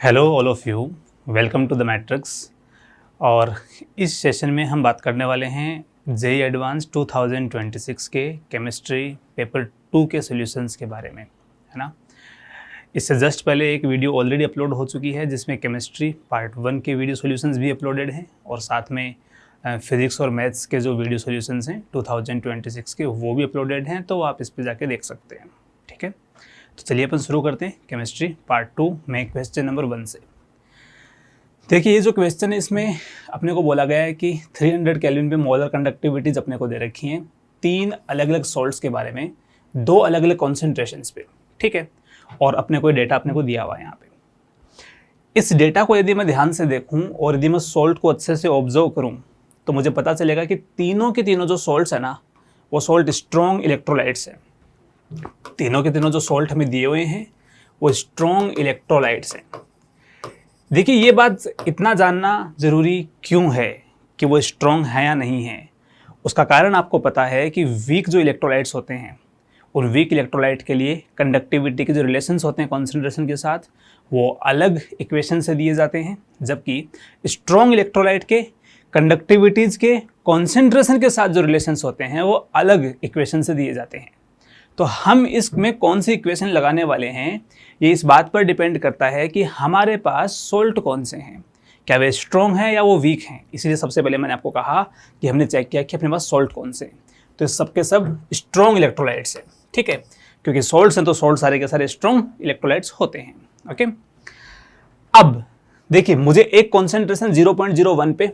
Hello all of you, welcome to the matrix. और इस session में हम बात करने वाले हैं जेई एडवांस 2026 के केमिस्ट्री पेपर 2 के सॉल्यूशंस के बारे में, है ना। इससे जस्ट पहले एक वीडियो ऑलरेडी अपलोड हो चुकी है जिसमें केमिस्ट्री पार्ट 1 के वीडियो सॉल्यूशंस भी अपलोडेड हैं और साथ में फिज़िक्स और मैथ्स के जो वीडियो सॉल्यूशंस हैं 2026 के वो भी अपलोडेड हैं, तो आप इस पर जाके देख सकते हैं। ठीक है, तो चलिए अपन शुरू करते हैं केमिस्ट्री पार्ट 2 में क्वेश्चन नंबर 1 से। देखिए, ये जो क्वेश्चन है इसमें अपने को बोला गया है कि 300 केल्विन पे मोलर कंडक्टिविटीज अपने को दे रखी हैं 3 अलग अलग सॉल्ट्स के बारे में 2 अलग अलग कॉन्सेंट्रेशंस पे। ठीक है, और अपने को डेटा अपने को दिया हुआ है यहाँ पे। इस डेटा को यदि मैं ध्यान से देखूँ और यदि मैं सॉल्ट को अच्छे से ऑब्जर्व करूँ तो मुझे पता चलेगा कि तीनों के तीनों जो सॉल्ट्स है ना, वो सॉल्ट स्ट्रॉन्ग इलेक्ट्रोलाइट्स हैं। तीनों के तीनों जो सॉल्ट हमें दिए हुए हैं वो स्ट्रॉन्ग इलेक्ट्रोलाइट्स हैं। देखिए, ये बात इतना जानना ज़रूरी क्यों है कि वो स्ट्रॉन्ग है या नहीं है। उसका कारण आपको पता है कि वीक जो इलेक्ट्रोलाइट्स होते हैं उन वीक इलेक्ट्रोलाइट के लिए कंडक्टिविटी के जो रिलेशंस होते हैं कॉन्सेंट्रेशन के साथ वो अलग इक्वेशन से दिए जाते हैं, जबकि स्ट्रॉन्ग इलेक्ट्रोलाइट के कंडक्टिविटीज़ के कॉन्सेंट्रेशन के साथ जो रिलेशंस होते हैं वो अलग इक्वेशन से दिए जाते हैं। तो हम इसमें कौन सी इक्वेशन लगाने वाले हैं ये इस बात पर डिपेंड करता है कि हमारे पास सॉल्ट कौन से हैं, क्या वे स्ट्रॉन्ग हैं या वो वीक हैं। इसलिए सबसे पहले मैंने आपको कहा कि हमने चेक किया कि अपने पास सॉल्ट कौन से हैं, तो सब के सब स्ट्रॉन्ग इलेक्ट्रोलाइट्स हैं। ठीक है, क्योंकि सॉल्ट्स हैं तो सॉल्ट सारे के सारे स्ट्रॉन्ग इलेक्ट्रोलाइट्स होते हैं। ओके, अब देखिए, मुझे एक कॉन्सेंट्रेशन 0.01 पे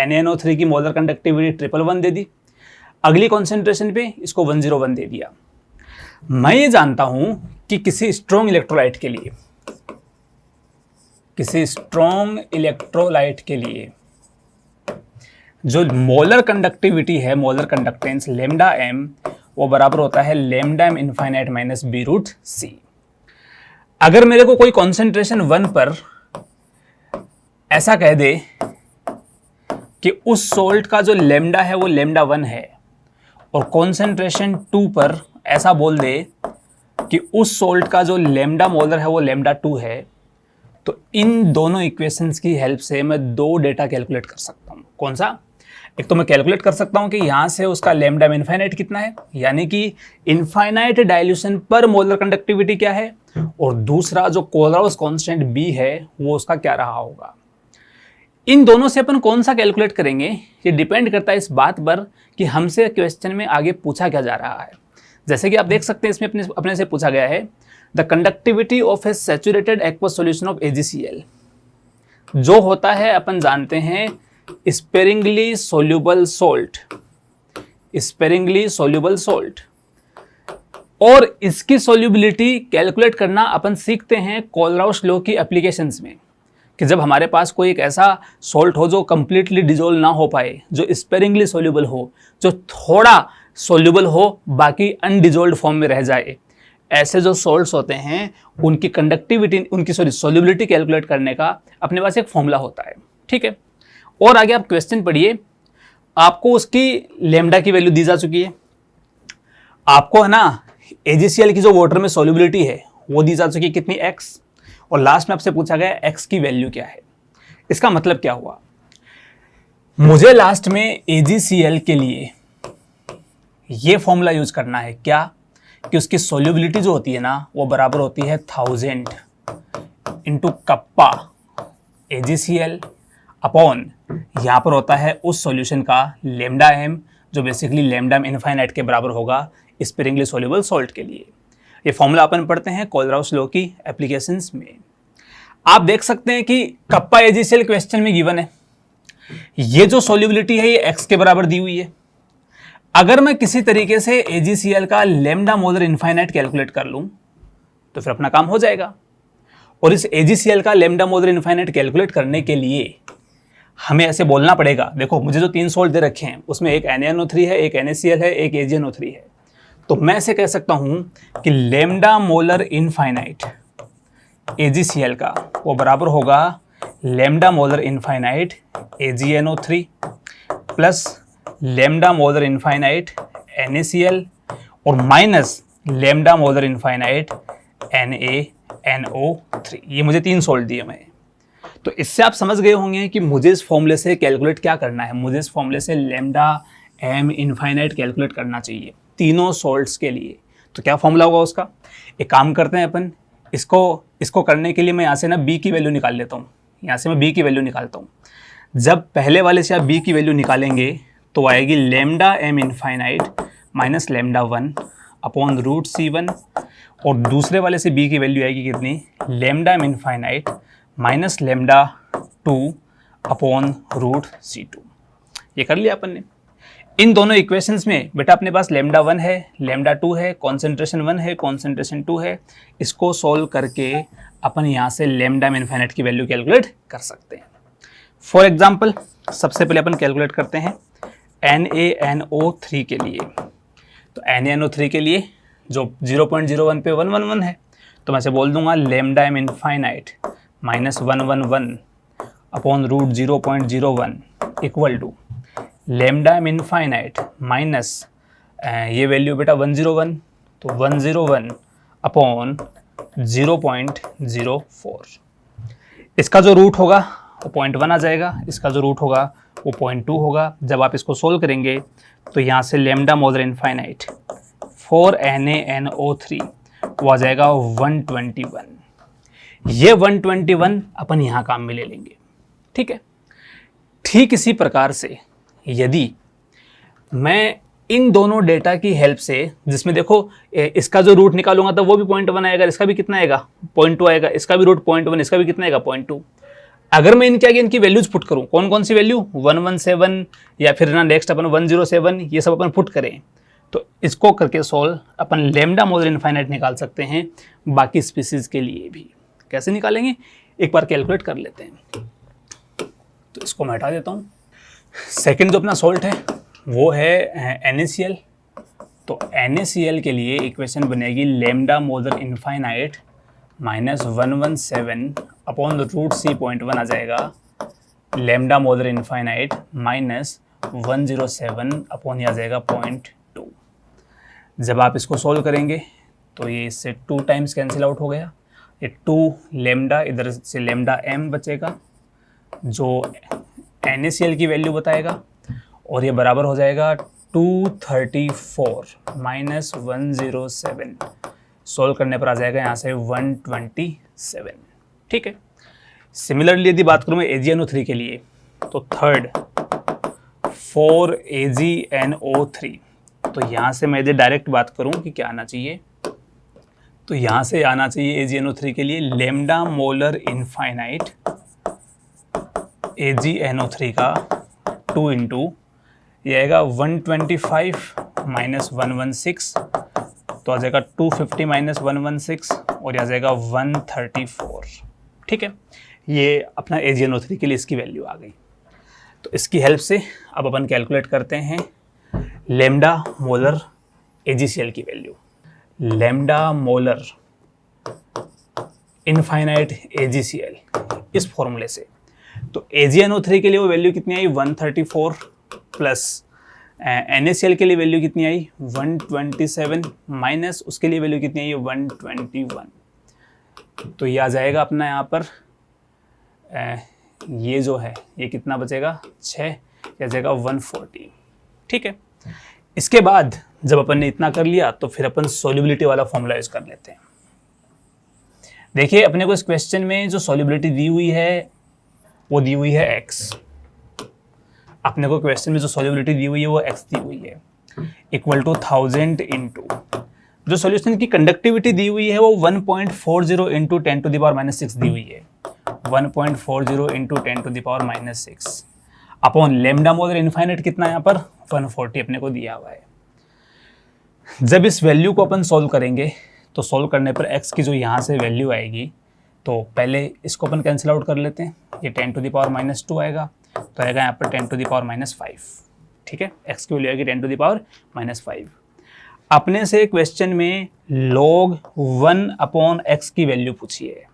NaNO3 की मोलर कंडक्टिविटी 111 दे दी, अगली कॉन्सेंट्रेशन पे इसको 101 दे दिया। मैं ये जानता हूं कि किसी स्ट्रॉन्ग इलेक्ट्रोलाइट के लिए जो मोलर कंडक्टिविटी है, मोलर कंडक्टेंस लेमडा एम, वो बराबर होता है lambda M infinite minus B root C. अगर मेरे को कोई कॉन्सेंट्रेशन 1 पर ऐसा कह दे कि उस सॉल्ट का जो लेमडा है वो लेमडा 1 है, और कॉन्सेंट्रेशन 2 पर ऐसा बोल दे कि उस सॉल्ट का जो लेमडा मोलर है वो लेमडा 2 है, तो इन दोनों इक्वेशंस की हेल्प से मैं 2 डेटा कैलकुलेट कर सकता हूँ। कौन सा? एक तो मैं कैलकुलेट कर सकता हूँ कि यहाँ से उसका लेमडा इनफाइनाइट कितना है, यानी कि इनफाइनाइट डाइल्यूशन पर मोलर कंडक्टिविटी क्या है, और दूसरा जो कोलराउस कांस्टेंट बी है वो उसका क्या रहा होगा। इन दोनों से अपन कौन सा कैलकुलेट करेंगे ये डिपेंड करता है इस बात पर कि हमसे क्वेश्चन में आगे पूछा क्या जा रहा है। जैसे कि आप देख सकते हैं इसमें अपने से पूछा गया है the conductivity of A saturated aqueous solution of AgCl, जो होता है अपन जानते हैं स्पेरिंगली सोल्यूबल सॉल्ट, और इसकी सोल्यूबिलिटी कैलकुलेट करना अपन सीखते हैं कोलराउस लॉ की एप्लीकेशंस में, कि जब हमारे पास कोई एक ऐसा सॉल्ट हो जो कंप्लीटली डिजोल्व ना हो पाए, जो स्पेरिंगली सोल्यूबल हो, जो थोड़ा सोल्यूबल हो बाकी अनडिजोल्व फॉर्म में रह जाए, ऐसे जो सॉल्ट्स होते हैं उनकी सोल्यूबिलिटी कैलकुलेट करने का अपने पास एक फॉर्मूला होता है। ठीक है, और आगे आप क्वेश्चन पढ़िए, आपको उसकी लेमडा की वैल्यू दी जा चुकी है, आपको है ना AgCl की जो वाटर में सोल्यूबिलिटी है वो दी जा चुकी है कितनी, x, और लास्ट में आपसे पूछा गया x की वैल्यू क्या है। इसका मतलब क्या हुआ, मुझे लास्ट में AgCl के लिए ये फॉर्मूला यूज करना है क्या, कि उसकी सोल्यूबिलिटी जो होती है ना वो बराबर होती है 1000 इंटू कप्पा AgCl अपॉन यहाँ पर होता है उस सॉल्यूशन का लेमडा एम, जो बेसिकली लेमडा एम इनफाइनाइट के बराबर होगा स्पेरिंगली सोल्यूबल सॉल्ट के लिए। ये फॉर्मूला अपन पढ़ते हैं कोलराउस लॉ की एप्लीकेशंस में। आप देख सकते हैं कि कप्पा AgCl क्वेश्चन में गिवन है, ये जो सोल्यूबिलिटी है ये x के बराबर दी हुई है। अगर मैं किसी तरीके से AgCl का लेमडा मोलर इनफाइनाइट कैलकुलेट कर लूं तो फिर अपना काम हो जाएगा। और इस AgCl का लेमडा मोलर इनफाइनाइट कैलकुलेट करने के लिए हमें ऐसे बोलना पड़ेगा, देखो मुझे जो 3 सॉल्ट दे रखे हैं उसमें एक NaNO3 है, एक NaCl है, एक AgNO3 है, तो मैं ऐसे कह सकता हूं कि लेमडा मोलर इनफाइनाइट AgCl का वो बराबर होगा lambda molar infinite AgNO3 plus lambda molar infinite NaCl और minus lambda molar infinite Na NO3, ये मुझे 3 सोल्ट दिए मैं। तो इससे आप समझ गए होंगे कि मुझे इस फॉर्मूले से कैलकुलेट क्या करना है। मुझे इस फॉर्मूले से लैम्डा m इनफाइनाइट कैलकुलेट करना चाहिए तीनों सॉल्ट्स के लिए। तो क्या फॉर्मूला होगा उसका? एक काम करते हैं अपन, इसको करने के लिए मैं यहाँ से ना b की वैल्यू निकाल लेता हूँ। यहाँ से मैं b की वैल्यू निकालता हूँ। जब पहले वाले से आप b की वैल्यू निकालेंगे तो आएगी lambda m infinite minus lambda 1 upon root C1, और दूसरे वाले से b की वैल्यू आएगी कितनी? Lambda m infinite minus lambda 2 upon root C2। ये कर लिया अपन ने। इन दोनों इक्वेशंस में बेटा अपने पास लैम्डा 1 है, लैम्डा 2 है, कॉन्सेंट्रेशन 1 है, कॉन्सेंट्रेशन 2 है। इसको सॉल्व करके अपन यहाँ से लैम्डा m इनफाइनाइट की वैल्यू कैलकुलेट कर सकते हैं। फॉर एग्जाम्पल सबसे पहले अपन कैलकुलेट करते हैं NaNO3 के लिए। तो NaNO3 के लिए जो 0.01 पे 111 है, तो मैं से बोल दूंगा lambda m infinite minus 111 upon root 0.01 equal to lambda m infinite minus ये वैल्यू बेटा 101, तो 101 अपॉन 0.04। इसका जो रूट होगा वो 0.1 आ जाएगा, इसका जो रूट होगा वो 0.2 होगा। जब आप इसको सोल्व करेंगे तो यहाँ से lambda molar infinite for NaNO3 वो आ जाएगा 121। ये 121 अपन यहाँ काम में ले लेंगे, ठीक है। ठीक इसी प्रकार से यदि मैं इन दोनों डेटा की हेल्प से, जिसमें देखो इसका जो रूट निकालूंगा तो वो भी 0.1 आएगा, इसका भी कितना आएगा 0.2 आएगा, इसका भी रूट 0.1, इसका भी कितना आएगा 0.2। अगर मैं इनके आगे इनकी वैल्यूज पुट करूं, कौन कौन सी वैल्यू 117 या फिर ना नेक्स्ट अपन 107, ये सब अपन पुट करें, तो इसको करके सॉल्व अपन लैम्डा मोलर इनफाइनाइट निकाल सकते हैं बाकी स्पीसीज के लिए भी। कैसे निकालेंगे एक बार कैलकुलेट कर लेते हैं। तो इसको मैं हटा देता हूँ। सेकेंड जो अपना सॉल्ट है वो है NaCl। तो NaCl के लिए इक्वेशन बनेगी lambda molar infinite minus 117 upon root C.1 आ जाएगा lambda molar infinite minus 107 upon आ जाएगा 0.2। जब आप इसको सोल्व करेंगे तो ये इससे 2 टाइम्स कैंसिल आउट हो गया। ये 2 लैम्डा, इधर से लैम्डा m बचेगा जो NaCl की वैल्यू बताएगा, और ये बराबर हो जाएगा 234 माइनस 107। सोल्व करने पर आ जाएगा यहाँ से 127, ठीक है। सिमिलरली यदि बात करूँ मैं AgNO3 के लिए, तो थर्ड 4AgNO3, तो यहाँ से मैं यदि डायरेक्ट बात करूँ कि क्या आना चाहिए, तो यहाँ से आना चाहिए AgNO3 के लिए लैम्डा मोलर इनफाइनाइट AgNO3 का 2 इंटू ये आएगा 125 माइनस 116, तो आ जाएगा 250 माइनस 116 और ये आ जाएगा 134, ठीक है। ये अपना AgNO3 के लिए इसकी वैल्यू आ गई। तो इसकी हेल्प से अब अपन कैलकुलेट करते हैं लैम्डा मोलर AgCl की value. Lambda molar infinite AgCl इस फॉर्मूले से, तो AgNO3 के लिए वो वैल्यू कितनी आई 134 प्लस NaCl के लिए वैल्यू कितनी आई 127 माइनस उसके लिए वैल्यू कितनी आई 121। तो ये आ जाएगा अपना यहाँ पर ये जो है ये कितना बचेगा 6, ये आ जाएगा 140, ठीक है। इसके बाद जब अपन ने इतना कर लिया तो फिर अपन सॉल्युबिलिटी वाला फॉर्मूला यूज कर लेते हैं। देखिए अपने को इस क्वेश्चन में जो सॉल्युबिलिटी दी हुई है वो दी हुई है x। अपने को क्वेश्चन में जो सॉल्युबिलिटी दी हुई है वो x दी हुई है, इक्वल टू 1000 इंटू जो सॉल्यूशन की कंडक्टिविटी दी हुई है वो 1.40 इंटू 10⁻⁻6 दी हुई है, 1.40 into 10⁻⁻6 upon lambda molar infinite कितना है यहाँ पर 140 अपने को दिया हुआ है। जब इस वैल्यू को अपन सॉल्व करेंगे तो सॉल्व करने पर x की जो यहाँ से वैल्यू आएगी, तो पहले इसको अपन कैंसिल आउट कर लेते हैं। ये 10⁻⁻2 आएगा, तो आएगा यहाँ पर 10⁻5, ठीक है। x की वैल्यू आएगी 10⁻5। अपने से क्वेश्चन में log 1/x की वैल्यू पूछी है।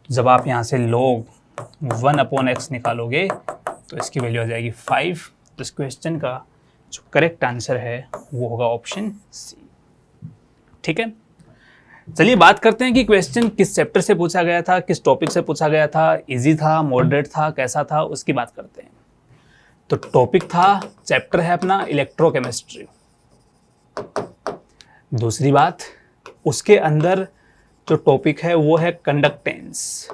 जब आप यहाँ से log 1/x निकालोगे तो इसकी वैल्यू आ जाएगी 5। तो इस क्वेश्चन का जो करेक्ट आंसर है वो होगा ऑप्शन सी, ठीक है। चलिए बात करते हैं कि क्वेश्चन किस चैप्टर से पूछा गया था, किस टॉपिक से पूछा गया था, इजी था, मॉडरेट था, कैसा था, उसकी बात करते हैं। तो टॉपिक था, चैप्टर है अपना इलेक्ट्रोकेमिस्ट्री। दूसरी बात, उसके अंदर जो टॉपिक है वो है कंडक्टेंस।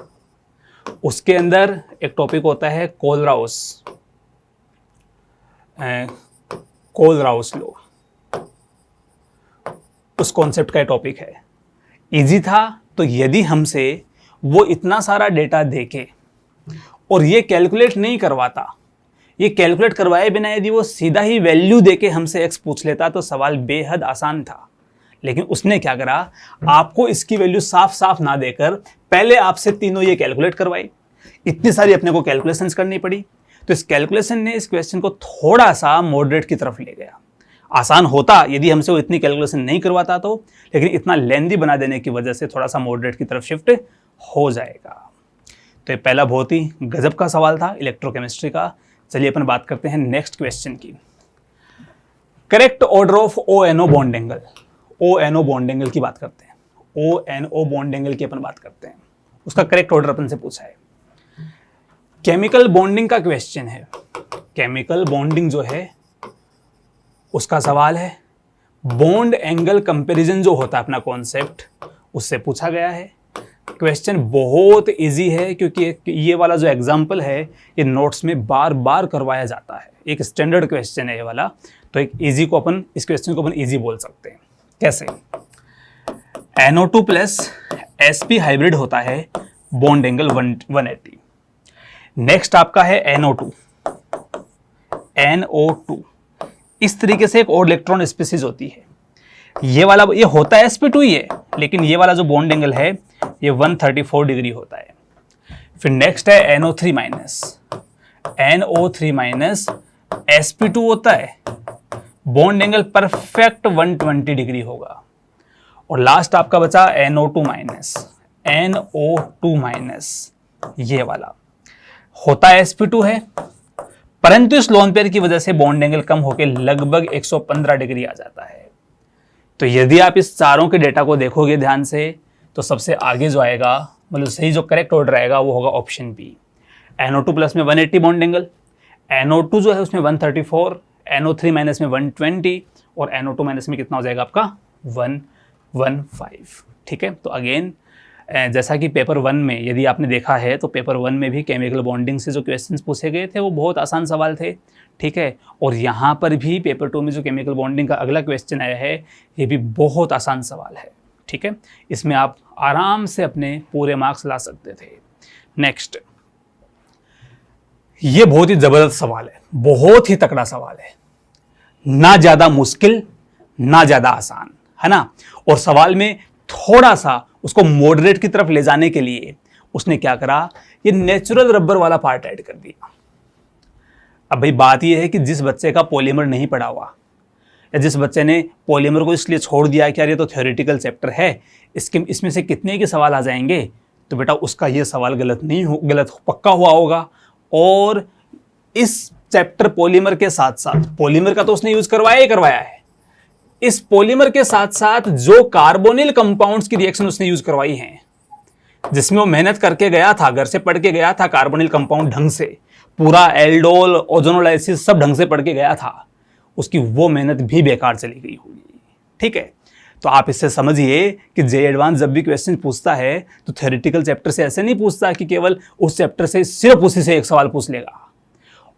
उसके अंदर एक टॉपिक होता है कोलराउस लॉ, उस कॉन्सेप्ट का टॉपिक है। इजी था, तो यदि हमसे वो इतना सारा डेटा देके और ये कैलकुलेट नहीं करवाता, ये कैलकुलेट करवाए बिना यदि वो सीधा ही वैल्यू देके हमसे एक्स पूछ लेता तो सवाल बेहद आसान था। लेकिन उसने क्या करा, आपको इसकी वैल्यू साफ साफ ना देकर पहले आपसे तीनों ये कैलकुलेट करवाई। इतनी सारी अपने को कैलकुलेशंस करनी पड़ी, तो इस कैलकुलेशन ने इस क्वेश्चन को थोड़ा सा मॉडरेट की तरफ ले गया। आसान होता यदि हमसे वो इतनी कैलकुलेशन नहीं करवाता तो, लेकिन इतना लेंदी बना देने की वजह से थोड़ा सा मॉडरेट की तरफ शिफ्ट हो जाएगा। तो ये पहला बहुत ही गजब का सवाल था इलेक्ट्रोकेमिस्ट्री का। चलिए अपन बात करते हैं नेक्स्ट क्वेश्चन की। Correct order of ONO bond angle. ONO bond angle की बात करते हैं। ONO बॉन्ड एंगल की अपन बात करते हैं, उसका करेक्ट ऑर्डर अपन से पूछा है। केमिकल बॉन्डिंग का क्वेश्चन है। केमिकल बॉन्डिंग जो है उसका सवाल है। बॉन्ड एंगल कंपैरिजन जो होता है अपना कॉन्सेप्ट, उससे पूछा गया है। क्वेश्चन बहुत इजी है, क्योंकि ये वाला जो एग्जाम्पल है ये नोट्स में बार बार करवाया जाता है। एक स्टैंडर्ड क्वेश्चन है ये वाला, तो एक इजी को अपन, इस क्वेश्चन को अपन इजी बोल सकते हैं। कैसे? NO2 प्लस sp हाइब्रिड होता है, बॉन्ड एंगल 180। नेक्स्ट आपका है NO2। इस तरीके से एक और इलेक्ट्रॉन स्पीसीज होती है। ये वाला, ये होता है sp2 ही है, लेकिन ये वाला जो बॉन्ड एंगल है ये 134 डिग्री होता है। फिर नेक्स्ट है NO3 minus. NO3 minus sp2 होता है, बॉन्ड एंगल परफेक्ट 120 डिग्री होगा। और लास्ट आपका बचा NO2 माइनस। NO2 माइनस ये वाला होता है sp2 है, परंतु इस लोन पेयर की वजह से बॉन्ड एंगल कम होकर लगभग 115 डिग्री आ जाता है। तो यदि आप इस चारों के डेटा को देखोगे ध्यान से, तो सबसे आगे जो आएगा, मतलब सही जो करेक्ट ऑर्डर आएगा वो होगा ऑप्शन बी। NO2 प्लस में 180 बॉन्ड एंगल, NO2 जो है उसमें 134, NO3 माइनस में 120 और NO2 माइनस में कितना हो जाएगा आपका 115। ठीक है, तो अगेन जैसा कि पेपर 1 में यदि आपने देखा है, तो पेपर 1 में भी केमिकल बॉन्डिंग से जो क्वेश्चंस पूछे गए थे वो बहुत आसान सवाल थे। ठीक है, और यहाँ पर भी पेपर 2 में जो केमिकल बॉन्डिंग का अगला क्वेश्चन आया है ये भी बहुत आसान सवाल है। ठीक है, इसमें आप आराम से अपने पूरे मार्क्स ला सकते थे। नेक्स्ट, ये बहुत ही जबरदस्त सवाल है, बहुत ही तगड़ा सवाल है, ना ज्यादा मुश्किल ना ज्यादा आसान, है ना। और सवाल में थोड़ा सा उसको मॉडरेट की तरफ ले जाने के लिए उसने क्या करा, ये नेचुरल रबर वाला पार्ट ऐड कर दिया। अब भाई बात ये है कि जिस बच्चे का पॉलीमर नहीं पढ़ा हुआ, या जिस बच्चे ने पॉलीमर को इसलिए छोड़ दिया कि यार ये तो थ्योरेटिकल चैप्टर है, इसमें से कितने के सवाल आ जाएंगे, तो बेटा उसका ये सवाल गलत पक्का हुआ होगा। और इस चैप्टर पॉलीमर के साथ साथ, पॉलीमर का तो उसने यूज करवाया ही करवाया है, इस पॉलीमर के साथ साथ जो कार्बोनिल कंपाउंड्स की रिएक्शन उसने यूज करवाई है, जिसमें वो मेहनत करके गया था, घर से पढ़ के गया था कार्बोनिल कंपाउंड ढंग से, पूरा एल्डोल ओजोनोलाइसिस सब ढंग से पढ़ के गया था, उसकी वो मेहनत भी बेकार चली गई होगी। ठीक है, तो आप इससे समझिए कि जे एडवांस जब भी क्वेश्चन पूछता है तो थ्योरेटिकल चैप्टर से ऐसे नहीं पूछता कि केवल उस चैप्टर से सिर्फ उसी से एक सवाल पूछ लेगा,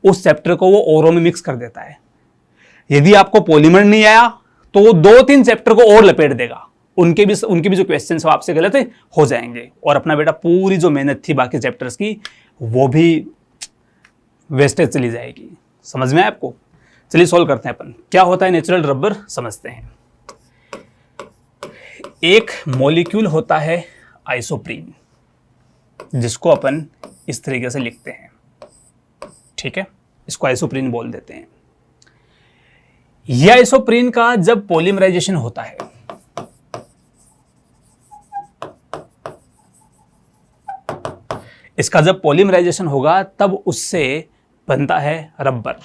उस चैप्टर को वो औरों में मिक्स कर देता है। यदि आपको पॉलीमर नहीं आया तो वो 2-3 चैप्टर को और लपेट देगा, उनके भी जो क्वेश्चन आपसे गलत हो जाएंगे, और अपना बेटा पूरी जो मेहनत थी बाकी चैप्टर्स की वो भी वेस्टेज चली जाएगी। समझ में आया आपको? चलिए सॉल्व करते हैं अपन। क्या होता है नेचुरल रबर, समझते हैं। एक मॉलिक्यूल होता है आइसोप्रीन, जिसको अपन इस तरीके से लिखते हैं। ठीक है, इसको आइसोप्रीन बोल देते हैं। यह आइसोप्रीन का जब पॉलीमराइजेशन होता है, इसका जब पॉलीमराइजेशन होगा तब उससे बनता है रबर।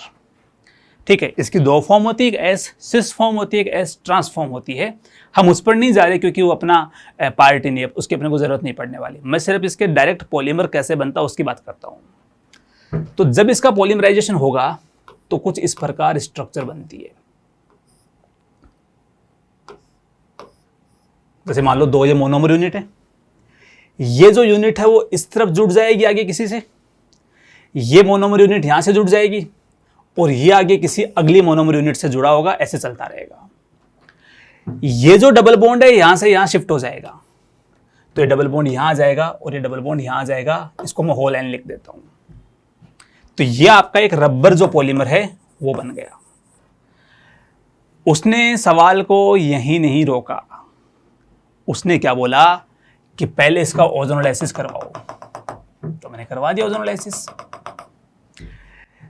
ठीक है, इसकी दो फॉर्म होती है, एक एस सिस फॉर्म होती है, एक एस ट्रांस फॉर्म होती है। हम उस पर नहीं जा रहे क्योंकि वो अपना पार्ट ही नहीं है, उसकी अपने को जरूरत नहीं पड़ने वाली। मैं सिर्फ इसके डायरेक्ट पॉलीमर कैसे बनता है उसकी बात करता हूं। तो जब इसका पॉलीमराइजेशन होगा तो कुछ इस प्रकार स्ट्रक्चर बनती है। जैसे मान लो दो ये मोनोमर यूनिट है, ये जो यूनिट है वो इस तरफ जुड़ जाएगी आगे किसी से, ये मोनोमर यूनिट यहां से जुड़ जाएगी और ये आगे किसी अगली मोनोमर यूनिट से जुड़ा होगा, ऐसे चलता रहेगा। ये जो डबल बॉन्ड है यहां से यहां शिफ्ट हो जाएगा, तो ये डबल बॉन्ड यहां आ जाएगा और ये डबल बॉन्ड यहां आ जाएगा। इसको मैं होल एन लिख देता हूं। तो ये आपका एक रबर जो पॉलीमर है वो बन गया। उसने सवाल को यहीं नहीं रोका, उसने क्या बोला कि पहले इसका ओजोनोलाइसिस करवाओ। तो मैंने करवा दिया ओजोनोलाइसिस।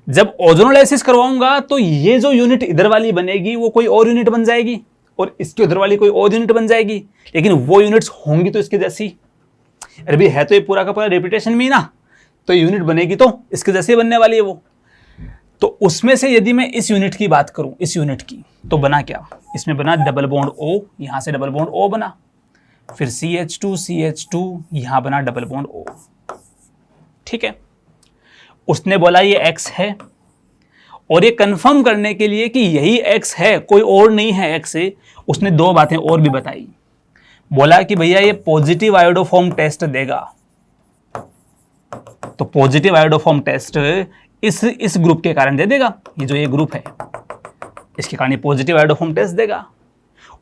जब ओजोनोलाइसिस करवाऊंगा तो ये जो यूनिट इधर वाली बनेगी वो कोई और यूनिट बन जाएगी और इसके उधर वाली कोई और यूनिट बन जाएगी, लेकिन वो यूनिट्स होंगी तो इसके जैसी। अरे भी है तो ये पूरा का पूरा रेपिटेशन में ही ना, तो यूनिट बनेगी तो इसके जैसे बनने वाली है वो। तो उसमें से यदि मैं इस यूनिट की बात करूं, इस यूनिट की, तो बना क्या, इसमें बना डबल बॉन्ड O, यहां से डबल बॉन्ड O बना, फिर CH2 यहां बना डबल बॉन्ड O। ठीक है, उसने बोला ये X है और ये कंफर्म करने के लिए कि यही X है, कोई और नहीं है X से, उसने दो बातें और भी बताई। बोला कि भैया ये पॉजिटिव आयोडोफॉर्म टेस्ट देगा। तो पॉजिटिव आयोडोफॉर्म टेस्ट इस ग्रुप के कारण दे देगा, ये ग्रुप है इसके कारण पॉजिटिव आयोडोफॉर्म टेस्ट देगा।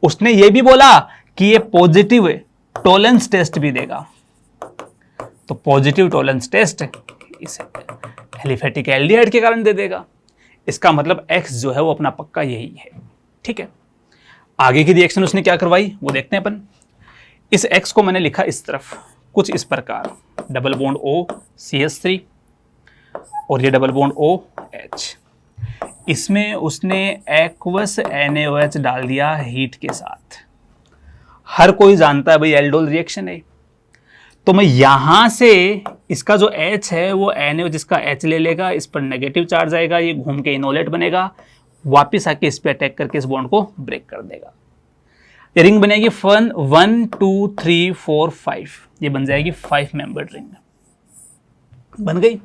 उसने ये भी बोला कि ये पॉजिटिव टॉलरेंस टेस्ट भी देगा। तो पॉजिटिव टॉलरेंस टेस्ट इस एलिफेटिक एल्डिहाइड के कारण दे देगा। इसका मतलब X जो है वो अपना पक्का यही है। ठीक है, आगे की रिएक्शन उसने क्या करवाई वो देखते हैं अपन। इस X को मैंने लिखा इस तरफ कुछ इस प्रकार, डबल बॉन्ड O CH3 और ये डबल बॉन्ड OH। इसमें उसने एक्वस NaOH डाल दिया हीट के साथ। हर कोई जानता है भाई एल्डोल रिएक्शन है, तो मैं यहां से इसका जो H है वो NaOH जिसका H ले लेगा, इस पर नेगेटिव चार्ज आएगा, ये घूम के इनोलेट बनेगा, वापिस आके इस पे अटैक करके इस बॉन्ड को ब्रेक कर देगा। ये रिंग बनेगी 1 2 3 4 5, ये बन जाएगी 5 मेंबर्ड रिंग बन गई।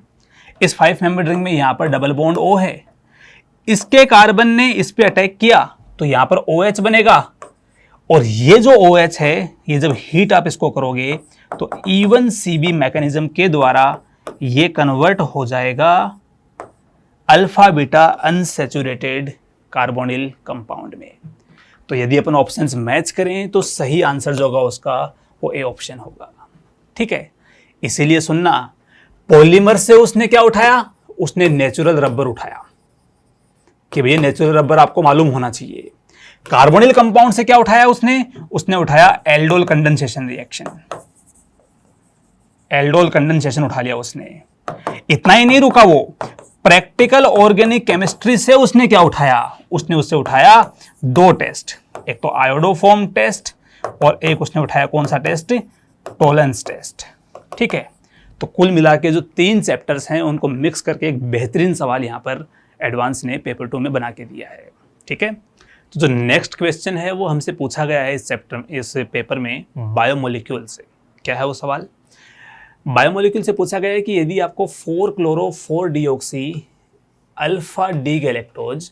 इस 5 मेंबर्ड रिंग में यहां पर डबल बॉन्ड O है, इसके कार्बन ने इस पे अटैक किया तो यहां पर OH बनेगा और ये जो OH है ये जब हीट आप इसको करोगे तो E1CB मैकेनिज्म के द्वारा ये कन्वर्ट हो जाएगा alpha beta unsaturated carbonyl compound में। तो यदि अपन ऑप्शंस मैच करें तो सही आंसर जो होगा उसका वो ए ऑप्शन होगा। ठीक है, इसीलिए सुनना, पॉलीमर से उसने क्या उठाया, उसने नेचुरल रबर उठाया कि भैया नेचुरल रबर आपको मालूम होना चाहिए। कार्बोनिल कंपाउंड से क्या उठाया उसने उठाया aldol condensation reaction, aldol condensation उठा लिया उसने। इतना ही नहीं रुका वो, प्रैक्टिकल ऑर्गेनिक केमिस्ट्री से उसने क्या उठाया, उससे उठाया दो टेस्ट, एक तो आयोडोफॉर्म टेस्ट और एक उसने उठाया कौन सा टेस्ट, टॉलरेंस टेस्ट। ठीक है, तो कुल मिला के जो 3 चैप्टर्स हैं उनको मिक्स करके एक बेहतरीन सवाल यहाँ पर एडवांस ने पेपर 2 में बना के दिया है। ठीक है, तो जो नेक्स्ट क्वेश्चन है वो हमसे पूछा गया है इस पेपर में बायोमोलिक्यूल से। क्या है वो सवाल, बायोमोलिक्यूल से पूछा गया है कि यदि आपको 4-क्लोरो-4-डीऑक्सी अल्फा डी गैलेक्टोज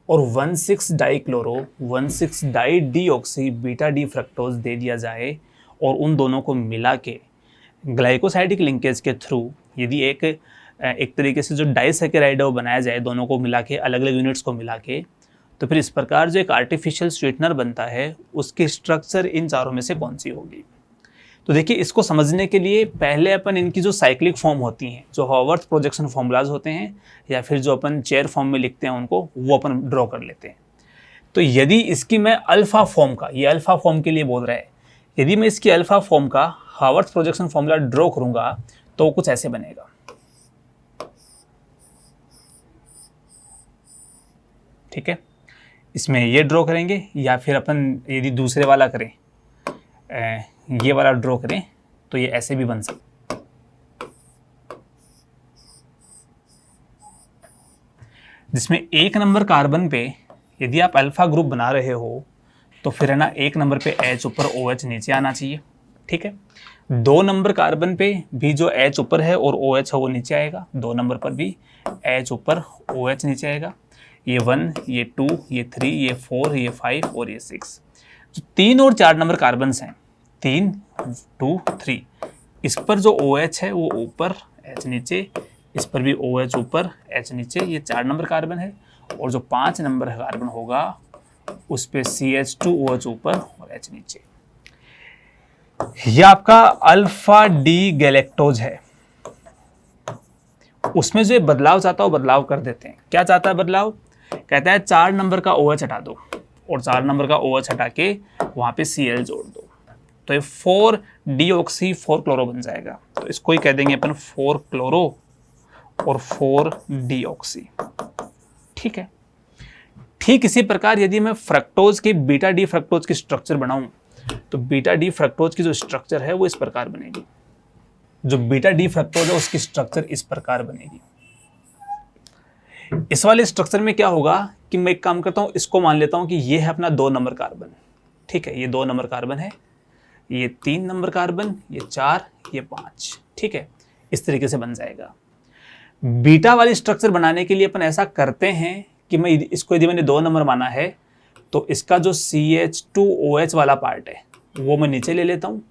और 1,6-डाइक्लोरो 1,6-डाई-डीऑक्सी बीटा डी फ्रक्टोज दे दिया जाए और उन दोनों को मिला के ग्लाइकोसाइडिक लिंकेज के थ्रू यदि एक तरीके से जो डाइसैकेराइड वो बनाया जाए, दोनों को मिला के अलग अलग यूनिट्स को मिला के, तो फिर इस प्रकार जो एक आर्टिफिशियल स्वीटनर बनता है उसकी स्ट्रक्चर इन चारों में से कौन सी होगी। तो देखिए, इसको समझने के लिए पहले अपन इनकी जो साइक्लिक फॉर्म होती हैं, जो हावर्थ प्रोजेक्शन फॉर्मूलाज होते हैं या फिर जो अपन चेयर फॉर्म में लिखते हैं उनको, वो अपन ड्रॉ कर लेते हैं। तो यदि इसकी मैं अल्फा फॉर्म का, ये अल्फा फॉर्म के लिए बोल रहा है, यदि मैं इसकी अल्फा फॉर्म का हावर्थ प्रोजेक्शन फॉर्मूला ड्रॉ करूंगा तो कुछ ऐसे बनेगा। ठीक है, इसमें ये ड्रॉ करेंगे या फिर अपन यदि दूसरे वाला करें, ये वाला ड्रॉ करें तो ये ऐसे भी बन सकता। जिसमें 1 नंबर कार्बन पे यदि आप अल्फा ग्रुप बना रहे हो तो फिर है ना 1 नंबर पे H ऊपर OH नीचे आना चाहिए, ठीक है। 2 नंबर कार्बन पे भी जो H ऊपर है और OH है वो नीचे आएगा, 2 नंबर पर भी H ऊपर OH नीचे आएगा। ये 1, ये 2, ये 3, ये 4, ये 5 और ये 6। जो 3 और 4 नंबर कार्बन्स हैं, 3, 2, 3, इस पर जो OH है वो ऊपर H नीचे, इस पर भी OH ऊपर H नीचे, ये 4 नंबर कार्बन है। और जो 5 नंबर कार्बन होगा उस पे CH2OH ऊपर और H नीचे। यह आपका अल्फा डी गैलेक्टोज है। उसमें जो बदलाव चाहता है वो बदलाव कर देते हैं। क्या चाहता है बदलाव? कहता है 4 नंबर का OH हटा दो और 4 नंबर का OH हटा के वहां पे Cl जोड़ दो, तो ये 4 डीऑक्सी 4 क्लोरो बन जाएगा। तो इसको ही कह देंगे अपन 4 क्लोरो और 4 डीऑक्सी, ठीक है। ठीक इसी प्रकार यदि मैं फ्रक्टोज की बीटा डी फ्रक्टोज की स्ट्रक्चर बनाऊं तो बीटा डी फ्रक्टोज की जो स्ट्रक्चर है वो इस प्रकार बनेगी। जो बीटा डी फ्रक्टोज है उसकी स्ट्रक्चर इस प्रकार बनेगी। इस वाले स्ट्रक्चर में क्या होगा कि मैं एक काम करता हूं, इसको मान लेता हूं कि ये है अपना 2 नंबर कार्बन, ठीक है। ये 2 नंबर कार्बन है, ये 3 नंबर कार्बन, ये 4, ये 5, ठीक है। इस तरीके से बन जाएगा। बीटा वाली स्ट्रक्चर बनाने के लिए अपन ऐसा करते हैं कि मैं इसको यदि मैंने 2 नंबर माना है तो इसका जो CH2OH वाला पार्ट है वो मैं नीचे ले लेता हूँ,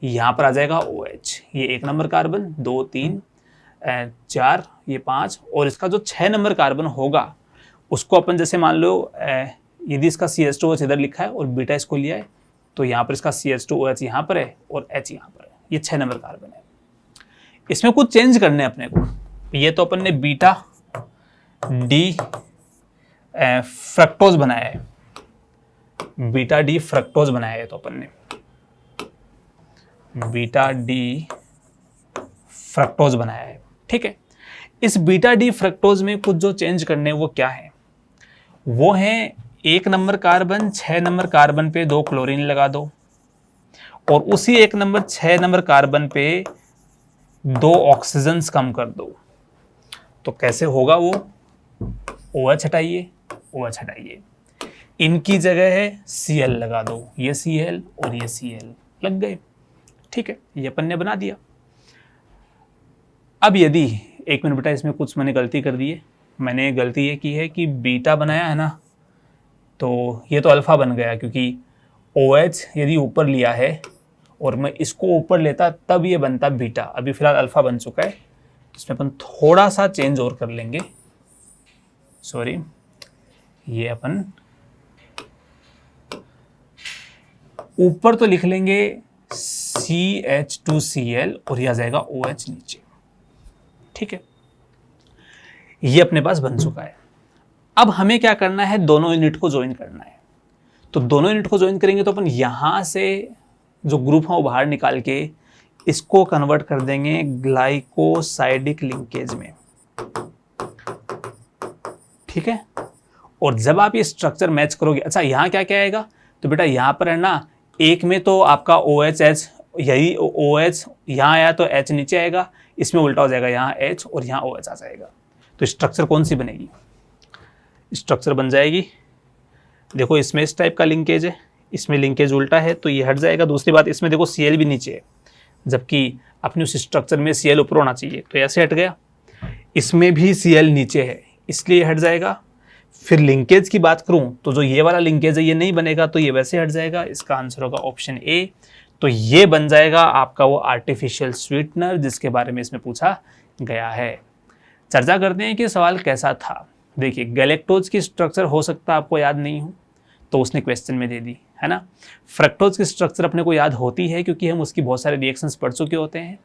यहाँ पर आ जाएगा OH। ये 1 नंबर कार्बन, 2, 3, 4, ये 5, और इसका जो 6 नंबर कार्बन होगा उसको अपन जैसे मान लो यदि इसका CH2OH इधर लिखा है और बीटा इसको लिया है तो यहाँ पर इसका CH2OH यहाँ पर है और H यहाँ पर है। ये 6 नंबर कार्बन है। इसमें कुछ चेंज करने अपने को। ये तो अपन ने बीटा डी फ्रक्टोज बनाया है, बीटा डी फ्रक्टोज बनाया है, तो अपन ने बीटा डी फ्रक्टोज बनाया है, ठीक है। इस बीटा डी फ्रक्टोज में कुछ जो चेंज करने वो क्या है? वो है 1 नंबर कार्बन 6 नंबर कार्बन पे 2 क्लोरीन लगा दो और उसी 1 नंबर 6 नंबर कार्बन पे 2 ऑक्सीजन्स कम कर दो। तो कैसे होगा वो? OH हटाइए, OH हटाइए, इनकी जगह है Cl लगा दो, ये Cl और ये Cl लग गए, ठीक है। ये अपन ने बना दिया। अब यदि 1 मिनट बेटा, इसमें कुछ मैंने गलती कर दी है। मैंने गलती ये की है कि बीटा बनाया है ना, तो ये तो अल्फा बन गया, क्योंकि OH यदि ऊपर लिया है और मैं इसको ऊपर लेता तब ये बनता बीटा। अभी फिलहाल अल्फा बन चुका है, इसमें अपन थोड़ा सा चेंज और कर लेंगे। सॉरी, ये अपन ऊपर तो लिख लेंगे CH2Cl और यह आ जाएगा OH नीचे, ठीक है। ये अपने पास बन चुका है। अब हमें क्या करना है? दोनों यूनिट को ज्वाइन करना है। तो दोनों यूनिट को ज्वाइन करेंगे तो अपन यहां से जो ग्रुप है वो बाहर निकाल के इसको कन्वर्ट कर देंगे ग्लाइकोसाइडिक लिंकेज में, ठीक है। और जब आप ये स्ट्रक्चर मैच करोगे, अच्छा यहाँ क्या क्या आएगा? तो बेटा यहाँ पर है ना, एक में तो आपका OH यही OH यहाँ आया तो H नीचे आएगा, इसमें उल्टा हो जाएगा, यहाँ H और यहाँ OH आ जाएगा। तो स्ट्रक्चर कौन सी बनेगी? स्ट्रक्चर बन जाएगी, देखो इसमें इस टाइप का लिंकेज है, इसमें लिंकेज उल्टा है तो ये हट जाएगा। दूसरी बात, इसमें देखो Cl भी नीचे है, जबकि अपने उस स्ट्रक्चर में Cl ऊपर होना चाहिए, तो ऐसे हट गया। इसमें भी Cl नीचे है इसलिए हट जाएगा। फिर लिंकेज की बात करूं तो जो ये वाला लिंकेज है ये नहीं बनेगा, तो ये वैसे हट जाएगा। इसका आंसर होगा ऑप्शन ए। तो ये बन जाएगा आपका वो आर्टिफिशियल स्वीटनर जिसके बारे में इसमें पूछा गया है। चर्चा करते हैं कि सवाल कैसा था। देखिए, गैलेक्टोज की स्ट्रक्चर हो सकता है आपको याद नहीं हो, तो उसने क्वेश्चन में दे दी है ना। फ्रक्टोज की स्ट्रक्चर अपने को याद होती है क्योंकि हम उसकी बहुत सारे रिएक्शंस पढ़ चुके होते हैं।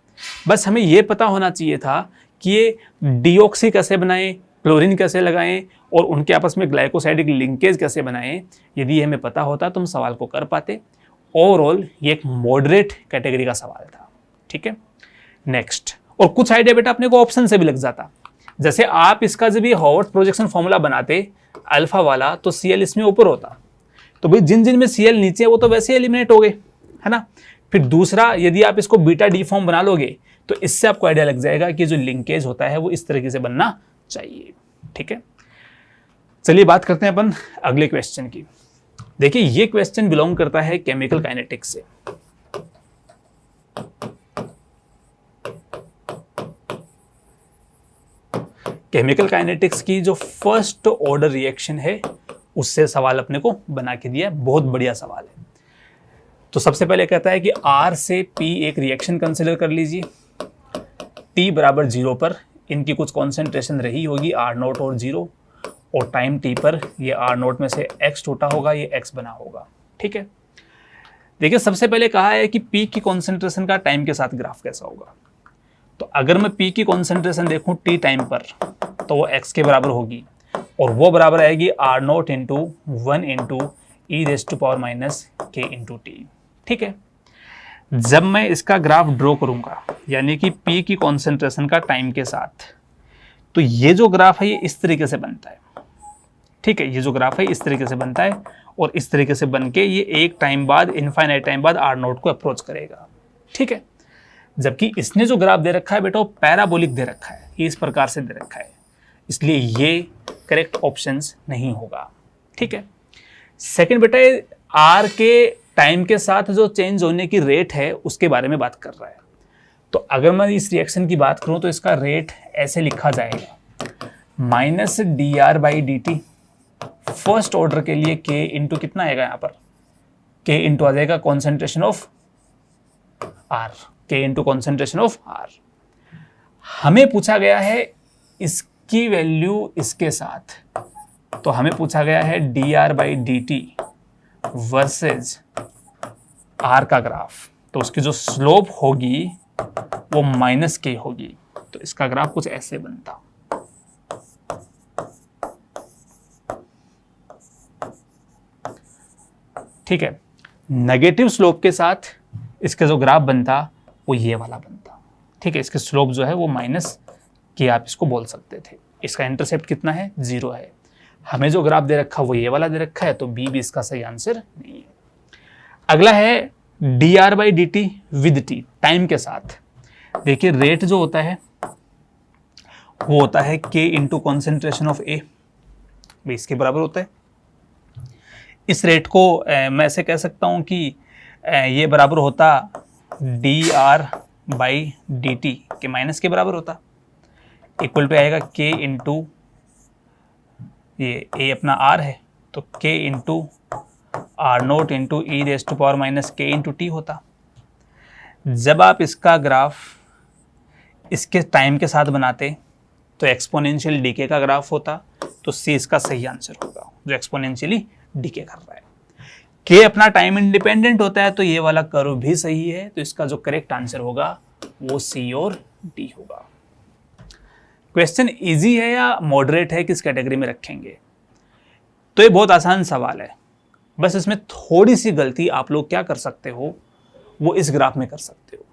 बस हमें ये पता होना चाहिए था कि ये डीऑक्सी कैसे बनाएं, क्लोरीन कैसे लगाएं और उनके आपस में ग्लाइकोसाइडिक लिंकेज कैसे बनाएं। यदि हमें पता होता तो हम सवाल को कर पाते। ओवरऑल ये एक मॉडरेट कैटेगरी का सवाल था, ठीक है। नेक्स्ट, और कुछ आइडिया बेटा अपने को ऑप्शन से भी लग जाता। जैसे आप इसका जब भी हॉवर्ड प्रोजेक्शन फॉर्मूला बनाते अल्फा वाला, तो Cl इसमें ऊपर होता, तो भाई जिन जिन में Cl नीचे है वो तो वैसे एलिमिनेट हो गए, है ना। फिर दूसरा, यदि आप इसको बीटा डी फॉर्म बना लोगे तो इससे आपको आइडिया लग जाएगा कि जो लिंकेज होता है वो इस तरीके से बनना चाहिए, ठीक है। चलिए बात करते हैं अपन अगले क्वेश्चन की। देखिए ये क्वेश्चन बिलोंग करता है केमिकल काइनेटिक्स से। केमिकल काइनेटिक्स की जो फर्स्ट ऑर्डर रिएक्शन है उससे सवाल अपने को बना के दिया है, बहुत बढ़िया सवाल है। तो सबसे पहले कहता है कि R से P एक रिएक्शन कंसिडर कर लीजिए, T बराबर 0 पर इनकी कुछ कॉन्सेंट्रेशन रही होगी R0 और 0, और टाइम T पर ये R0 में से X टूटा होगा, ये X बना होगा। ठीक है, देखिए सबसे पहले कहा है कि P की कॉन्सेंट्रेशन का टाइम के साथ ग्राफ कैसा होगा। तो अगर मैं P की कॉन्सेंट्रेशन देखूं T टाइम पर तो वो X के बराबर होगी, और वो बराबर आएगी R0 into 1 into e⁻k T। ठीक है, जब मैं इसका ग्राफ ड्रॉ करूंगा यानी कि P की कॉन्सेंट्रेशन का टाइम के साथ, तो ये जो ग्राफ है ये इस तरीके से बनता है। ठीक है, ये जो ग्राफ है इस तरीके से बनता है, और इस तरीके से बन के ये एक टाइम बाद, इनफाइनाइट टाइम बाद R0 को अप्रोच करेगा। ठीक है, जबकि इसने जो ग्राफ दे रखा है बेटा वो पैराबोलिक दे रखा है, ये इस प्रकार से दे रखा है, इसलिए ये करेक्ट ऑप्शंस नहीं होगा। ठीक है, सेकंड बेटा R के टाइम के साथ जो चेंज होने की रेट है उसके बारे में बात कर रहा है। तो अगर मैं इस रिएक्शन की बात करूं तो इसका रेट ऐसे लिखा जाएगा, -dr/dt फर्स्ट ऑर्डर के लिए K इंटू कितना आएगा यहाँ पर, K इंटू आ जाएगा concentration of R, K into concentration of R। हमें पूछा गया है इसकी वैल्यू इसके साथ, तो हमें पूछा गया है dr/dt वर्सेज R का ग्राफ, तो उसकी जो स्लोप होगी वो -k होगी, तो इसका ग्राफ कुछ ऐसे बनता। ठीक है, नेगेटिव स्लोप के साथ इसका जो ग्राफ बनता वो ये वाला बनता। ठीक है, इसके स्लोप जो है वो -k आप इसको बोल सकते थे। इसका इंटरसेप्ट कितना है, 0 है। हमें जो ग्राफ दे रखा वो ये वाला दे रखा है, तो बी भी इसका सही आंसर नहीं है। अगला है dr/dt विद t टाइम के साथ। देखिए रेट जो होता है वो होता है k into concentration of A, इसके बराबर होता है। इस रेट को मैं ऐसे कह सकता हूं कि ये बराबर होता dr/dt के माइनस के बराबर होता, इक्वल टू आएगा k इंटू ये A अपना R है, तो k into R0 into e⁻k into T होता। जब आप इसका ग्राफ इसके टाइम के साथ बनाते तो एक्सपोनेंशियल डीके का ग्राफ होता, तो C इसका सही आंसर होगा, जो एक्सपोनेंशियली डीके कर रहा है। K अपना टाइम इंडिपेंडेंट होता है, तो ये वाला कर्व भी सही है, तो इसका जो करेक्ट आंसर होगा वो C और D होगा। क्वेश्चन इजी है या मॉडरेट है, किस कैटेगरी में रखेंगे? तो ये बहुत आसान सवाल है, बस इसमें थोड़ी सी गलती आप लोग क्या कर सकते हो, वो इस ग्राफ में कर सकते हो,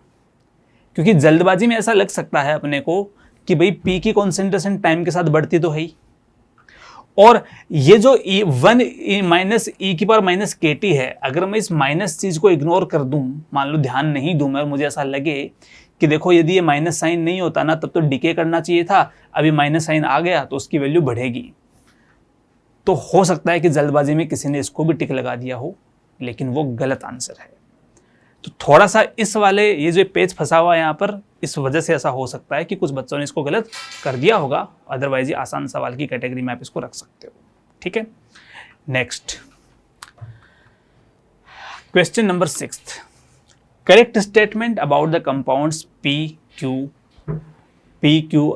क्योंकि जल्दबाजी में ऐसा लग सकता है अपने को कि भाई P की कॉन्सेंट्रेशन टाइम के साथ बढ़ती तो है ही, और ये जो E1 -e⁻−kT है, अगर मैं इस माइनस चीज को इग्नोर कर दूं, मान लो ध्यान नहीं दूं मैं, और मुझे ऐसा लगे कि देखो यदि ये माइनस साइन नहीं होता ना तब तो डीके करना चाहिए था, अभी माइनस साइन आ गया तो उसकी वैल्यू बढ़ेगी, तो हो सकता है कि जल्दबाजी में किसी ने इसको भी टिक लगा दिया हो, लेकिन वो गलत आंसर है। तो थोड़ा सा इस वाले ये जो पेज फंसा हुआ है यहाँ पर, इस वजह से ऐसा हो सकता है कि कुछ बच्चों ने इसको गलत कर दिया होगा, अदरवाइज ये आसान सवाल की कैटेगरी में आप इसको रख सकते हो। ठीक है, next question number 6, correct statement about the compounds P, Q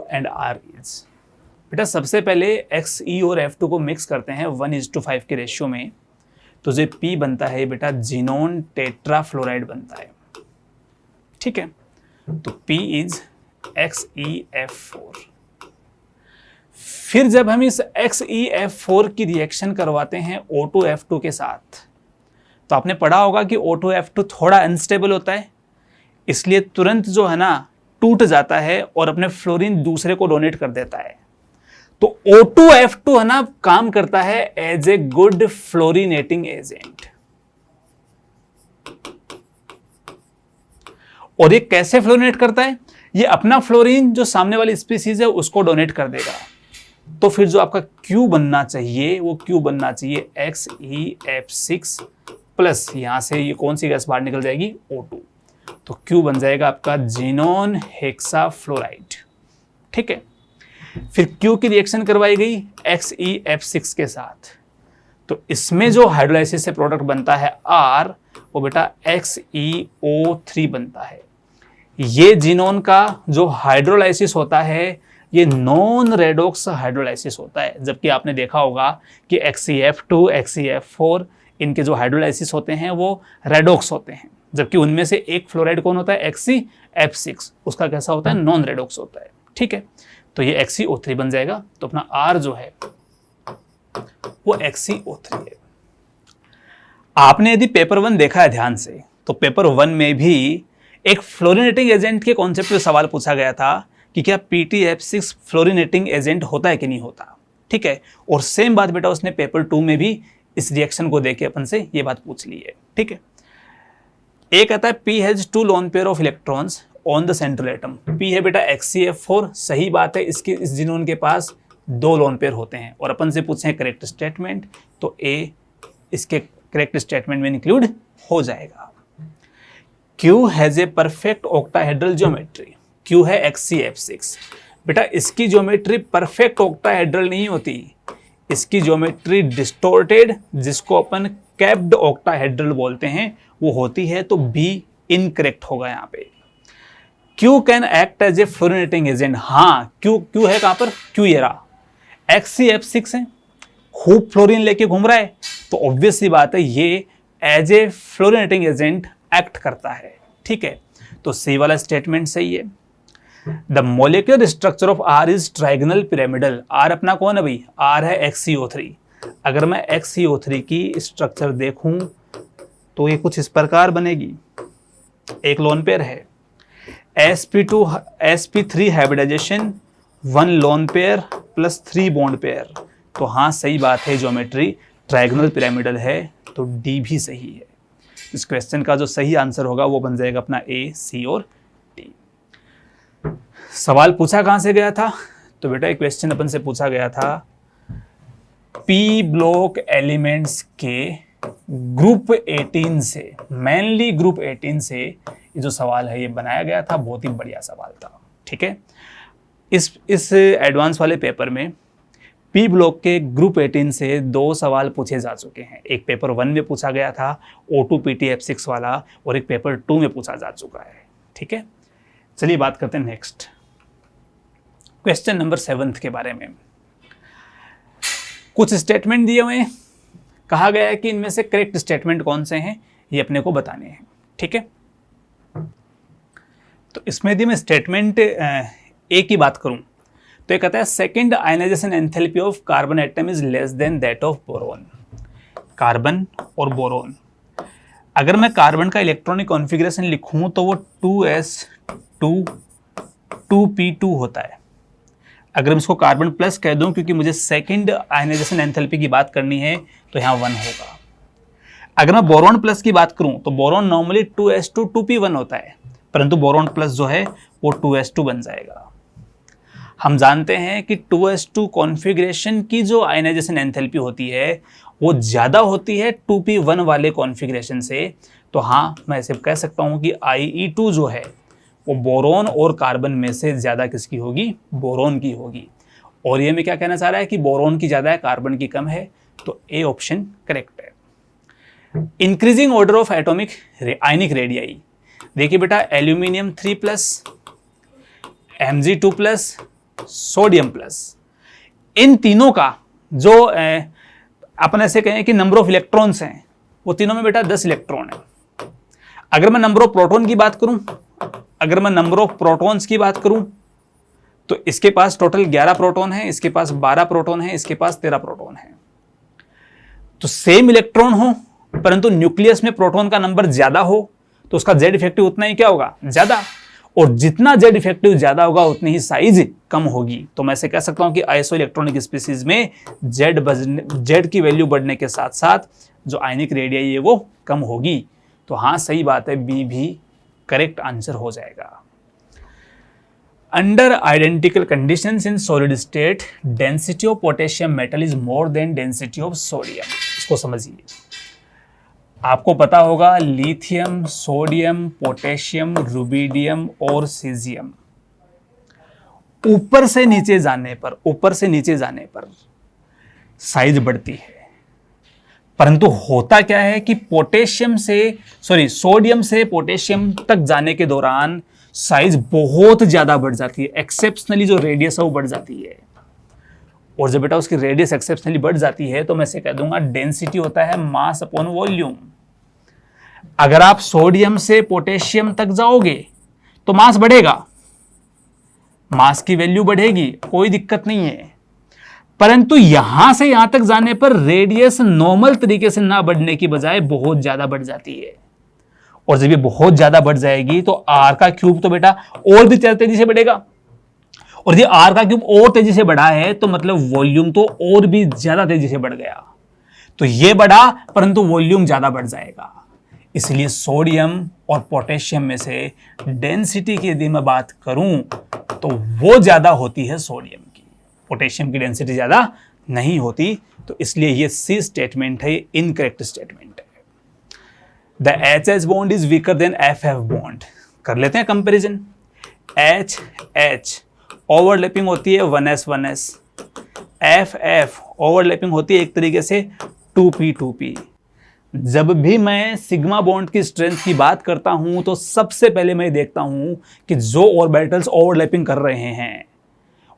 and R is. बेटा सबसे पहले Xe और F2 को मिक्स करते हैं 1:5 के रेशियो में, तो जो P बनता है बेटा जिनोन टेट्राफ्लोराइड बनता है। ठीक है, तो P इज XeF4। फिर जब हम इस XeF4 की रिएक्शन करवाते हैं O2F2 के साथ, तो आपने पढ़ा होगा कि O2F2 थोड़ा अनस्टेबल होता है, इसलिए तुरंत जो है ना टूट जाता है और अपने फ्लोरीन दूसरे को डोनेट कर देता है। तो O2F2 है ना काम करता है as a good fluorinating agent. और ये कैसे फ्लोरिनेट करता है, ये अपना फ्लोरीन जो सामने वाली स्पीसीज है उसको डोनेट कर देगा। तो फिर जो आपका Q बनना चाहिए वो Q बनना चाहिए XeF6 प्लस यहाँ से ये कौन सी गैस बाहर निकल जाएगी, O2। तो Q बन जाएगा आपका जिनोन हेक्साफ्लोराइड। ठीक है, फिर Q की रिएक्शन करवाई गई XeF6 के साथ, तो इसमें जो हाइड्रोलाइसिस से प्रोडक्ट बनता है R, वो बेटा XeO3 बनता है। ये जिनोन का जो हाइड्रोलाइसिस होता है ये नॉन रेडॉक्स हाइड्रोलाइसिस होता है, जबकि आपने देखा होगा कि XeF2, XeF4 इनके जो हाइड्रोलाइसिस होते हैं वो रेडॉक्स होते हैं, जबकि उनमें से एक फ्लोराइड कौन होता है, XeF6, उसका कैसा होता है, नॉन रेडॉक्स होता है। ठीक है, तो ये XeO3 बन जाएगा। तो अपना R जो है वो XeO3 है। आपने यदि पेपर 1 देखा है ध्यान से, तो पेपर 1 में भी एक फ्लोरिनेटिंग एजेंट के कॉन्सेप्ट पे सवाल पूछा गया था कि क्या PTF6 फ्लोरिनेटिंग एजेंट होता है कि नहीं होता। ठीक है, और सेम बात बेटा उसने पेपर 2 में भी इस रिएक्शन को देके अपन से ये बात पूछ ली है। ठीक है, एक आता है P has 2 lone pair of electrons on the central atom। P है बेटा XeF4, सही बात है, इस जिनोन के पास 2 लोन पेयर होते हैं, और अपन से पूछे करेक्ट स्टेटमेंट, तो A इसके करेक्ट स्टेटमेंट में इंक्लूड हो जाएगा। Q has a perfect octahedral geometry. Q है XeF6। बेटा इसकी ज्योमेट्री परफेक्ट ऑक्टाहेड्रल नहीं होती, इसकी ज्योमेट्री डिस्टोर्टेड, जिसको अपन कैप्ड ऑक्टाहेड्रल बोलते हैं, वो होती है। तो B इनकरेक्ट होगा यहाँ पे। Q can act as a fluorinating agent. हाँ, Q है कहाँ पर, Q ये रहा, XeF6 है, खूब फ्लोरीन लेके घूम रहा है, तो ऑब्वियस सी बात है ये as a fluorinating agent act करता है। ठीक है, तो सी वाला स्टेटमेंट सही है। The molecular structure of R is trigonal pyramidal. R अपना कौन है भाई, R है XeO3। अगर मैं XeO3 की स्ट्रक्चर देखूं तो ये कुछ इस प्रकार बनेगी। एक लोन पेयर है, sp3 hybridisation, 1 lone pair plus 3 bond pair. तो हाँ सही बात है, ज्योमेट्री ट्राइगोनल पिरामिडल है, तो डी भी सही है। इस क्वेश्चन का जो सही आंसर होगा वो बन जाएगा अपना ए, सी और डी। सवाल पूछा कहां से गया था, तो बेटा एक क्वेश्चन अपन से पूछा गया था पी ब्लॉक एलिमेंट्स के ग्रुप 18 से, मेनली ग्रुप 18 से ये जो सवाल है ये बनाया गया था। बहुत ही बढ़िया सवाल था। ठीक है, इस एडवांस वाले पेपर में पी ब्लॉक के ग्रुप 18 से 2 सवाल पूछे जा चुके हैं। एक पेपर 1 में पूछा गया था O2 PTF6 वाला, और एक पेपर 2 में पूछा जा चुका है। ठीक है, चलिए बात करते हैं नेक्स्ट क्वेश्चन नंबर 7 के बारे में। कुछ स्टेटमेंट दिए हुए हैं, कहा गया है कि इनमें से करेक्ट स्टेटमेंट कौन से हैं ये अपने को बताने हैं। ठीक है, तो इसमें यदि मैं स्टेटमेंट ए की बात करूं तो ये कहता है second ionisation enthalpy of carbon atom is less than that of boron. Carbon और बोरोन, अगर मैं कार्बन का इलेक्ट्रॉनिक कॉन्फ़िगरेशन लिखूं तो वो 2s2 2p2 होता है। अगर मैं इसको कार्बन प्लस कह दूं क्योंकि मुझे सेकंड आयनाइजेशन एंथैल्पी की बात करनी है, तो यहाँ 1 होगा। अगर मैं बोरोन प्लस की बात करूं तो बोरोन नॉर्मली 2s2 2p1 होता है, परंतु बोरोन प्लस जो है वो 2s2 बन जाएगा। हम जानते हैं कि 2s2 कॉन्फ़िगरेशन की जो आयनाइजेशन एंथैल्पी होती है वो ज़्यादा होती है 2p1 वाले कॉन्फ़िगरेशन से। तो हाँ, मैं ऐसे कह सकता हूँ कि IE2 जो है वो बोरोन और कार्बन में से ज़्यादा किसकी होगी, बोरोन की होगी। और ये में क्या कहना चाह रहा है कि बोरोन की ज़्यादा है, कार्बन की कम है, तो ए ऑप्शन करेक्ट है। Increasing order of atomic ionic radii, देखिए बेटा एल्यूमिनियम 3+, Mg2+, सोडियम प्लस, इन तीनों का जो अपन ऐसे कहें कि नंबर ऑफ इलेक्ट्रॉन्स हैं वो तीनों में बेटा 10 इलेक्ट्रॉन है। अगर मैं नंबर ऑफ प्रोटॉन की बात करूं, अगर मैं नंबर ऑफ प्रोटॉन्स की बात करूं तो इसके पास टोटल 11 प्रोटॉन है, इसके पास 12 प्रोटॉन है, इसके पास 13 प्रोटॉन है। तो सेम इलेक्ट्रॉन हो परंतु न्यूक्लियस में प्रोटॉन का नंबर ज्यादा हो तो उसका जेड इफेक्टिव उतना ही क्या होगा, ज्यादा। और जितना जेड इफेक्टिव ज्यादा होगा उतनी ही साइज कम होगी। तो मैं ऐसे कह सकता हूं कि आइसो इलेक्ट्रॉनिक स्पीसीज में जेड की वैल्यू बढ़ने के साथ साथ जो आयनिक रेडियाई है वो कम होगी। तो हाँ सही बात है, बी भी करेक्ट आंसर हो जाएगा। Under identical conditions in solid state density of potassium metal is more than density of sodium. इसको समझिए, आपको पता होगा लिथियम, सोडियम, पोटेशियम, रुबिडियम और सीजियम ऊपर से नीचे जाने पर साइज बढ़ती है, परंतु होता क्या है कि सोडियम से पोटेशियम तक जाने के दौरान साइज बहुत ज्यादा बढ़ जाती है, एक्सेप्शनली जो रेडियस है वो बढ़ जाती है। और जब बेटा उसकी रेडियस एक्सेप्शनली बढ़ जाती है तो मैं से कह दूंगा डेंसिटी होता है मास अपॉन वॉल्यूम। अगर आप सोडियम से पोटेशियम तक जाओगे तो मास बढ़ेगा, मास की वैल्यू बढ़ेगी, कोई दिक्कत नहीं है, परंतु यहां से यहां तक जाने पर रेडियस नॉर्मल तरीके से ना बढ़ने की बजाय बहुत ज्यादा बढ़ जाती है। और जब ये बहुत ज्यादा बढ़ जाएगी तो आर का क्यूब तो बेटा और भी तेजी से बढ़ेगा, और ये आर का क्यूब और तेजी से बढ़ा है तो मतलब वॉल्यूम तो और भी ज्यादा तेजी से बढ़ गया। तो ये बढ़ा परंतु वॉल्यूम ज्यादा बढ़ जाएगा। इसलिए सोडियम और पोटेशियम में से डेंसिटी की यदि मैं बात करूं तो वो ज्यादा होती है सोडियम की, पोटेशियम की डेंसिटी ज्यादा नहीं होती। तो इसलिए ये सी स्टेटमेंट है, ये इनकरेक्ट स्टेटमेंट है। The HH bond is weaker then FF bond. कर लेते हैं कंपैरिजन। HH ओवरलैपिंग होती है 1s1s, FF ओवरलैपिंग होती है एक तरीके से 2p2p। जब भी मैं सिग्मा बॉन्ड की स्ट्रेंथ की बात करता हूं तो सबसे पहले मैं देखता हूं कि जो ऑर्बिटल्स ओवरलैपिंग कर रहे हैं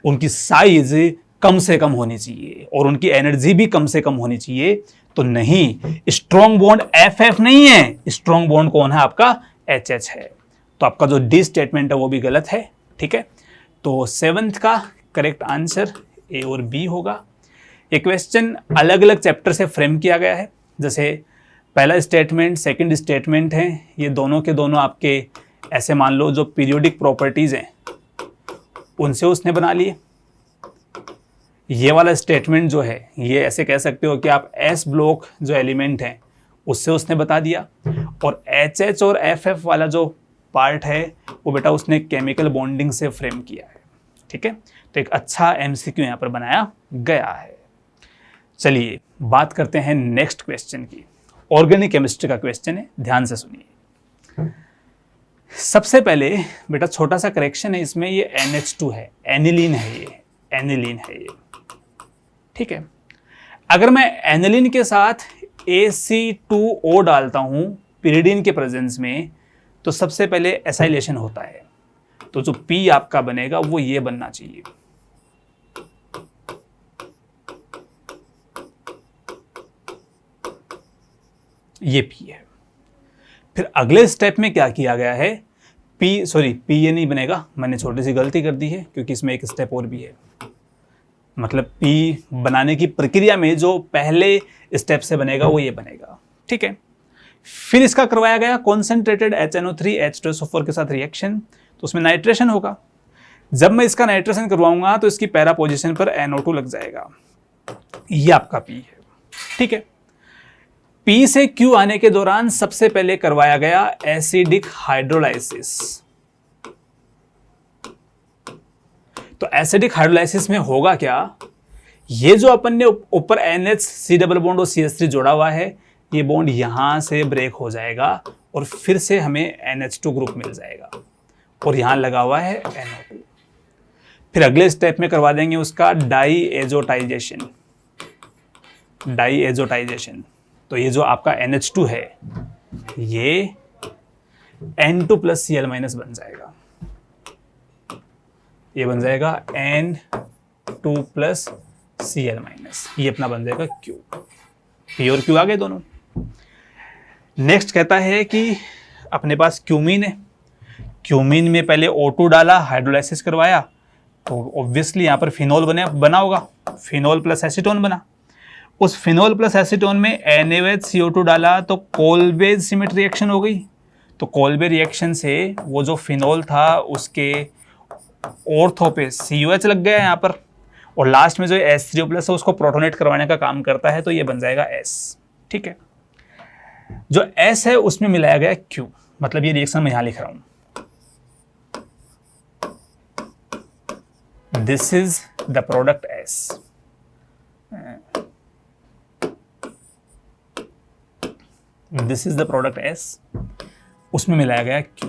उनकी साइज कम से कम होनी चाहिए और उनकी एनर्जी भी कम से कम होनी चाहिए। तो नहीं, स्ट्रॉन्ग बॉन्ड FF नहीं है, स्ट्रॉन्ग बॉन्ड कौन है? आपका HH है। तो आपका जो डी स्टेटमेंट है वो भी गलत है। ठीक है, तो 7th का करेक्ट आंसर A और B होगा। ये क्वेश्चन अलग अलग चैप्टर से फ्रेम किया गया है। जैसे पहला स्टेटमेंट, सेकंड स्टेटमेंट है, ये दोनों के दोनों आपके ऐसे मान लो जो पीरियोडिक प्रॉपर्टीज हैं उनसे उसने बना लिए। ये वाला स्टेटमेंट जो है ये ऐसे कह सकते हो कि आप S ब्लॉक जो एलिमेंट है उससे उसने बता दिया, और HH और FF वाला जो पार्ट है वो बेटा उसने केमिकल बॉन्डिंग से फ्रेम किया है। ठीक है, तो एक अच्छा MCQ यहाँ पर बनाया गया है। चलिए बात करते हैं नेक्स्ट क्वेश्चन की। ऑर्गेनिक केमिस्ट्री का क्वेश्चन है, ध्यान से सुनिए। सबसे पहले बेटा छोटा सा करेक्शन है इसमें, ये NH2 है, एनिलीन है, ये एनिलीन है ये। ठीक है, अगर मैं एनिलीन के साथ AC2O डालता हूं पिरिडीन के प्रेजेंस में तो सबसे पहले एसाइलेशन होता है, तो जो P आपका बनेगा वो ये बनना चाहिए। ये P है। फिर अगले स्टेप में क्या किया गया है, P ये नहीं बनेगा, मैंने छोटी सी गलती कर दी है क्योंकि इसमें एक स्टेप और भी है। मतलब P बनाने की प्रक्रिया में जो पहले स्टेप से बनेगा वो ये बनेगा। ठीक है, फिर इसका करवाया गया कॉन्सेंट्रेटेड HNO3 H2SO4 के साथ रिएक्शन, तो उसमें नाइट्रेशन होगा। जब मैं इसका नाइट्रेशन करवाऊंगा तो इसकी पैरा पोजीशन पर NO2 लग जाएगा, ये आपका P है। ठीक है, P से Q आने के दौरान सबसे पहले करवाया गया एसिडिक हाइड्रोलाइसिस। तो एसिडिक हाइड्रोलाइसिस में होगा क्या, ये जो अपन ने ऊपर NH डबल बॉन्ड और CH3 जोड़ा हुआ है ये बॉन्ड यहां से ब्रेक हो जाएगा और फिर से हमें NH2 ग्रुप मिल जाएगा और यहां लगा हुआ है NO2। फिर अगले स्टेप में करवा देंगे उसका डाईएजोटाइजेशन। तो ये जो आपका NH2 है ये N2 + Cl- बन जाएगा, ये बन जाएगा N2 + Cl-, ये अपना बन जाएगा Q। P और Q आ गए दोनों। नेक्स्ट कहता है कि अपने पास क्यूमीन है, क्यूमीन में पहले O2 डाला, हाइड्रोलाइसिस करवाया, तो ऑब्वियसली यहाँ पर फिनोल बना होगा, फिनोल + एसीटोन बना। उस फिनोल + एसीटोन में NaOH डाला तो कोलबेज सिमेट रिएक्शन हो गई। तो कोलबे रिएक्शन से वो जो फिनोल था उसके ऑर्थो पे COH लग गया यहाँ पर, और लास्ट में जो H3O+ है उसको प्रोटोनेट करवाने का काम करता है, तो ये बन जाएगा S। ठीक है, जो S है उसमें मिलाया गया Q, मतलब ये रिएक्शन मैं यहां लिख रहा हूं। This is the product S, this is the product S, उसमें मिलाया गया क्यू।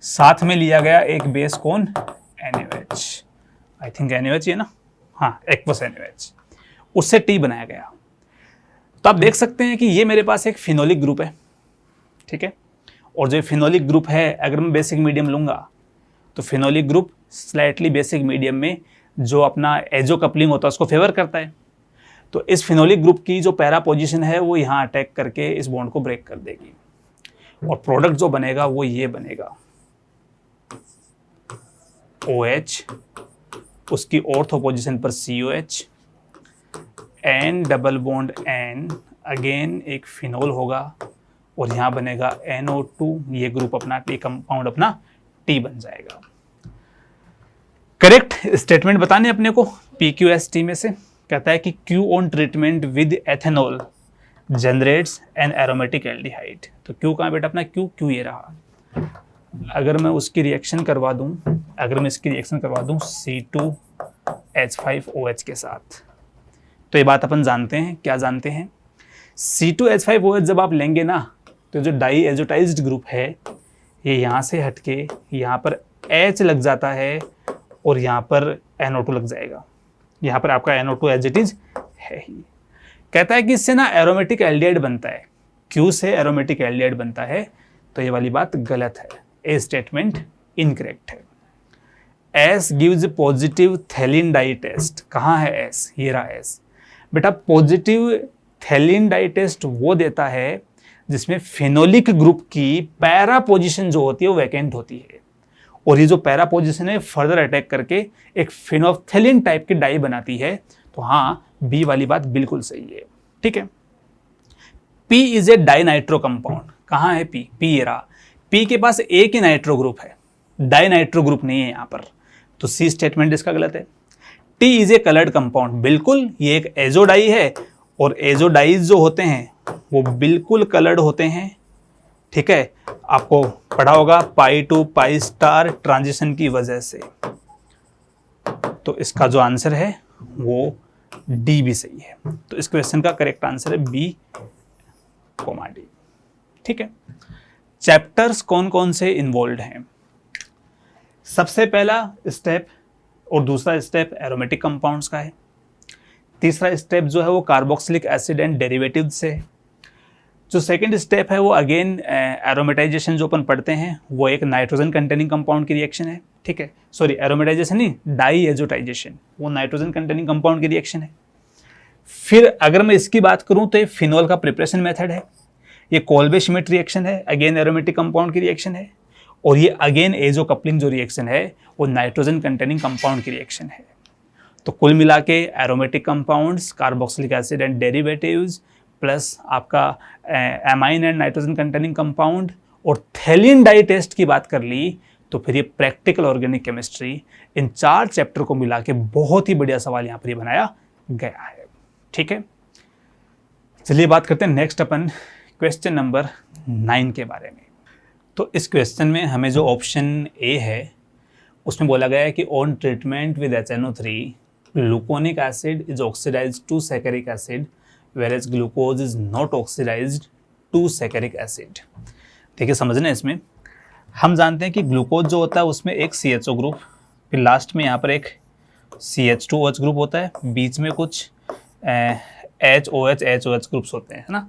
साथ में लिया गया एक बेस कौन, NaOH, आई थिंक NaOH ये ना, हाँ एक्वस NaOH, उससे टी बनाया गया। तो आप देख सकते हैं कि ये मेरे पास एक फिनोलिक ग्रुप है, ठीक है, और जो फिनोलिक ग्रुप है अगर मैं बेसिक मीडियम लूंगा तो phenolic group slightly basic medium में जो अपना एजो कपलिंग होता है उसको फेवर करता है। तो इस फिनोलिक ग्रुप की जो पैरा पोजीशन है वो यहाँ अटैक करके इस बॉन्ड को ब्रेक कर देगी, और प्रोडक्ट जो बनेगा वो ये बनेगा, OH, उसकी ऑर्थो पोजीशन पर COH, N double bond N, again एक फिनोल होगा, और यहाँ बनेगा NO2, ये ग्रुप अपना टी कंपाउंड अपना टी बन जाएगा। करेक्ट स्टेटमेंट बताने अपने को PQST में से, कहता है कि Q on treatment with ethanol generates an aromatic aldehyde. तो Q कहाँ बेटा अपना, Q ये रहा। अगर मैं उसकी रिएक्शन करवा दूं, अगर मैं इसकी रिएक्शन करवा दूं C2H5OH के साथ, तो ये बात अपन जानते हैं, क्या जानते हैं, C2H5OH जब आप लेंगे ना तो जो डाई एजोटाइज्ड ग्रुप है ये यहाँ से हटके यहाँ पर H लग जाता है और यहाँ पर NO2 लग जाएगा। यहाँ पर आपका NO2 एज इट इज है ही। कहता है कि इससे ना एरोमेटिक एल्डिहाइड बनता है, Q से एरोमेटिक एल्डिहाइड बनता है, तो ये वाली बात गलत है, ए स्टेटमेंट इनकरेक्ट है। S gives positive phthalein dye test, कहाँ है S, ये रहा S बेटा। पॉजिटिव थैलिन डाई टेस्ट वो देता है जिसमें फिनोलिक ग्रुप की पैरा पोजीशन जो होती है वो वैकेंट होती है, और ये जो पैरा पोजीशन है फर्दर अटैक करके एक फिनोल्फथैलिन टाइप की डाई बनाती है। तो हाँ, बी वाली बात बिल्कुल सही है, ठीक है। P is a dinitro compound, कहाँ है P, P ये रहा। P के पास एक ही नाइट्रो ग्रुप है, डाई नाइट्रो ग्रुप नहीं है यहाँ पर, तो सी स्टेटमेंट इसका गलत है। T is a coloured compound, बिल्कुल ये एक एजोडाई है, और एजोडाइज जो होते हैं वो बिल्कुल कलर्ड होते हैं, ठीक है। आपको पढ़ा होगा पाई टू पाई स्टार ट्रांजिशन की वजह से, तो इसका जो आंसर है वो डी भी सही है। तो इस क्वेश्चन का करेक्ट आंसर है बी कोमा डी, ठीक है। चैप्टर्स कौन कौन से इन्वॉल्व हैं, सबसे पहला स्टेप और दूसरा स्टेप एरोमेटिक कंपाउंड्स का है। तीसरा स्टेप जो है वो कार्बोक्सिलिक एसिड एंड डेरिवेटिव से है। जो सेकंड स्टेप है वो अगेन एरोमेटाइजेशन जो अपन पढ़ते हैं वो एक नाइट्रोजन कंटेनिंग कंपाउंड की रिएक्शन है, ठीक है। सॉरी, एरोमेटाइजेशन नहीं, डाई एजोटाइजेशन, वो नाइट्रोजन कंटेनिंग कंपाउंड की रिएक्शन है। फिर अगर मैं इसकी बात करूं तो ये फिनोल का प्रिपरेशन मेथड है, ये कोल्बे श्मिट रिएक्शन है, अगेन एरोमेटिक कंपाउंड की रिएक्शन है, और ये अगेन एजो कपलिंग जो रिएक्शन है वो नाइट्रोजन कंटेनिंग कंपाउंड की रिएक्शन है। तो कुल मिला के aromatic compounds, carboxylic acid and derivatives, plus आपका amine and nitrogen containing compound, और थैलिन डाई टेस्ट की बात कर ली तो फिर ये प्रैक्टिकल ऑर्गेनिक केमिस्ट्री, इन 4 चैप्टर को मिला के बहुत ही बढ़िया सवाल यहाँ पर ये बनाया गया है, ठीक है। चलिए बात करते हैं नेक्स्ट अपन क्वेश्चन नंबर 9 के बारे में। तो इस क्वेश्चन में हमें जो ऑप्शन ए है उसमें बोला गया है कि on treatment with HNO3 gluconic acid is oxidised to saccharic acid whereas glucose is not oxidised to saccharic acid. देखिए समझना, इसमें हम जानते हैं कि ग्लूकोज जो होता है उसमें एक CHO ग्रुप, फिर लास्ट में यहाँ पर एक CH2OH ग्रुप होता है, बीच में कुछ HOH ग्रुप्स होते हैं, है ना।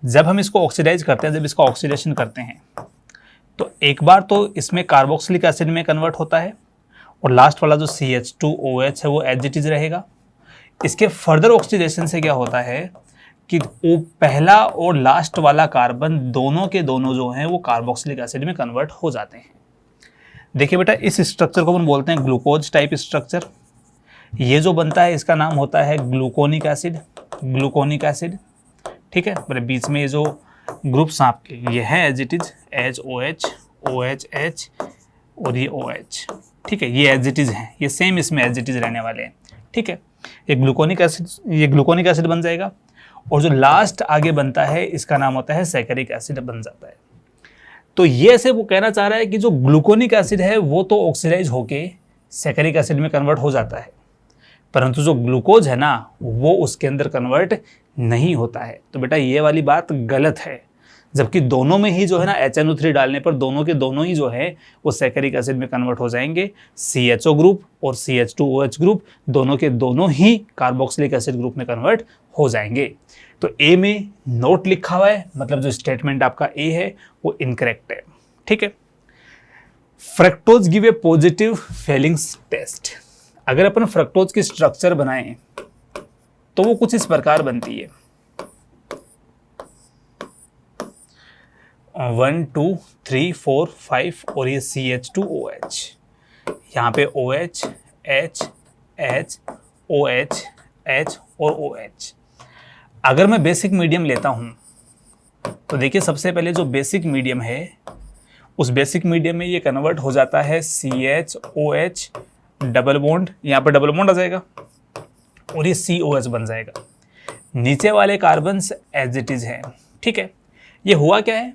जब हम इसको ऑक्सीडाइज करते हैं, जब इसका ऑक्सीडेशन करते हैं तो एक बार तो इसमें कार्बोक्सिलिक एसिड में कन्वर्ट होता है, और लास्ट वाला जो CH2OH है वो एज इट इज रहेगा। इसके फर्दर ऑक्सीडेशन से क्या होता है कि वो पहला और लास्ट वाला कार्बन दोनों के दोनों जो हैं वो कार्बोक्सिलिक एसिड में कन्वर्ट हो जाते हैं। देखिए बेटा, इस स्ट्रक्चर को अपन बोलते हैं ग्लूकोज टाइप स्ट्रक्चर। ये जो बनता है इसका नाम होता है ग्लूकोनिक एसिड, ग्लूकोनिक एसिड, ठीक है। मतलब बीच में ये जो ग्रुप्स आपके ये है as it is HOH, OHH और ये OH, ठीक है, ये एज इट इज है, ये सेम इसमें एज इट इज रहने वाले हैं, ठीक है। ये ग्लूकोनिक एसिड बन जाएगा, और जो लास्ट आगे बनता है इसका नाम होता है सैकरिक एसिड बन जाता है। तो ये से वो कहना चाह रहा है कि जो ग्लूकोनिक एसिड है वो तो ऑक्सीडाइज होके सैकरिक एसिड में कन्वर्ट हो जाता है, परंतु जो ग्लूकोज है ना वो उसके अंदर कन्वर्ट नहीं होता है। तो बेटा ये वाली बात गलत है, जबकि दोनों में ही जो है ना HNO3 डालने पर दोनों के दोनों ही जो है वो सैकरिक एसिड में कन्वर्ट हो जाएंगे। CHO ग्रुप और CH2OH ग्रुप दोनों के दोनों ही कार्बोक्सिलिक एसिड ग्रुप में कन्वर्ट हो जाएंगे। तो ए में नोट लिखा हुआ है, मतलब जो स्टेटमेंट आपका ए है वो इनकरेक्ट है। ठीक है। Fructose give a positive Fehling's test. अगर अपन फ्रक्टोज की स्ट्रक्चर बनाएं तो वो कुछ इस प्रकार बनती है 1 2 3 4 5 और ये CH2OH, यहाँ पे OH H H OH H और OH। अगर मैं बेसिक मीडियम लेता हूँ तो देखिए सबसे पहले जो बेसिक मीडियम है उस बेसिक मीडियम में ये कन्वर्ट हो जाता है CHOH डबल बॉन्ड, यहाँ पर डबल बॉन्ड आ जाएगा और ये COH बन जाएगा। नीचे वाले कार्बन्स एज इट इज है। ठीक है। ये हुआ क्या है,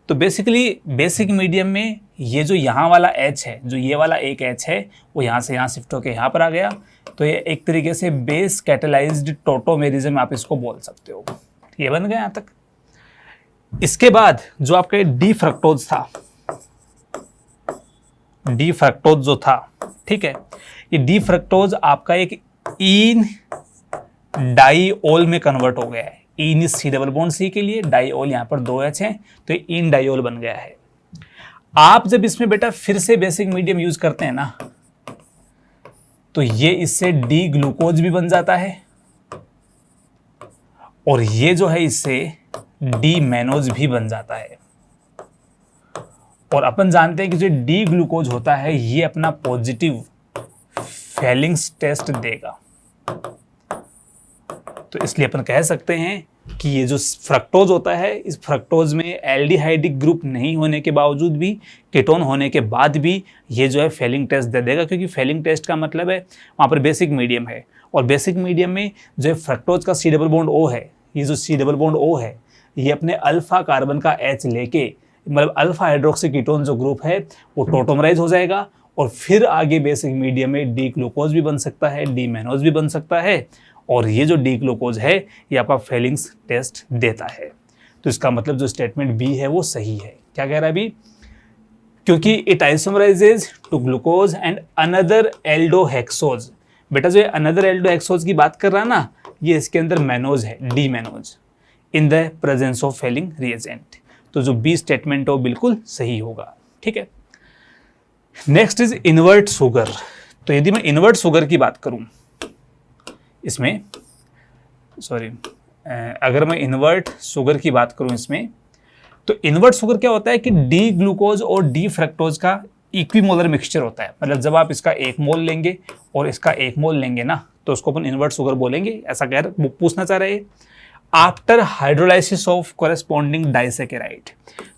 तो बेसिकली बेसिक मीडियम में ये जो यहाँ वाला H है, जो ये वाला एक H है वो यहाँ से यहाँ शिफ्ट होकर यहाँ पर आ गया। तो ये एक तरीके से बेस कैटेलाइज्ड टोटोमेरिज्म आप इसको बोल सकते हो। ये बन गया यहाँ तक। इसके बाद जो आपका डी फ्रक्टोज था, डी फ्रक्टोज जो था, ठीक है, ये डी फ्रक्टोज आपका एक इन डाईओल में कन्वर्ट हो गया है। इन इस C डबल बॉन्ड C के लिए, डाईओल यहाँ पर 2H है तो ये इन डाईओल बन गया है। आप जब इसमें बेटा फिर से बेसिक मीडियम यूज करते हैं ना तो ये इससे डी ग्लूकोज भी बन जाता है और ये जो है इससे डी मैनोज भी बन जाता है। और अपन जानते हैं कि जो डी ग्लूकोज होता है ये अपना पॉजिटिव फेलिंग्स टेस्ट देगा। तो इसलिए अपन कह सकते हैं कि ये जो फ्रक्टोज होता है इस फ्रक्टोज में एल्डिहाइडिक ग्रुप नहीं होने के बावजूद भी, कीटोन होने के बाद भी ये जो है फेलिंग टेस्ट दे देगा, क्योंकि फेलिंग टेस्ट का मतलब है वहाँ पर बेसिक मीडियम है और बेसिक मीडियम में जो है फ्रक्टोज का C डबल बॉन्ड O है, ये जो C डबल बॉन्ड O है ये अपने अल्फा कार्बन का H लेके, मतलब अल्फा हाइड्रोक्सी कीटोन जो ग्रुप है वो टोटोमराइज हो जाएगा और फिर आगे बेसिक मीडियम में डी ग्लूकोज भी बन सकता है, डी मैनोज भी बन सकता है और ये जो डी ग्लूकोज है ये आपका फेलिंग्स टेस्ट देता है। तो इसका मतलब जो स्टेटमेंट बी है वो सही है। क्या कह रहा है अभी, क्योंकि it isomerises to glucose and another aldohexose. बेटा जो अनदर एल्डोहेक्सोज की बात कर रहा है ना, ये इसके अंदर मैनोज है, D mannose, in the presence of Fehling reagent. तो जो बी स्टेटमेंट है वो बिल्कुल सही होगा। ठीक है। Next is invert sugar. तो यदि मैं इन्वर्ट शुगर की बात करूं इसमें, अगर मैं इन्वर्ट शुगर की बात करूं इसमें, तो इन्वर्ट शुगर क्या होता है कि डी ग्लूकोज और डी फ्रक्टोज का इक्विमोलर मिक्सचर होता है। मतलब जब आप इसका 1 मोल लेंगे और इसका 1 मोल लेंगे ना तो उसको अपन इन्वर्ट शुगर बोलेंगे। ऐसा कह रहे पूछना चाह रहे हैं after hydrolysis of corresponding disaccharide.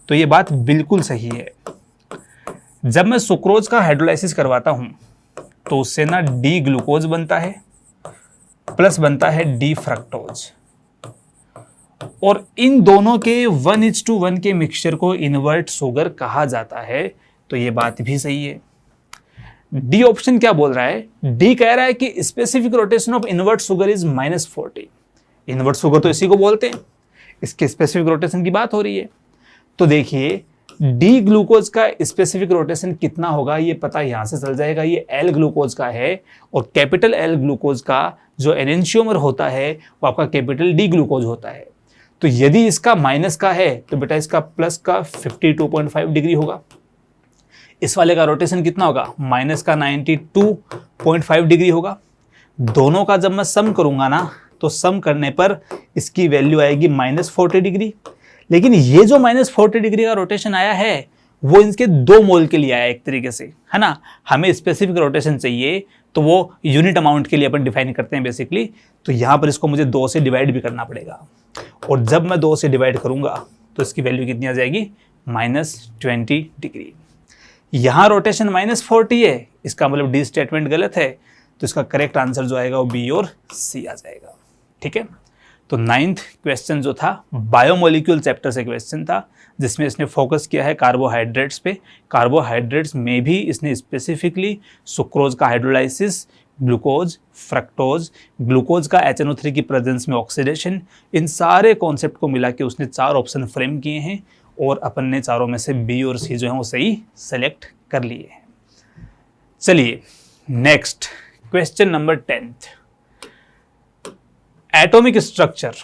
तो ये बात बिल्कुल सही है। जब मैं सुक्रोज का हाइड्रोलाइसिस करवाता हूं तो उससे ना डी ग्लूकोज बनता है प्लस बनता है डी फ्रक्टोज और इन दोनों के 1:1 के मिक्सचर को इन्वर्ट शुगर कहा जाता है। तो ये बात भी सही है। डी ऑप्शन क्या बोल रहा है, डी कह रहा है कि specific rotation of invert sugar is -40। Invert sugar तो इसी को बोलते हैं, इसके स्पेसिफिक रोटेशन की बात हो रही है। तो देखिए डी ग्लूकोज का स्पेसिफिक रोटेशन कितना होगा ये पता यहां से चल जाएगा। ये एल ग्लूकोज का है और कैपिटल एल ग्लूकोज का जो एनेंशियोमर होता है वो आपका कैपिटल डी ग्लूकोज होता है। तो यदि इसका माइनस का है तो बेटा इसका प्लस का 52.5 डिग्री होगा। इस वाले का रोटेशन कितना होगा, माइनस का 92.5 डिग्री होगा। दोनों का जब मैं सम करूंगा ना तो सम करने पर इसकी वैल्यू आएगी -40 डिग्री। लेकिन ये जो -40 डिग्री का रोटेशन आया है वो इनके 2 मोल के लिए आया एक तरीके से, है ना। हमें स्पेसिफिक रोटेशन चाहिए तो वो यूनिट अमाउंट के लिए अपन डिफाइन करते हैं बेसिकली। तो यहाँ पर इसको मुझे 2 से डिवाइड भी करना पड़ेगा और जब मैं 2 से डिवाइड करूंगा तो इसकी वैल्यू कितनी आ जाएगी, -20 डिग्री। यहाँ रोटेशन -40 है, इसका मतलब डी स्टेटमेंट गलत है। तो इसका करेक्ट आंसर जो आएगा वो बी और सी आ जाएगा। ठीक है। तो 9th क्वेश्चन जो था बायोमोलिक्यूल चैप्टर से क्वेश्चन था, जिसमें इसने फोकस किया है कार्बोहाइड्रेट्स पे। कार्बोहाइड्रेट्स में भी इसने स्पेसिफिकली सुक्रोज का हाइड्रोलाइसिस, ग्लूकोज, फ्रक्टोज, ग्लूकोज का HNO3 की प्रेजेंस में ऑक्सीडेशन, इन सारे कॉन्सेप्ट को मिला के उसने 4 ऑप्शन फ्रेम किए हैं और अपन ने चारों में से बी और सी जो है वो सही सेलेक्ट कर लिए हैं। चलिए next question number 10th, atomic structure.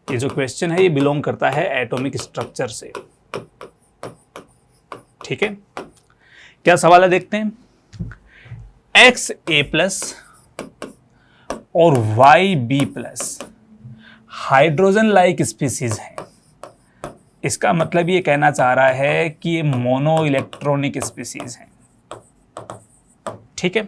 ये जो क्वेश्चन है ये बिलोंग करता है एटॉमिक स्ट्रक्चर से। ठीक है, क्या सवाल है देखते हैं। XA+ और YB+ हाइड्रोजन लाइक स्पीसीज है। इसका मतलब ये कहना चाह रहा है कि ये मोनो इलेक्ट्रॉनिक स्पीसीज है। ठीक है,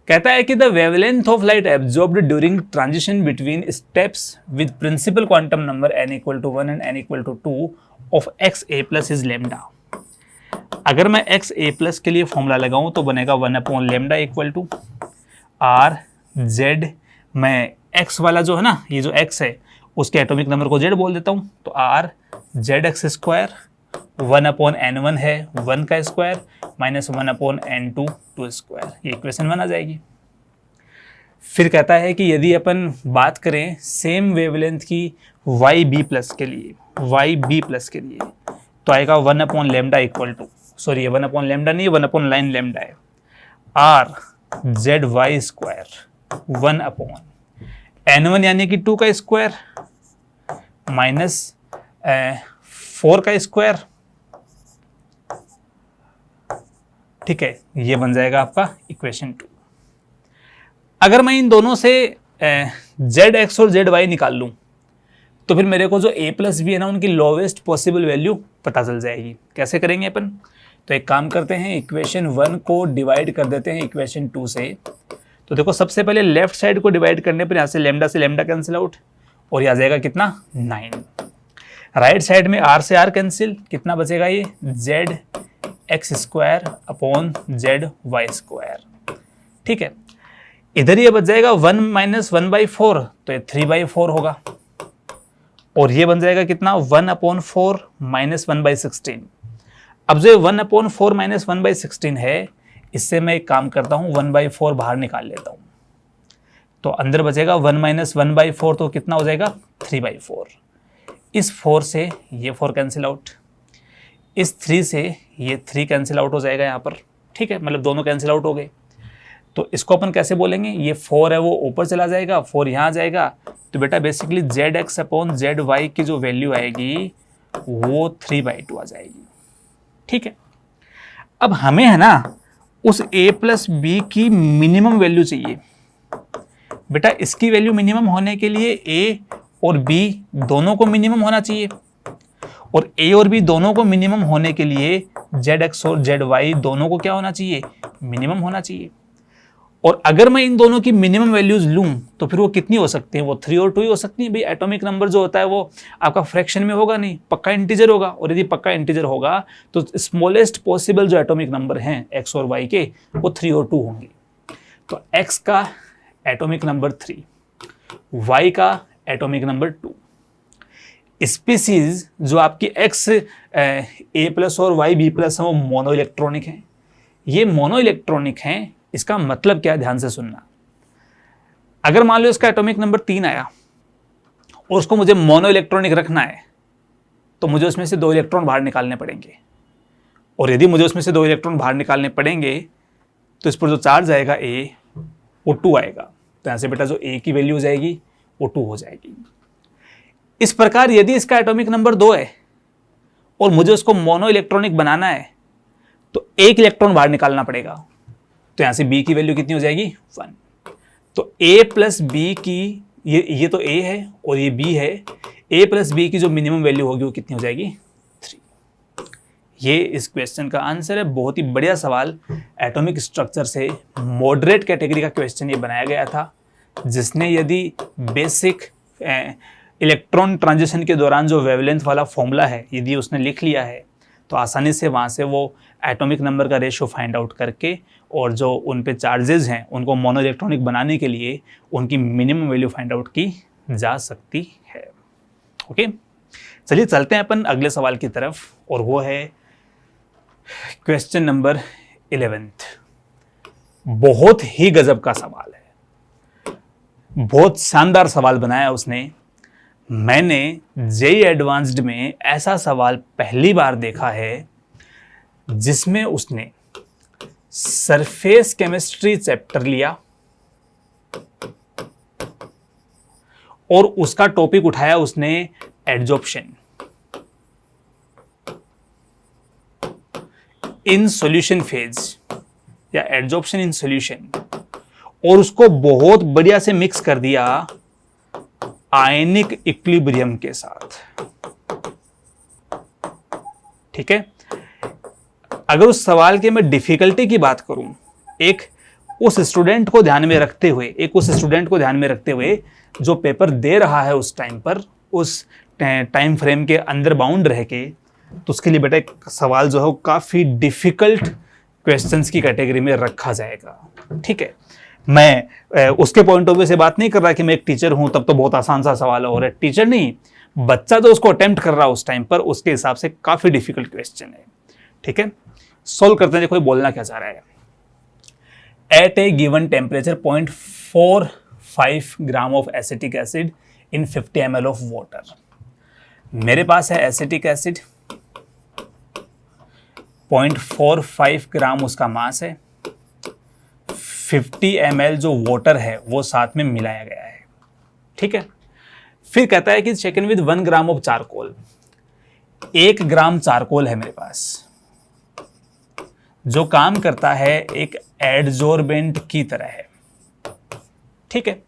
कहता है कि the wavelength of light absorbed during transition between steps with principal quantum number n=1 and n=2 of XA+ is lambda. अगर मैं XA+ के लिए फॉर्मूला लगाऊं तो बनेगा 1/λ = RZ। मैं X वाला जो है ना, ये जो X है उसके एटॉमिक नंबर को Z बोल देता हूं, तो RZX², 1/n1 है 1 का स्क्वायर माइनस 1/n2 2²। ये इक्वेशन 1 आ जाएगी। फिर कहता है कि यदि अपन बात करें सेम वेवलेंथ की YB+ के लिए, तो आएगा 1/λ सॉरी 1/λ नहीं, 1/9λ है, RZY² 1/n1 यानी कि 2 का स्क्वायर माइनस 4 का स्क्वायर। ठीक है, ये बन जाएगा आपका इक्वेशन 2। अगर मैं इन दोनों से ZX और ZY निकाल लूं तो फिर मेरे को जो A+B है ना, उनकी लोवेस्ट पॉसिबल वैल्यू पता चल जाएगी। कैसे करेंगे अपन, तो एक काम करते हैं, इक्वेशन 1 को डिवाइड कर देते हैं इक्वेशन 2 से। तो देखो सबसे पहले लेफ्ट साइड को डिवाइड करने पर यहाँ से लैम्डा कैंसिल आउट और ये आ जाएगा कितना 9। राइट साइड में R से R कैंसिल, कितना बचेगा ये ZX² अपॉन ZY²। ठीक है, इधर ये बच जाएगा 1 - 1/4, तो ये 3/4 होगा और ये बन जाएगा कितना 1/4 - 1/16। अब जो 1/4 - 1/16 है, इससे मैं एक काम करता हूं 1/4 बाहर निकाल लेता हूं, तो अंदर बचेगा 1 - 1/4, तो कितना हो जाएगा 3/4। इस 4 से ये 4 कैंसिल आउट, इस 3 से ये 3 कैंसिल आउट हो जाएगा यहाँ पर। ठीक है, मतलब दोनों कैंसिल आउट हो गए। तो इसको अपन कैसे बोलेंगे, ये 4 है वो ऊपर चला जाएगा, 4 यहाँ आ जाएगा, तो बेटा बेसिकली ZX अपॉन ZY की जो वैल्यू आएगी वो 3/2 आ जाएगी। ठीक है, अब हमें है ना उस A+B की मिनिमम वैल्यू चाहिए। बेटा इसकी वैल्यू मिनिमम होने के लिए A और B दोनों को मिनिमम होना चाहिए, और A और B दोनों को मिनिमम होने के लिए ZX और ZY दोनों को क्या होना चाहिए, मिनिमम होना चाहिए। और अगर मैं इन दोनों की मिनिमम वैल्यूज लूं तो फिर वो कितनी हो सकती हैं, वो 3 और 2 ही हो सकती हैं। भाई एटॉमिक नंबर जो होता है वो आपका फ्रैक्शन में होगा नहीं, पक्का इंटीजर होगा, और यदि पक्का इंटीजर होगा तो स्मॉलेस्ट पॉसिबल जो एटॉमिक नंबर हैं X और Y के, वो 3 और 2 होंगे। तो X का एटॉमिक नंबर 3, Y का एटॉमिक नंबर 2। स्पीसीज जो आपकी XA+ और YB+ है वो मोनो इलेक्ट्रॉनिक हैं। ये मोनो इलेक्ट्रॉनिक हैं, इसका मतलब क्या है, ध्यान से सुनना। अगर मान लो इसका एटॉमिक नंबर 3 आया और उसको मुझे मोनो इलेक्ट्रॉनिक रखना है, तो मुझे उसमें से 2 इलेक्ट्रॉन बाहर निकालने पड़ेंगे, और यदि मुझे उसमें से 2 इलेक्ट्रॉन बाहर निकालने पड़ेंगे तो इस पर जो चार्ज आएगा A वो 2 आएगा। तो यहाँ से बेटा जो A की वैल्यू हो जाएगी वो 2 हो जाएगी। इस प्रकार यदि इसका एटॉमिक नंबर 2 है और मुझे उसको मोनो इलेक्ट्रॉनिक बनाना है तो 1 इलेक्ट्रॉन बाहर निकालना पड़ेगा। तो यहां से B की वैल्यू कितनी हो जाएगी 1। तो A+B की ये तो A है और ये B है, A+B की जो मिनिमम वैल्यू होगी वो कितनी हो जाएगी 3। ये इस क्वेश्चन का आंसर है। बहुत ही बढ़िया सवाल, एटॉमिक स्ट्रक्चर से मॉडरेट कैटेगरी का क्वेश्चन ये बनाया गया था, जिसने यदि बेसिक इलेक्ट्रॉन ट्रांजिशन के दौरान जो वेवलेंथ वाला फॉर्मूला है यदि उसने लिख लिया है तो आसानी से वहाँ से वो एटॉमिक नंबर का रेशियो फाइंड आउट करके और जो उन पे चार्जेस हैं उनको मोनो इलेक्ट्रॉनिक बनाने के लिए उनकी मिनिमम वैल्यू फाइंड आउट की जा सकती है। ओके, चलिए चलते हैं अपन अगले सवाल की तरफ, और वो है क्वेश्चन नंबर 11। बहुत ही गजब का सवाल है, बहुत शानदार सवाल बनाया उसने। मैंने जेईई एडवांस्ड में ऐसा सवाल पहली बार देखा है जिसमें उसने सरफेस केमिस्ट्री चैप्टर लिया और उसका टॉपिक उठाया उसने एडजॉर्प्शन इन सॉल्यूशन फेज या एडजॉर्प्शन इन सॉल्यूशन, और उसको बहुत बढ़िया से मिक्स कर दिया आयनिक इक्विलिब्रियम के साथ। ठीक है, अगर उस सवाल के मैं डिफिकल्टी की बात करूं, उस स्टूडेंट को ध्यान में रखते हुए जो पेपर दे रहा है उस टाइम पर, उस टाइम फ्रेम के अंदर बाउंड रह के, तो उसके लिए बेटा एक सवाल जो है वो काफी डिफिकल्ट क्वेश्चंस की कैटेगरी में रखा जाएगा। ठीक है, मैं उसके पॉइंट ऑफ व्यू से बात नहीं कर रहा कि मैं एक टीचर हूं तब तो बहुत आसान सा सवाल है, और टीचर नहीं, बच्चा जो उसको अटेम्प्ट कर रहा है उस टाइम पर, उसके हिसाब से काफी डिफिकल्ट क्वेश्चन है। ठीक है, सोल्व करते हैं। देखो बोलना क्या चाह रहा है। At a given temperature 0.45 gram of acetic acid in 50 ml of water. मेरे पास है एसिटिक एसिड, 0.45 ग्राम उसका मास है, 50 ml जो वाटर है वो साथ में मिलाया गया है। ठीक है, फिर कहता है कि shaken with 1 gram of charcoal. 1 gram charcoal है मेरे पास, जो काम करता है एक एडजॉर्बेंट की तरह है। ठीक है,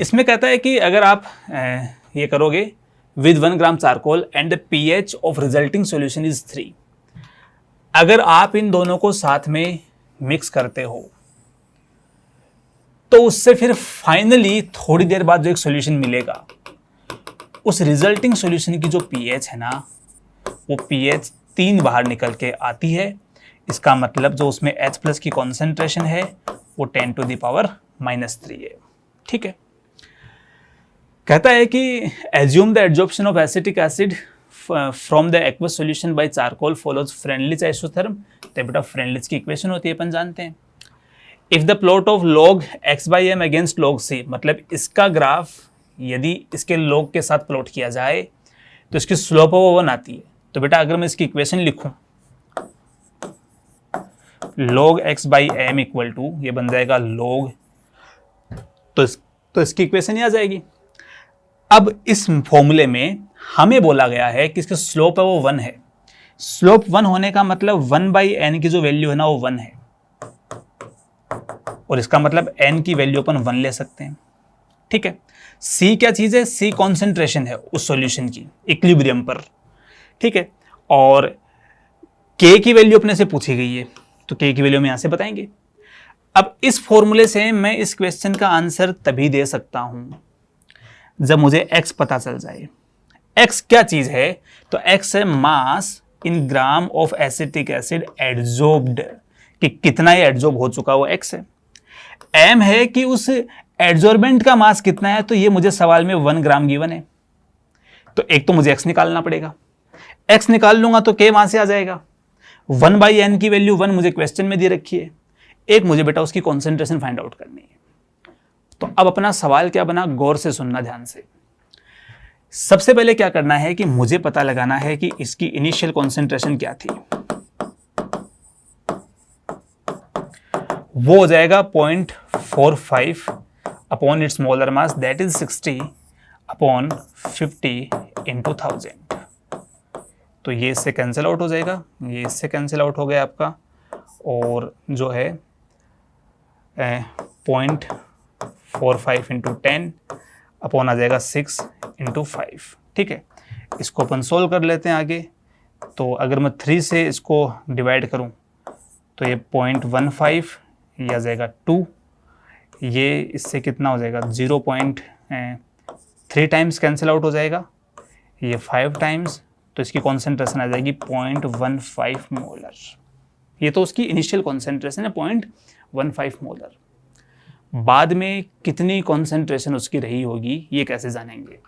इसमें कहता है कि अगर आप ये करोगे with 1 gram charcoal and the pH of resulting solution is 3, अगर आप इन दोनों को साथ में मिक्स करते हो तो उससे फिर फाइनली थोड़ी देर बाद जो एक सॉल्यूशन मिलेगा, उस रिजल्टिंग सॉल्यूशन की जो pH है ना, वो pH 3 बाहर निकल के आती है। इसका मतलब जो उसमें H+ की कॉन्सेंट्रेशन है वो 10⁻³ है। ठीक है, कहता है कि assume the adsorption of acetic acid from the aqueous solution bye charcoal follows Freundlich isotherm. तो बेटा फ्रेंडलिच की इक्वेशन होती है, अपन जानते हैं। If the plot of log x/m against log c, मतलब इसका ग्राफ यदि इसके log के साथ प्लॉट किया जाए तो इसकी स्लोप वो 1 आती है। तो बेटा अगर मैं इसकी इक्वेशन लिखूं, log x/m इक्वल टू, ये बन जाएगा log, तो इसकी इक्वेशन ही आ जाएगी। अब इस फॉर्मूले में हमें बोला गया है कि इसका स्लोप है वो 1 है। स्लोप 1 होने का मतलब 1/n की जो वैल्यू है ना वो 1 है, और इसका मतलब n की वैल्यू अपन 1 ले सकते हैं। ठीक है, c क्या चीज है? c कॉन्सेंट्रेशन है उस सॉल्यूशन की इक्विलिब्रियम पर। ठीक है, और k की वैल्यू अपने से पूछी गई है, तो k की वैल्यू हम यहां से बताएंगे। अब इस फॉर्मूले से मैं इस क्वेश्चन का आंसर तभी दे सकता हूं जब मुझे x पता चल जाए। x क्या चीज है? तो x है मास इन ग्राम ऑफ एसिटिक एसिड एडजॉर्ब्ड, कि कितना ये एडजॉर्ब हो चुका वो x है। m है कि उस एडजॉर्बेंट का मास कितना है, तो ये मुझे सवाल में 1 ग्राम गिवन है, तो एक तो मुझे x निकालना पड़ेगा। x निकाल लूंगा तो k वहां से आ जाएगा। 1/n की वैल्यू 1 मुझे क्वेश्चन में दे रखी है, एक मुझे बेटा उसकी कॉन्सेंट्रेशन फाइंड आउट करनी है। तो अब अपना सवाल क्या बना, गौर से सुनना ध्यान से। सबसे पहले क्या करना है कि मुझे पता लगाना है कि इसकी इनिशियल कॉन्सेंट्रेशन क्या थी। वो हो जाएगा 0.45 upon its molar mass, that is 60 upon 50 into 1000। तो ये इससे कैंसिल आउट हो जाएगा, ये इससे कैंसिल आउट हो गया आपका, और जो है 0.45 इंटू 10 अपॉन आ जाएगा 6 इंटू 5। ठीक है, इसको अपन सोल्व कर लेते हैं आगे। तो अगर मैं 3 से इसको डिवाइड करूं तो ये 0.15, ये आ जाएगा 2, ये इससे कितना हो जाएगा 0.3 टाइम्स कैंसिल आउट हो जाएगा, ये 5 टाइम्स, तो इसकी कॉन्सेंट्रेशन आ जाएगी 0.15 मोलर। ये तो उसकी इनिशियल कॉन्सेंट्रेशन है 0.15 मोलर। बाद में कितनी कॉन्सेंट्रेशन उसकी रही होगी ये कैसे जानेंगे?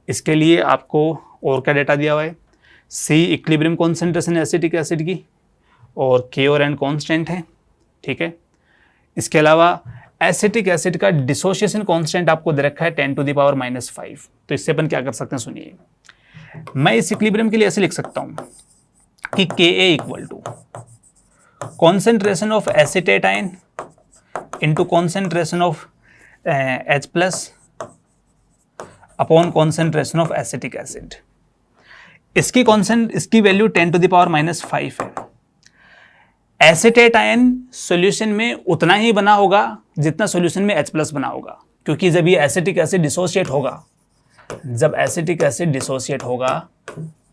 इसके लिए आपको और क्या डेटा दिया हुआ है? सी इक्विलिब्रियम कॉन्सेंट्रेशन एसिटिक एसिड की, और के और एन कांस्टेंट है, ठीक है। इसके अलावा एसिटिक एसिड का डिसोसिएशन कांस्टेंट आपको दे रखा है 10⁻⁻⁵। तो इससे अपन क्या कर सकते हैं सुनिए, मैं इस इक्विलिब्रियम के लिए ऐसे लिख सकता हूं कि Ka equal to concentration of acetate ion into concentration of H plus upon concentration of acetic acid. इसकी वैल्यू 10⁻⁻⁵ है। एसिटेट आयन सॉल्यूशन में उतना ही बना होगा जितना सॉल्यूशन में H प्लस बना होगा, क्योंकि जब ये एसिटिक एसिड डिसोशिएट होगा, जब एसिटिक एसिड डिसोशिएट होगा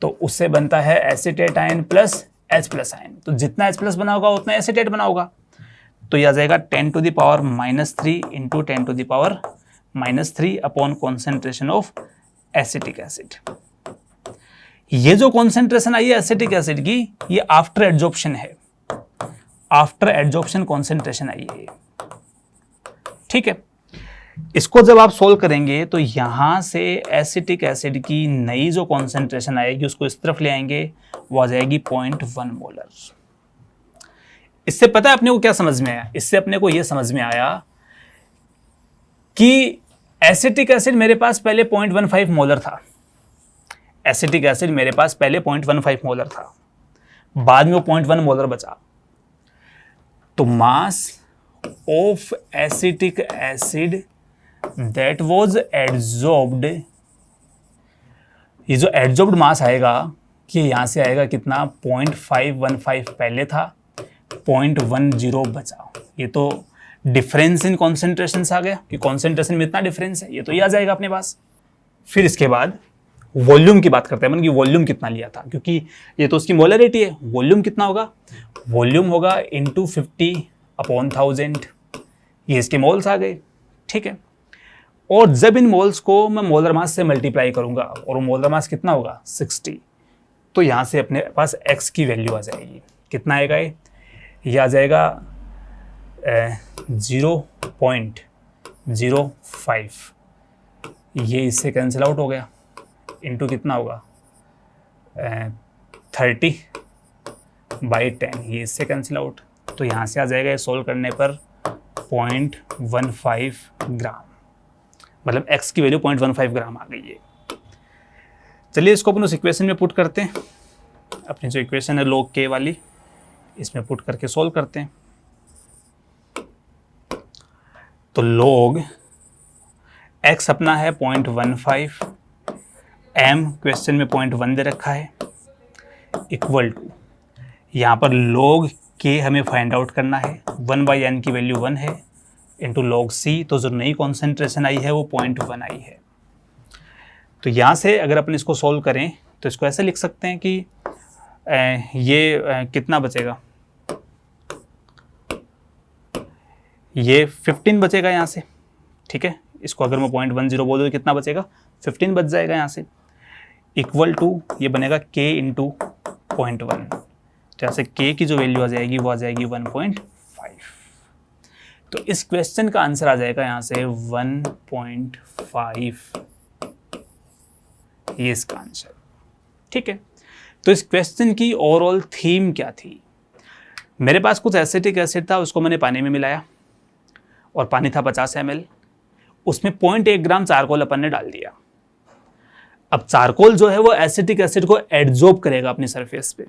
तो उससे बनता है acetate ion plus H plus ion. तो जितना H प्लस बना होगा उतना एसिटेट बना होगा। तो यह आ जाएगा 10⁻³ into 10⁻³ upon concentration of acetic acid. ये जो कॉन्सेंट्रेशन आई है एसिटिक एसिड की, ये आफ्टर एडजॉर्प्शन है, आफ्टर एडजॉर्प्शन कॉन्सेंट्रेशन आई है, ठीक है। इसको जब आप सोल्व करेंगे तो यहां से एसिटिक एसिड की नई जो कॉन्सेंट्रेशन आएगी उसको इस तरफ ले आएंगे, वो आ जाएगी 0.1 मोलर। इससे पता है अपने को क्या समझ में आया? इससे अपने को यह समझ में आया कि एसिटिक एसिड मेरे पास पहले 0.15 मोलर था, एसिटिक एसिड मेरे पास पहले 0.15 मोलर था, बाद में वो 0.1 मोलर बचा। तो mass of acetic acid that was adsorbed, ये जो एडजॉर्ब्ड मास आएगा कि यहां से आएगा कितना, 0.515 पहले था, 0.10 बचा। ये तो डिफरेंस इन कॉन्सेंट्रेशन आ गया कि कॉन्सेंट्रेशन में इतना डिफरेंस है, ये तो ये आ जाएगा अपने पास। फिर इसके बाद वॉल्यूम की बात करते हैं कि वॉल्यूम कितना लिया था, क्योंकि ये तो उसकी मोलरिटी है। वॉल्यूम कितना होगा? वॉल्यूम होगा इंटू 50/1000, ये इसके मोल्स आ गए, ठीक है। और जब इन मोल्स को मैं मोलर मास से मल्टीप्लाई करूंगा, और वो मोलर मास कितना होगा 60, तो यहां से अपने पास x की वैल्यू आ जाएगी। कितना आएगा ये आ जाएगा 0.05, ये इससे कैंसिल आउट हो गया, इंटू कितना होगा 30/10, ये इससे कैंसिल आउट। तो यहाँ से आ जाएगा ये सोल्व करने पर 0.15 ग्राम, मतलब x की वैल्यू 0.15 ग्राम आ गई है। चलिए इसको अपन उस इक्वेशन में पुट करते हैं, अपनी जो इक्वेशन है log k वाली, इसमें पुट करके सोल्व करते हैं। तो log x अपना है 0.15, m क्वेश्चन में 0.1 दे रखा है, इक्वल टू यहाँ पर log k हमें फाइंड आउट करना है, 1/n की वैल्यू 1 है, इंटू log c, तो जो नई कॉन्सेंट्रेशन आई है वो 0.1 आई है। तो यहाँ से अगर अपन इसको सोल्व करें तो इसको ऐसे लिख सकते हैं कि कितना बचेगा, ये 15 बचेगा यहाँ से, ठीक है। इसको अगर मैं 0.10 बोल दूँ कितना बचेगा, 15 बच जाएगा यहाँ से, इक्वल टू ये बनेगा k इंटू 0.1। तो यहाँ से k की जो वैल्यू आ जाएगी वो आ जाएगी 1.5। तो इस क्वेश्चन का आंसर आ जाएगा यहाँ से 1.5, ये इसका आंसर, ठीक है। तो इस क्वेश्चन की ओवरऑल थीम क्या थी? मेरे पास कुछ एसिटिक एसिड था, उसको मैंने पानी में मिलाया, और पानी था 50 ml, उसमें 0.1 ग्राम चारकोल अपन ने डाल दिया। अब चारकोल जो है वो एसिटिक एसिड को एडजॉर्ब करेगा अपनी सरफेस पे,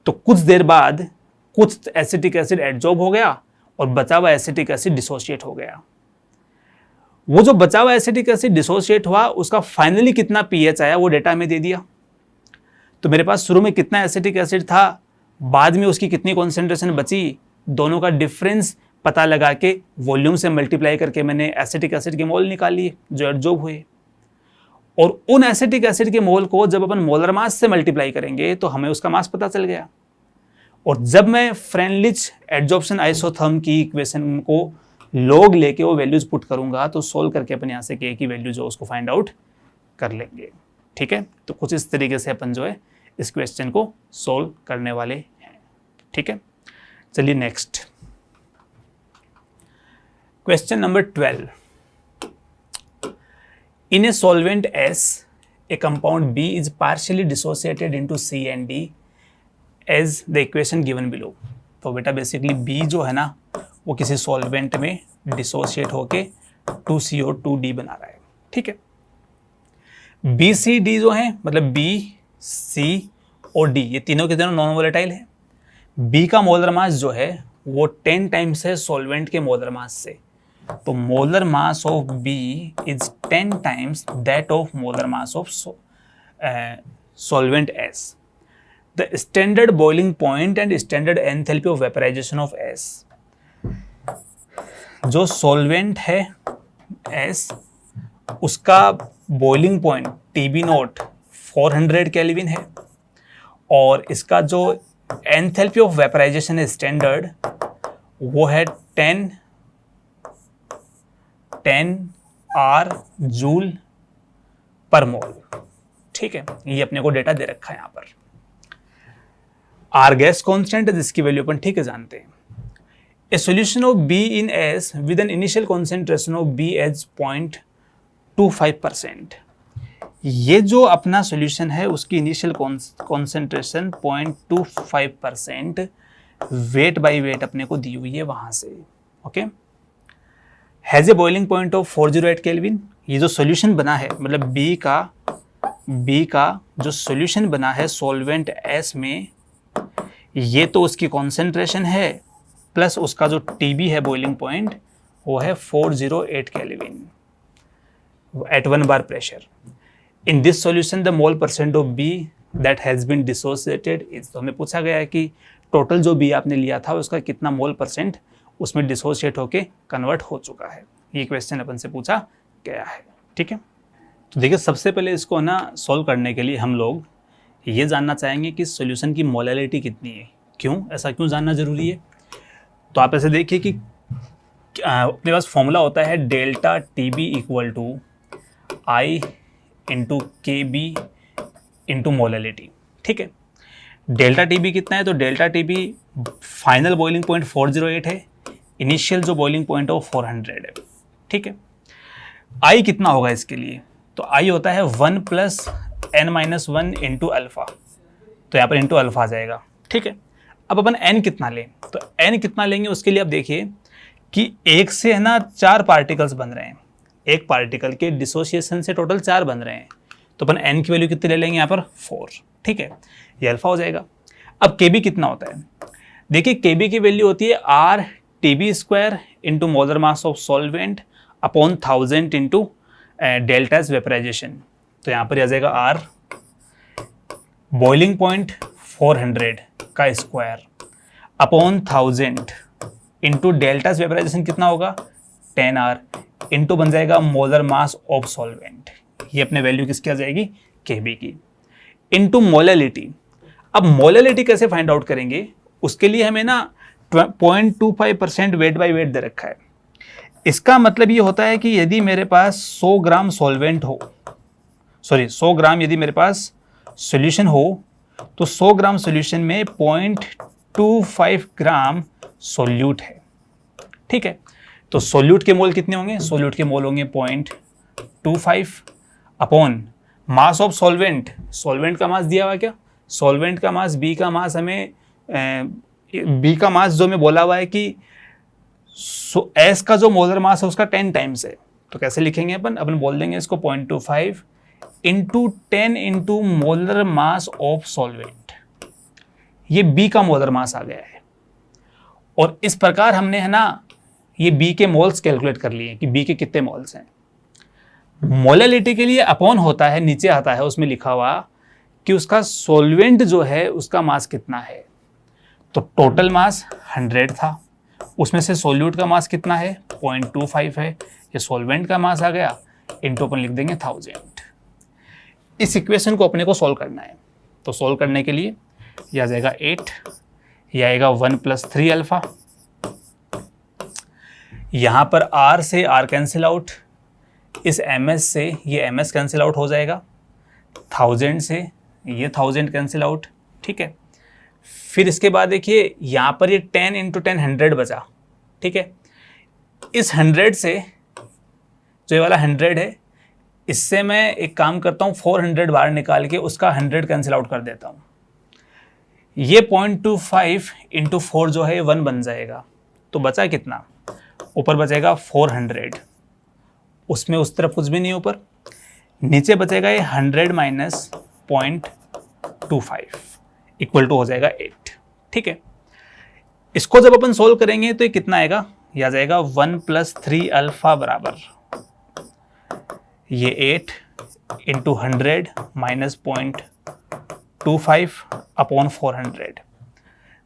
तो कुछ देर बाद कुछ एसिटिक एसिड एडजॉर्ब हो गया और बचा हुआ एसिटिक एसिड डिसोशिएट हो गया। वो जो बचा हुआ एसिटिक एसिड डिसोशिएट हुआ, उसका फाइनली कितना pH आया वो डेटा हमें दे दिया। तो मेरे पास शुरू में कितना एसिटिक एसिड था, बाद में उसकी कितनी कॉन्सेंट्रेशन बची, दोनों का डिफरेंस पता लगा के वॉल्यूम से मल्टीप्लाई करके मैंने एसिटिक एसिड के मोल निकाल लिए जो एडजॉर्ब हुए। और उन एसिटिक एसिड के मोल को जब अपन मोलर मास से मल्टीप्लाई करेंगे तो हमें उसका मास पता चल गया। और जब मैं फ्रेंडलिच एडजॉर्प्शन आइसोथर्म की इक्वेशन को लॉग लेके वो वैल्यूज पुट करूंगा तो सोल्व करके अपन यहाँ से k की वैल्यू जो उसको फाइंड आउट कर लेंगे, ठीक है। तो कुछ इस तरीके से अपन जो है इस क्वेश्चन को सोल्व करने वाले हैं। ठीक है, चलिए next question number 12। In a solvent S, a compound B is partially dissociated into C and D as the equation given below। तो बेटा बेसिकली B जो है ना वो किसी सॉल्वेंट में डिसोशिएट होके 2CO2D बना रहा है, ठीक है। BCD जो है मतलब B, C और D ये तीनों के तीनों नॉन वोलेटाइल है। B का मोलर मास जो है वो 10 टाइम्स है सॉल्वेंट के मोलर मास से, तो molar mass of B is 10 times that of molar mass of solvent S। The standard boiling point and standard enthalpy of vaporisation of S। जो solvent है S उसका बॉइलिंग पॉइंट TB0 400 केल्विन है और इसका जो enthalpy of vaporisation है standard वो है 10 R जूल पर मोल, ठीक है। ये अपने को डेटा दे रखा है यहाँ पर। R गैस कांस्टेंट है जिसकी वैल्यू अपन ठीक है जानते हैं। A solution of B in S with an initial concentration of B as 0.25%। ये जो अपना सॉल्यूशन है उसकी initial concentration 0.25% weight by weight अपने को दी हुई है वहां से, okay. Has a boiling point of 408 kelvin. ये जो सॉल्यूशन बना है मतलब B का जो सॉल्यूशन बना है सॉल्वेंट S में, ये तो उसकी कॉन्सेंट्रेशन है प्लस उसका जो TB है बॉइलिंग पॉइंट वो है 408 kelvin at 1 bar pressure. In this solution the mole percent of B that has been dissociated is. तो हमें पूछा गया है कि टोटल जो B आपने लिया था उसका कितना मोल परसेंट उसमें डिसोशिएट होके कन्वर्ट हो चुका है। ये क्वेश्चन अपन से पूछा गया है, ठीक है। तो देखिए सबसे पहले इसको ना सॉल्व करने के लिए हम लोग ये जानना चाहेंगे कि सॉल्यूशन की मोलैलिटी कितनी है, ऐसा क्यों जानना जरूरी है। तो आप ऐसे देखिए कि अपने पास फॉर्मूला होता है delta TB equal to I into KB into molality, ठीक है। डेल्टा TB कितना है, तो delta TB final boiling point 408 है, इनिशियल जो बॉइलिंग पॉइंट है वो 400 है, ठीक है। I कितना होगा इसके लिए, तो I होता है 1 + n-1 इंटू अल्फा, तो यहाँ पर इंटू अल्फा आ जाएगा, ठीक है। अब अपन n कितना लें, तो n कितना लेंगे उसके लिए आप देखिए कि एक से है ना 4 पार्टिकल्स बन रहे हैं, एक पार्टिकल के डिसोसिएशन से टोटल 4 बन रहे हैं, तो अपन n की वैल्यू कितनी ले लेंगे यहाँ पर 4, ठीक है, ये अल्फा हो जाएगा। अब KB कितना होता है, देखिए KB की वैल्यू होती है R TB² into molar mass of solvent upon 1000 into deltas vaporisation. तो यहाँ पर आ जाएगा R बॉइलिंग पॉइंट 400 का square upon 1000 into deltas vaporisation कितना होगा 10R इंटू बन जाएगा मोलर मास ऑफ सॉल्वेंट। ये अपने वैल्यू किसकी आ जाएगी KB की, इंटू मोलैलिटी। अब मोलैलिटी कैसे फाइंड आउट करेंगे, उसके लिए हमें ना 0.25% वेट बाय वेट दे रखा है। इसका मतलब ये होता है कि यदि मेरे पास 100 ग्राम सॉल्वेंट हो, 100 ग्राम यदि मेरे पास सॉल्यूशन हो, तो 100 ग्राम सॉल्यूशन में 0.25 ग्राम सोल्यूट है, ठीक है। तो सोल्यूट के मोल कितने होंगे, सोल्यूट के मोल होंगे 0.25 upon mass of solvent. Solvent का मास दिया हुआ क्या, सॉल्वेंट का मास B का मास हमें B का मास जो हमें बोला हुआ है कि S का जो मोलर मास है उसका 10 टाइम्स है, तो कैसे लिखेंगे अपन बोल देंगे इसको 0.25 into 10 into molar mass of solvent. ये B का मोलर मास आ गया है और इस प्रकार हमने है ना ये B के मोल्स कैलकुलेट कर लिए कि B के कितने मोल्स हैं। मोलैलिटी के लिए अपॉन होता है, नीचे आता है उसमें लिखा हुआ कि उसका सॉल्वेंट जो है उसका मास कितना है, तो टोटल मास 100 था, उसमें से सोल्यूट का मास कितना है 0.25 है, ये सॉल्वेंट का मास आ गया, इंटू अपन लिख देंगे 1000। इस इक्वेशन को अपने को सॉल्व करना है, तो सॉल्व करने के लिए यह आ जाएगा 8, यह आएगा 1 + 3 अल्फा, यहाँ पर R से R कैंसिल आउट, इस MS से ये MS कैंसिल आउट हो जाएगा, 1000 से ये 1000 कैंसिल आउट, ठीक है। फिर इसके बाद देखिए यहाँ पर ये 10 × 10 100 बचा, ठीक है। इस 100 से जो ये वाला 100 है, इससे मैं एक काम करता हूँ, 400 बाहर निकाल के उसका 100 कैंसिल आउट कर देता हूँ। ये 0.25 × 4 जो है 1 बन जाएगा। तो बचा कितना, ऊपर बचेगा 400, उसमें उस तरफ कुछ भी नहीं ऊपर, नीचे बचेगा ये 100 माइनस 0.25 इक्वल टू हो जाएगा 8, ठीक है। इसको जब अपन सोल्व करेंगे तो ये कितना आएगा, ये आ जाएगा 1 + 3 अल्फा बराबर ये 8 × 100 माइनस 0.25 अपॉन 400।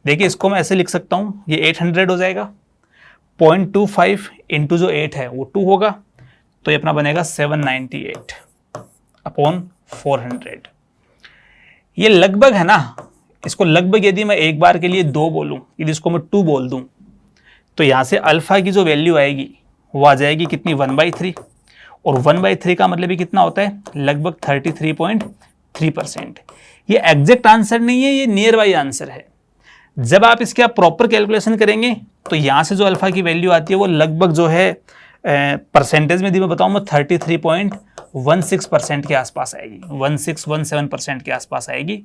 देखिए इसको मैं ऐसे लिख सकता हूँ, ये 800 हो जाएगा, 0.25 इंटू जो 8 है वो 2 होगा, तो ये अपना बनेगा 798 अपॉन 400। ये लगभग है ना, इसको लगभग यदि मैं एक बार के लिए 2 बोलूँ, यदि इसको मैं 2 बोल दूँ, तो यहाँ से अल्फा की जो वैल्यू आएगी वो आ जाएगी कितनी, 1/3, और 1/3 का मतलब ही कितना होता है, लगभग 33.3%। ये एग्जैक्ट आंसर नहीं है, ये नियर बाई आंसर है। जब आप इसके प्रॉपर कैलकुलेशन करेंगे तो यहाँ से जो अल्फा की वैल्यू आती है वो लगभग जो है परसेंटेज में यदि मैं बताऊँ, 33.16% के आसपास आएगी, 1617% के आसपास आएगी।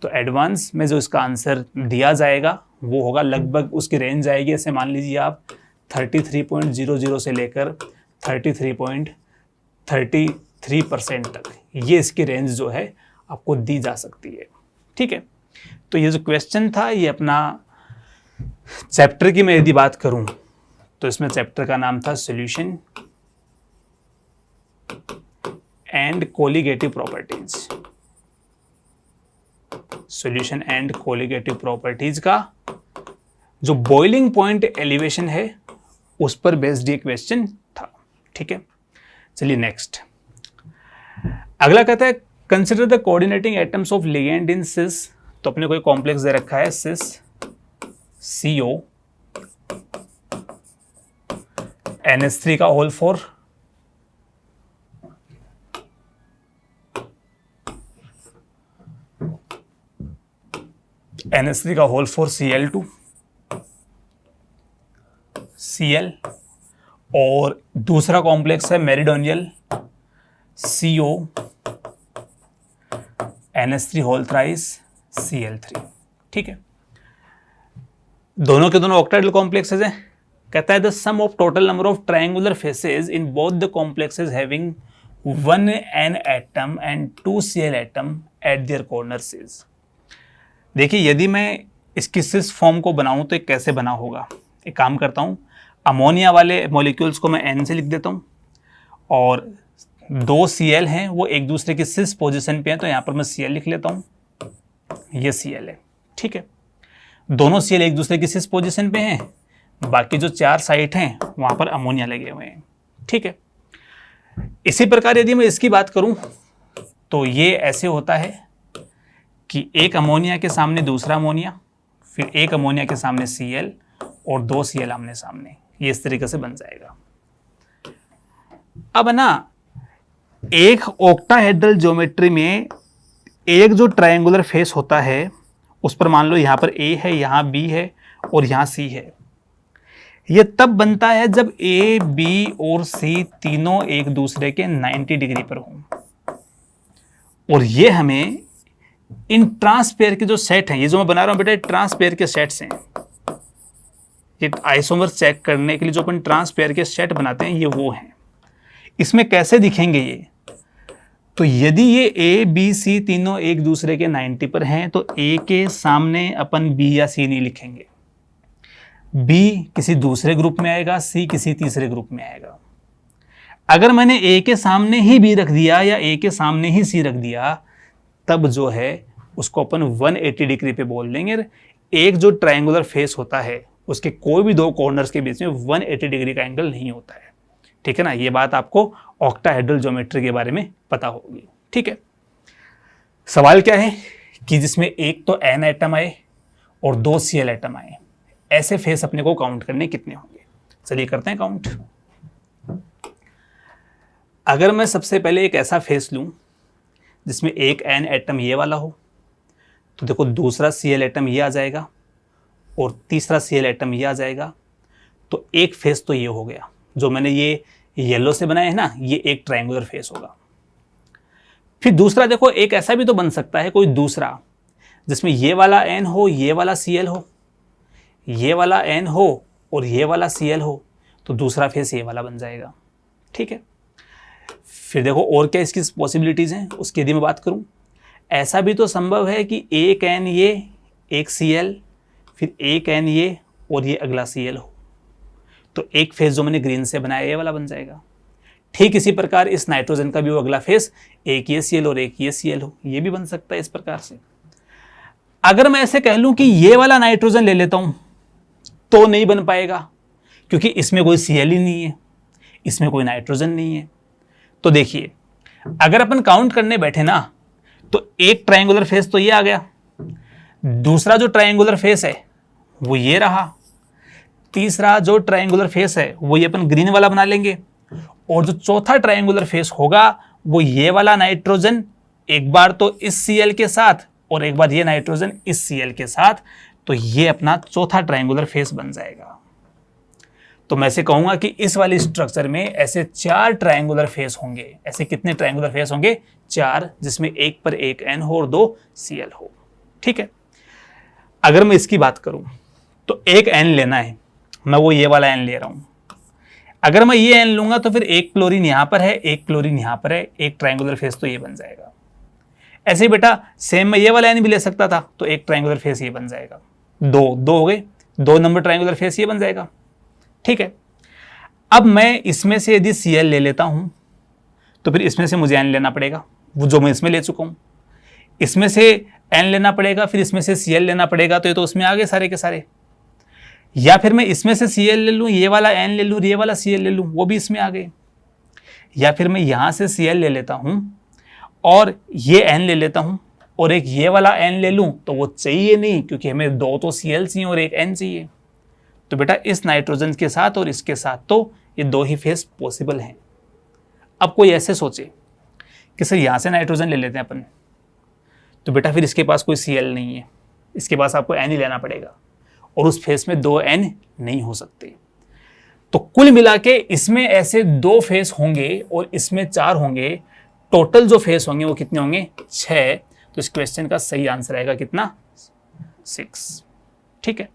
तो एडवांस में जो इसका आंसर दिया जाएगा वो होगा लगभग, उसकी रेंज आएगी, ऐसे मान लीजिए आप 33.00 से लेकर 33.33% तक, ये इसकी रेंज जो है आपको दी जा सकती है, ठीक है। तो ये जो क्वेश्चन था ये अपना चैप्टर की मैं यदि बात करूं तो इसमें चैप्टर का नाम था solution and colligative properties. Solution and colligative properties का जो बॉइलिंग पॉइंट एलिवेशन है उस पर बेस्ड ये क्वेश्चन था, ठीक है। चलिए नेक्स्ट, अगला कहता है consider the coordinating atoms of ligand in cis. तो अपने कोई कॉम्प्लेक्स दे रखा है सिस CO NH3 का होल 4, NH3 का होल 4 Cl2 Cl, और दूसरा कॉम्प्लेक्स है meridional CO NH3 whole thrice Cl3, ठीक है। दोनों के दोनों ऑक्टाहेड्रल कॉम्प्लेक्सेस हैं। कहता है the sum of total number of triangular faces in both the complexes having 1 N atom and 2 Cl atom at their corners is. देखिए यदि मैं इसकी सिस फॉर्म को बनाऊं तो एक कैसे बना होगा, एक काम करता हूं, अमोनिया वाले मॉलिक्यूल्स को मैं N से लिख देता हूं, और 2 Cl हैं वो एक दूसरे की सिस पोजीशन पे हैं, तो यहां पर मैं Cl लिख लेता हूं, ये Cl है, ठीक है। दोनों Cl एक दूसरे की सिस पोजीशन पे हैं, बाकी जो 4 साइट हैं वहां पर अमोनिया लगे हुए हैं, ठीक है। इसी प्रकार यदि मैं इसकी बात करूं तो ये ऐसे होता है कि एक अमोनिया के सामने दूसरा अमोनिया, फिर एक अमोनिया के सामने Cl और 2 Cl आमने सामने, ये इस तरीके से बन जाएगा। अब ना एक ऑक्टाहेड्रल ज्योमेट्री में एक जो ट्रायंगुलर फेस होता है उस पर मान लो यहाँ पर A है, यहाँ B है और यहाँ C है। ये तब बनता है जब A, B और C तीनों एक दूसरे के 90 डिग्री पर हों, और ये हमें इन ट्रांसपेयर के जो सेट हैं, ये जो मैं बना रहा हूं बेटा ट्रांसपेयर के सेट्स हैं, ये आइसोमर चेक करने के लिए जो अपन ट्रांसपेयर के सेट बनाते हैं ये वो हैं। इसमें कैसे दिखेंगे ये, तो यदि ये A, B, C तीनों एक दूसरे के 90 पर हैं तो A के सामने अपन B या C नहीं लिखेंगे, B किसी दूसरे ग्रुप में आएगा, C किसी तीसरे ग्रुप में आएगा। अगर मैंने A के सामने ही B रख दिया या A के सामने ही C रख दिया, तब जो है उसको अपन 180 डिग्री पे बोल देंगे। एक जो ट्रायंगुलर फेस होता है उसके कोई भी दो कॉर्नर्स के बीच में 180 डिग्री का एंगल नहीं होता है, ठीक है ना। ये बात आपको ऑक्टाहेड्रल ज्योमेट्री के बारे में पता होगी, ठीक है। सवाल क्या है कि जिसमें एक तो N एटम आए और 2 Cl एटम आए, ऐसे फेस अपने को काउंट करने कितने होंगे। चलिए करते हैं काउंट। अगर मैं सबसे पहले एक ऐसा फेस लूं जिसमें एक N एटम ये वाला हो, तो देखो दूसरा Cl एटम ये आ जाएगा और तीसरा Cl एटम ये आ जाएगा, तो एक फेस तो ये हो गया। जो मैंने ये येलो से बनाया है ना, ये एक ट्रायंगुलर फेस होगा। फिर दूसरा देखो, एक ऐसा भी तो बन सकता है कोई दूसरा जिसमें ये वाला N हो, ये वाला Cl हो, ये वाला N हो और ये वाला Cl हो, तो दूसरा फेस ये वाला बन जाएगा। ठीक है। फिर देखो और क्या इसकी पॉसिबिलिटीज हैं, उसकी यदि मैं बात करूं, ऐसा भी तो संभव है कि एक N ये, एक Cl, फिर एक N ये और ये अगला Cl हो, तो एक फेस जो मैंने ग्रीन से बनाया ये वाला बन जाएगा। ठीक इसी प्रकार इस नाइट्रोजन का भी वो अगला फेस एक ये Cl और एक ये Cl हो, ये भी बन सकता है इस प्रकार से। अगर मैं ऐसे कह लूं कि ये वाला नाइट्रोजन ले लेता हूं तो नहीं बन पाएगा, क्योंकि इसमें कोई Cl ही नहीं है, इसमें कोई नाइट्रोजन नहीं है। तो देखिए, अगर अपन काउंट करने बैठे ना, तो एक ट्रायंगुलर फेस तो ये आ गया, दूसरा जो ट्रायंगुलर फेस है वो ये रहा, तीसरा जो ट्रायंगुलर फेस है वो ये अपन ग्रीन वाला बना लेंगे, और जो चौथा ट्रायंगुलर फेस होगा वो ये वाला नाइट्रोजन एक बार तो इस Cl के साथ और एक बार ये नाइट्रोजन इस Cl के साथ, तो ये अपना चौथा ट्रायंगुलर फेस बन जाएगा। तो मैं से कहूंगा कि इस वाली स्ट्रक्चर में ऐसे 4 ट्रायंगुलर फेस होंगे। ऐसे कितने ट्रायंगुलर फेस होंगे? 4, जिसमें एक पर एक N हो और 2 Cl हो। ठीक है। अगर मैं इसकी बात करूं तो एक N लेना है, मैं वो ये वाला N ले रहा हूं। अगर मैं ये N लूंगा तो फिर एक क्लोरीन यहां पर है, एक क्लोरीन यहां पर है, एक ट्रायंगुलर फेस तो ये बन जाएगा। ऐसे ही बेटा सेम मैं ये वाला N भी ले सकता था, तो एक ट्रायंगुलर फेस ये बन जाएगा। 2 हो गए, 2 नंबर ट्रायंगुलर फेस ये बन जाएगा। ठीक है। अब मैं इसमें से यदि Cl ले लेता हूं तो फिर इसमें से मुझे N लेना पड़ेगा, वो जो मैं इसमें ले चुका हूं। इसमें से N लेना पड़ेगा, फिर इसमें से Cl लेना पड़ेगा, तो ये तो उसमें आ गए सारे के सारे। या फिर मैं इसमें से Cl ले लूं, ये वाला N ले लूं, ये वाला Cl ले लूं, वो भी इसमें आ गए। या फिर मैं यहां से Cl ले लेता हूं और ये N ले लेता हूं और एक ये वाला N ले लूं, तो वो चाहिए नहीं, क्योंकि हमें 2 तो Cl चाहिए और एक N चाहिए। तो बेटा इस नाइट्रोजन के साथ और इसके साथ तो ये 2 ही फेस पॉसिबल हैं। अब कोई ऐसे सोचे कि सर यहां से नाइट्रोजन ले लेते हैं अपन, तो बेटा फिर इसके पास कोई Cl नहीं है, इसके पास आपको N ही लेना पड़ेगा, और उस फेस में 2 N नहीं हो सकते। तो कुल मिला के इसमें ऐसे 2 फेस होंगे और इसमें 4 होंगे। टोटल जो फेस होंगे वो कितने होंगे? 6। तो इस क्वेश्चन का सही आंसर आएगा कितना? 6। ठीक है।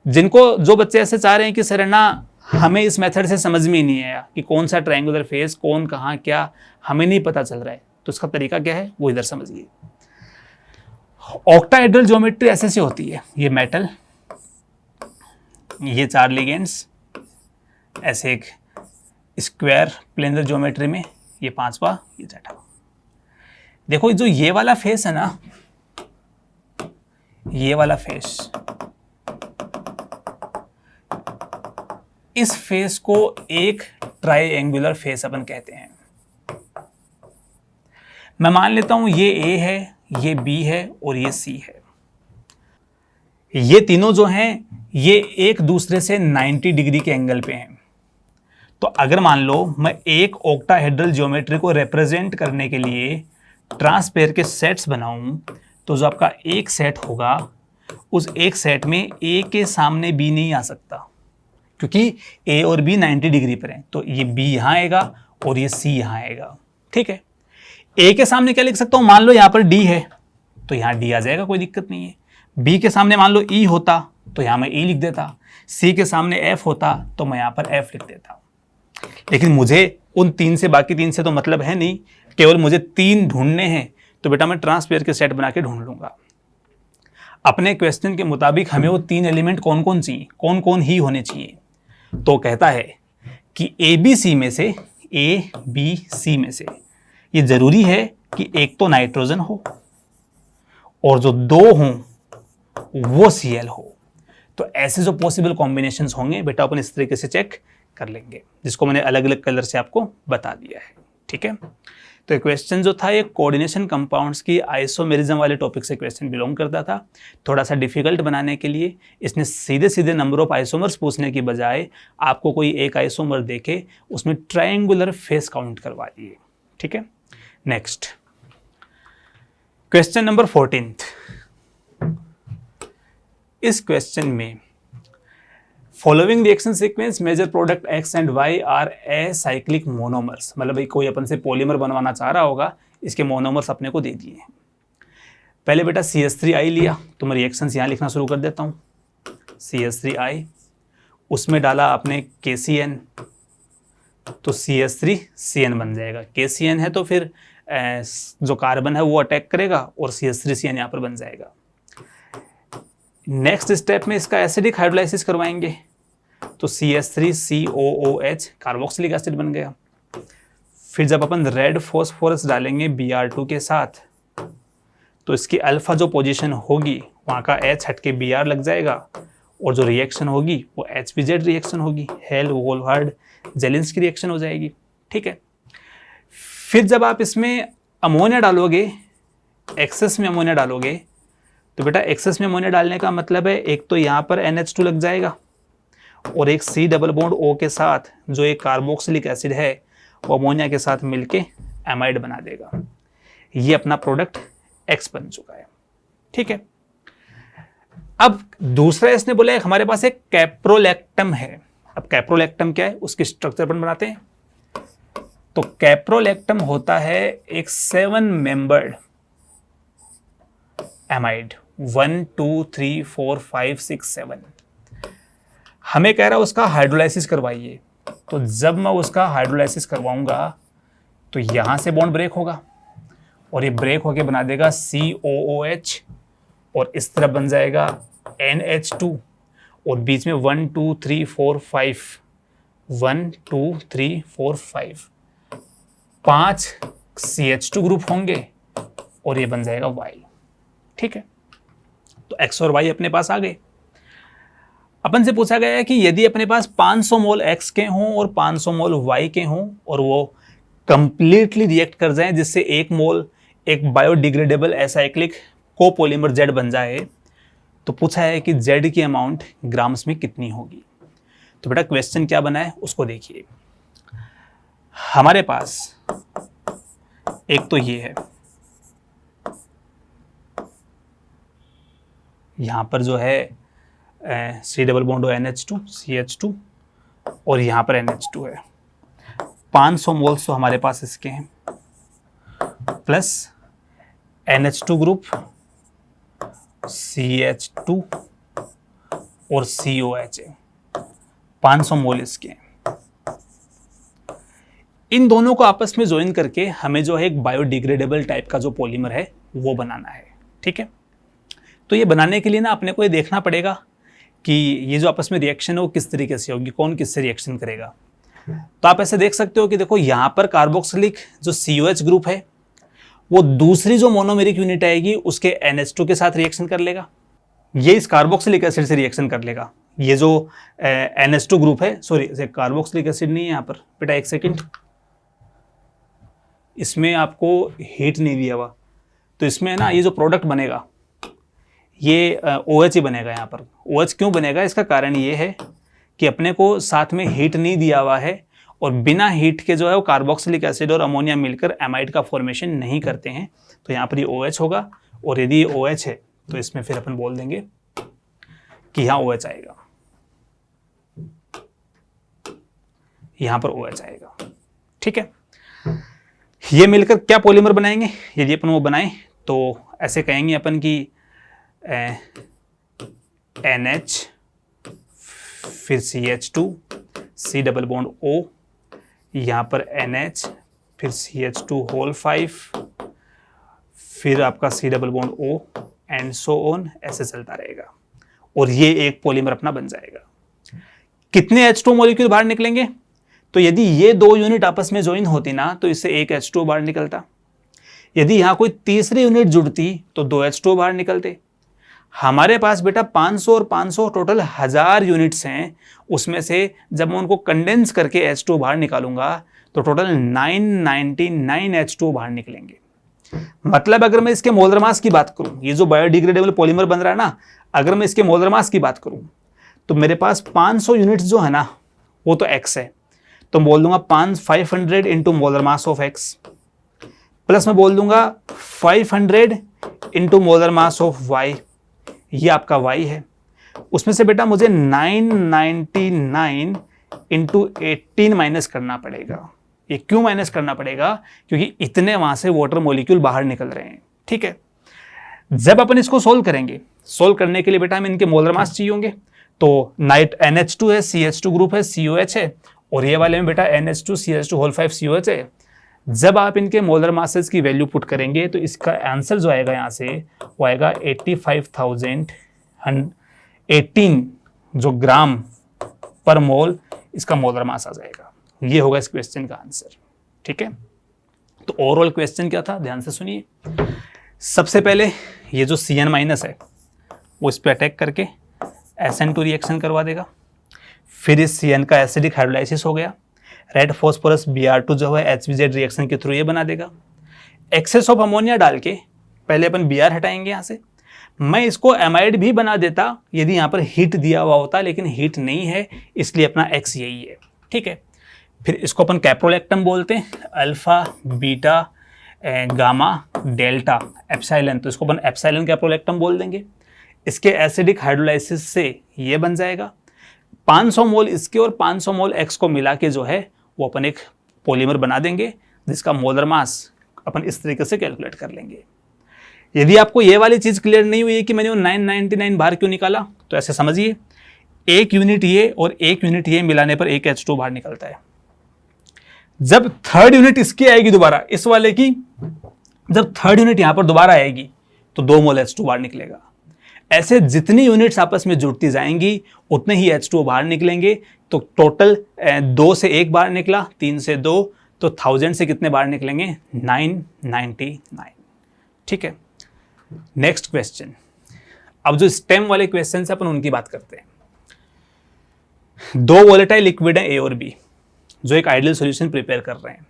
जो बच्चे ऐसे चाह रहे हैं कि सर ना हमें इस मेथड से समझ में ही नहीं आया कि कौन सा ट्रायंगुलर फेस कौन कहाँ क्या हमें नहीं पता चल रहा है, तो इसका तरीका क्या है वो इधर समझिए। ऑक्टाहेड्रल ज्योमेट्री ऐसे होती है, ये मेटल, ये 4 लिगेंड्स, ऐसे एक स्क्वायर प्लेनर ज्योमेट्री में ये 5वां, ये 6वां। देखो जो ये वाला फेस है ना, ये वाला फेस, इस फेस को एक ट्रायंगुलर फेस अपन कहते हैं। मैं मान लेता हूं ये A है, ये B है और ये C है। ये तीनों जो हैं ये एक दूसरे से 90 डिग्री के एंगल पे हैं। तो अगर मान लो मैं एक ऑक्टाहेड्रल ज्योमेट्री को रिप्रेजेंट करने के लिए ट्रांसपेयर के सेट्स बनाऊं, तो जो आपका एक सेट होगा उस एक सेट में A के सामने B नहीं आ सकता, क्योंकि A और B 90 डिग्री पर हैं। तो ये B यहां आएगा और ये C यहां आएगा। ठीक है। A के सामने क्या लिख सकता हूं? मान लो यहां पर D है तो यहां D आ जाएगा, कोई दिक्कत नहीं है। B के सामने मान लो E होता तो यहां मैं E लिख देता, C के सामने F होता तो मैं यहां पर F लिख देता। लेकिन मुझे उन 3 से, बाकी 3 से तो मतलब है नहीं, केवल मुझे 3 ढूंढने हैं, तो बेटा मैं ट्रांसपेयर के सेट बना के ढूंढ लूंगा। अपने क्वेश्चन के मुताबिक हमें वो 3 एलिमेंट कौन कौन चाहिए, कौन कौन ही होने चाहिए। तो कहता है कि ABC में से, ABC में से ये जरूरी है कि एक तो नाइट्रोजन हो और जो 2 हों वो Cl हो। तो ऐसे जो पॉसिबल कॉम्बिनेशंस होंगे बेटा अपन इस तरीके से चेक कर लेंगे, जिसको मैंने अलग अलग कलर से आपको बता दिया है। ठीक है। तो क्वेश्चन जो था ये कोऑर्डिनेशन कंपाउंड्स की आइसोमेरिज्म वाले टॉपिक से क्वेश्चन बिलोंग करता था। थोड़ा सा डिफिकल्ट बनाने के लिए इसने सीधे सीधे नंबर ऑफ आइसोमर्स पूछने की बजाय आपको कोई एक आइसोमर देके उसमें ट्रायंगुलर फेस काउंट करवा दिए। ठीक है। Next question number 14। इस क्वेश्चन में following reaction sequence major product X and Y are acyclic monomers, मतलब भाई कोई अपन से पॉलीमर बनवाना चाह रहा होगा, इसके मोनोमर्स अपने को दे दिए हैं। पहले बेटा CH3I लिया, तो मैं रिएक्शंस यहाँ लिखना शुरू कर देता हूँ। CH3I, उसमें डाला आपने KCN, तो CH3CN बन जाएगा। KCN है तो फिर जो कार्बन है वो अटैक करेगा और CH3CN यहाँ पर बन जाएगा। नेक्स्ट स्टेप में इसका एसिडिक हाइड्रोलाइसिस करवाएंगे, तो CH3COOH कार्बोक्सिलिक एसिड बन गया। फिर जब अपन रेड फॉस्फोरस डालेंगे Br2 के साथ, तो इसकी अल्फा जो पोजीशन होगी वहाँ का H हट के Br लग जाएगा और जो रिएक्शन होगी वो HBZ रिएक्शन होगी, हेल-वोल्फार्ड जेलिंस्की रिएक्शन हो जाएगी। ठीक है। फिर जब आप इसमें अमोनिया डालोगे, एक्सेस में अमोनिया डालोगे, तो बेटा एक्सेस में अमोनिया डालने का मतलब है एक तो यहाँ पर NH2 लग जाएगा और एक C डबल बॉन्ड O के साथ जो एक कार्बोक्सिलिक एसिड है वो अमोनिया के साथ मिलके एमाइड बना देगा। ये अपना प्रोडक्ट X बन चुका है। ठीक है। अब दूसरा इसने बोला हमारे पास एक कैप्रोलैक्टम है। अब कैप्रोलैक्टम क्या है उसकी स्ट्रक्चर अपन बनाते हैं। तो कैप्रोलैक्टम होता है एक 7 मेंबर्ड एमाइड, 1 2 3 4 5 6 7। हमें कह रहा है उसका हाइड्रोलाइसिस करवाइए, तो जब मैं उसका हाइड्रोलाइसिस करवाऊंगा तो यहां से बॉन्ड ब्रेक होगा और ये ब्रेक होके बना देगा COOH और इस तरफ बन जाएगा NH2 और बीच में 1 2 3 4 5 1 2 3 4 5 5 CH2 ग्रुप होंगे और ये बन जाएगा Y। ठीक है। तो X और Y अपने पास आ गए। अपन से पूछा गया है कि यदि अपने पास 500 मोल X के हों और 500 मोल Y के हों और वो कंप्लीटली रिएक्ट कर जाएं जिससे एक मोल एक बायोडिग्रेडेबल एसाइक्लिक कोपोलीमर Z बन जाए, तो पूछा है कि Z की अमाउंट ग्राम्स में कितनी होगी। तो बेटा क्वेश्चन क्या बना है उसको देखिए। हमारे पास एक तो ये है, यहां पर जो है C double bond NH2 CH2 और यहां पर NH2 है। 500 मोल्स तो हमारे पास इसके हैं प्लस NH2 ग्रुप CH2 और COH है, 500 मोल इसके हैं। इन दोनों को आपस में ज्वाइन करके हमें जो है एक बायोडिग्रेडेबल टाइप का जो पॉलीमर है वो बनाना है। ठीक है। तो ये बनाने के लिए ना अपने को ये देखना पड़ेगा कि ये जो आपस में रिएक्शन है वो किस तरीके से होगी, कौन किससे रिएक्शन करेगा। तो आप ऐसे देख सकते हो कि देखो यहाँ पर कार्बोक्सिलिक जो COH ग्रुप है वो दूसरी जो मोनोमेरिक यूनिट आएगी उसके NH2 के साथ रिएक्शन कर लेगा, ये इस कार्बोक्सिलिक एसिड से रिएक्शन कर लेगा। ये जो NH2 ग्रुप है, सॉरी कार्बोक्सिलिक एसिड नहीं है यहाँ पर बेटा, एक सेकेंड, इसमें आपको हीट नहीं दिया हुआ, तो इसमें ना ये जो प्रोडक्ट बनेगा ये OH ही बनेगा। यहाँ पर OH क्यों बनेगा, इसका कारण ये है कि अपने को साथ में हीट नहीं दिया हुआ है और बिना हीट के जो है वो कार्बोक्सिलिक एसिड और अमोनिया मिलकर एमाइड का फॉर्मेशन नहीं करते हैं। तो यहाँ पर ये OH होगा और यदि ये OH है तो इसमें फिर अपन बोल देंगे कि यहाँ OH आएगा, यहाँ पर OH आएगा। ठीक है। ये मिलकर क्या पॉलीमर बनाएंगे, यदि अपन वो बनाएं तो ऐसे कहेंगे अपन कि NH फिर CH2 C double bond O, यहाँ पर NH फिर CH2 होल 5 फिर आपका C double bond O and so on, ऐसे चलता रहेगा और ये एक पॉलीमर अपना बन जाएगा। कितने H2 मॉलिक्यूल बाहर निकलेंगे, तो यदि ये दो यूनिट आपस में ज्वाइन होती ना तो इससे एक H2 बाहर निकलता। यदि यहाँ कोई तीसरी यूनिट जुड़ती तो 2 H2 बाहर निकलते। हमारे पास बेटा 500 और 500 टोटल 1000 यूनिट्स हैं, उसमें से जब मैं उनको कंडेंस करके H2 बाहर निकालूंगा तो टोटल 999 H2 बाहर निकलेंगे। मतलब अगर मैं इसके मोलर मास की बात करूं, ये जो बायोडिग्रेडेबल पॉलीमर बन रहा है ना, अगर मैं इसके मोलर मास की बात करूं तो मेरे पास 500 यूनिट्स जो है ना वो तो X है, तो बोल दूंगा 500 into molar mass of X plus मैं बोल दूंगा 500 into molar mass of Y, ये आपका Y है। उसमें से बेटा मुझे 999 इंटू 18 माइनस करना पड़ेगा। ये क्यों माइनस करना पड़ेगा? क्योंकि इतने वहां से वाटर मॉलिक्यूल बाहर निकल रहे हैं। ठीक है, जब अपन इसको सोल्व करेंगे, सोल्व करने के लिए बेटा हमें इनके मोलर मास चाहिए होंगे। तो नाइट NH2 है, CH2 ग्रुप है, COH है, और ये वाले में बेटा NH2 CH2 होल 5 COH है। जब आप इनके मोलर मासेस की वैल्यू पुट करेंगे तो इसका आंसर जो आएगा यहाँ से वो आएगा 85,018 जो ग्राम पर मोल इसका मोलर मास आ जाएगा। ये होगा इस क्वेश्चन का आंसर। ठीक है, तो ओवरऑल क्वेश्चन क्या था, ध्यान से सुनिए। सबसे पहले ये जो CN माइनस है वो इस पर अटैक करके SN2 रिएक्शन करवा देगा। फिर इस CN का एसिडिक हाइड्रोलाइसिस हो गया, रेड फॉस्फोरस Br2 जो है HBZ रिएक्शन के थ्रू ये बना देगा। एक्सेस ऑफ अमोनिया डाल के पहले अपन Br हटाएंगे यहाँ से। मैं इसको एमाइड भी बना देता यदि यहाँ पर हीट दिया हुआ होता, लेकिन हीट नहीं है इसलिए अपना X यही है। ठीक है, फिर इसको अपन कैप्रोलैक्टम बोलते हैं, alpha beta gamma delta epsilon, तो इसको अपन एप्सिलॉन कैप्रोलैक्टम बोल देंगे। इसके एसिडिक हाइड्रोलाइसिस से ये बन जाएगा। 500 मोल इसके और 500 मोल X को मिला के जो है वो अपन एक पॉलीमर बना देंगे जिसका मोलर मास अपन इस तरीके से कैलकुलेट कर लेंगे। यदि आपको ये वाली चीज़ क्लियर नहीं हुई है कि मैंने वो 999 बाहर क्यों निकाला, तो ऐसे समझिए, एक यूनिट ये और एक यूनिट ये मिलाने पर एक H2 बाहर निकलता है। जब थर्ड यूनिट इसकी आएगी दोबारा, इस वाले की जब थर्ड यूनिट यहां पर दोबारा आएगी तो 2 मोल H2 बाहर निकलेगा। ऐसे जितनी यूनिट्स आपस में जुड़ती जाएंगी उतने ही H2 बाहर निकलेंगे। तो टोटल 2 से 1 बाहर निकला, 3 से 2, तो 1000 से कितने बाहर निकलेंगे? 999। ठीक है, नेक्स्ट क्वेश्चन। अब जो स्टेम वाले क्वेश्चन है अपन उनकी बात करते हैं। 2 वोलेटाइल लिक्विड है A और B जो एक आइडियल सॉल्यूशन प्रिपेयर कर रहे हैं।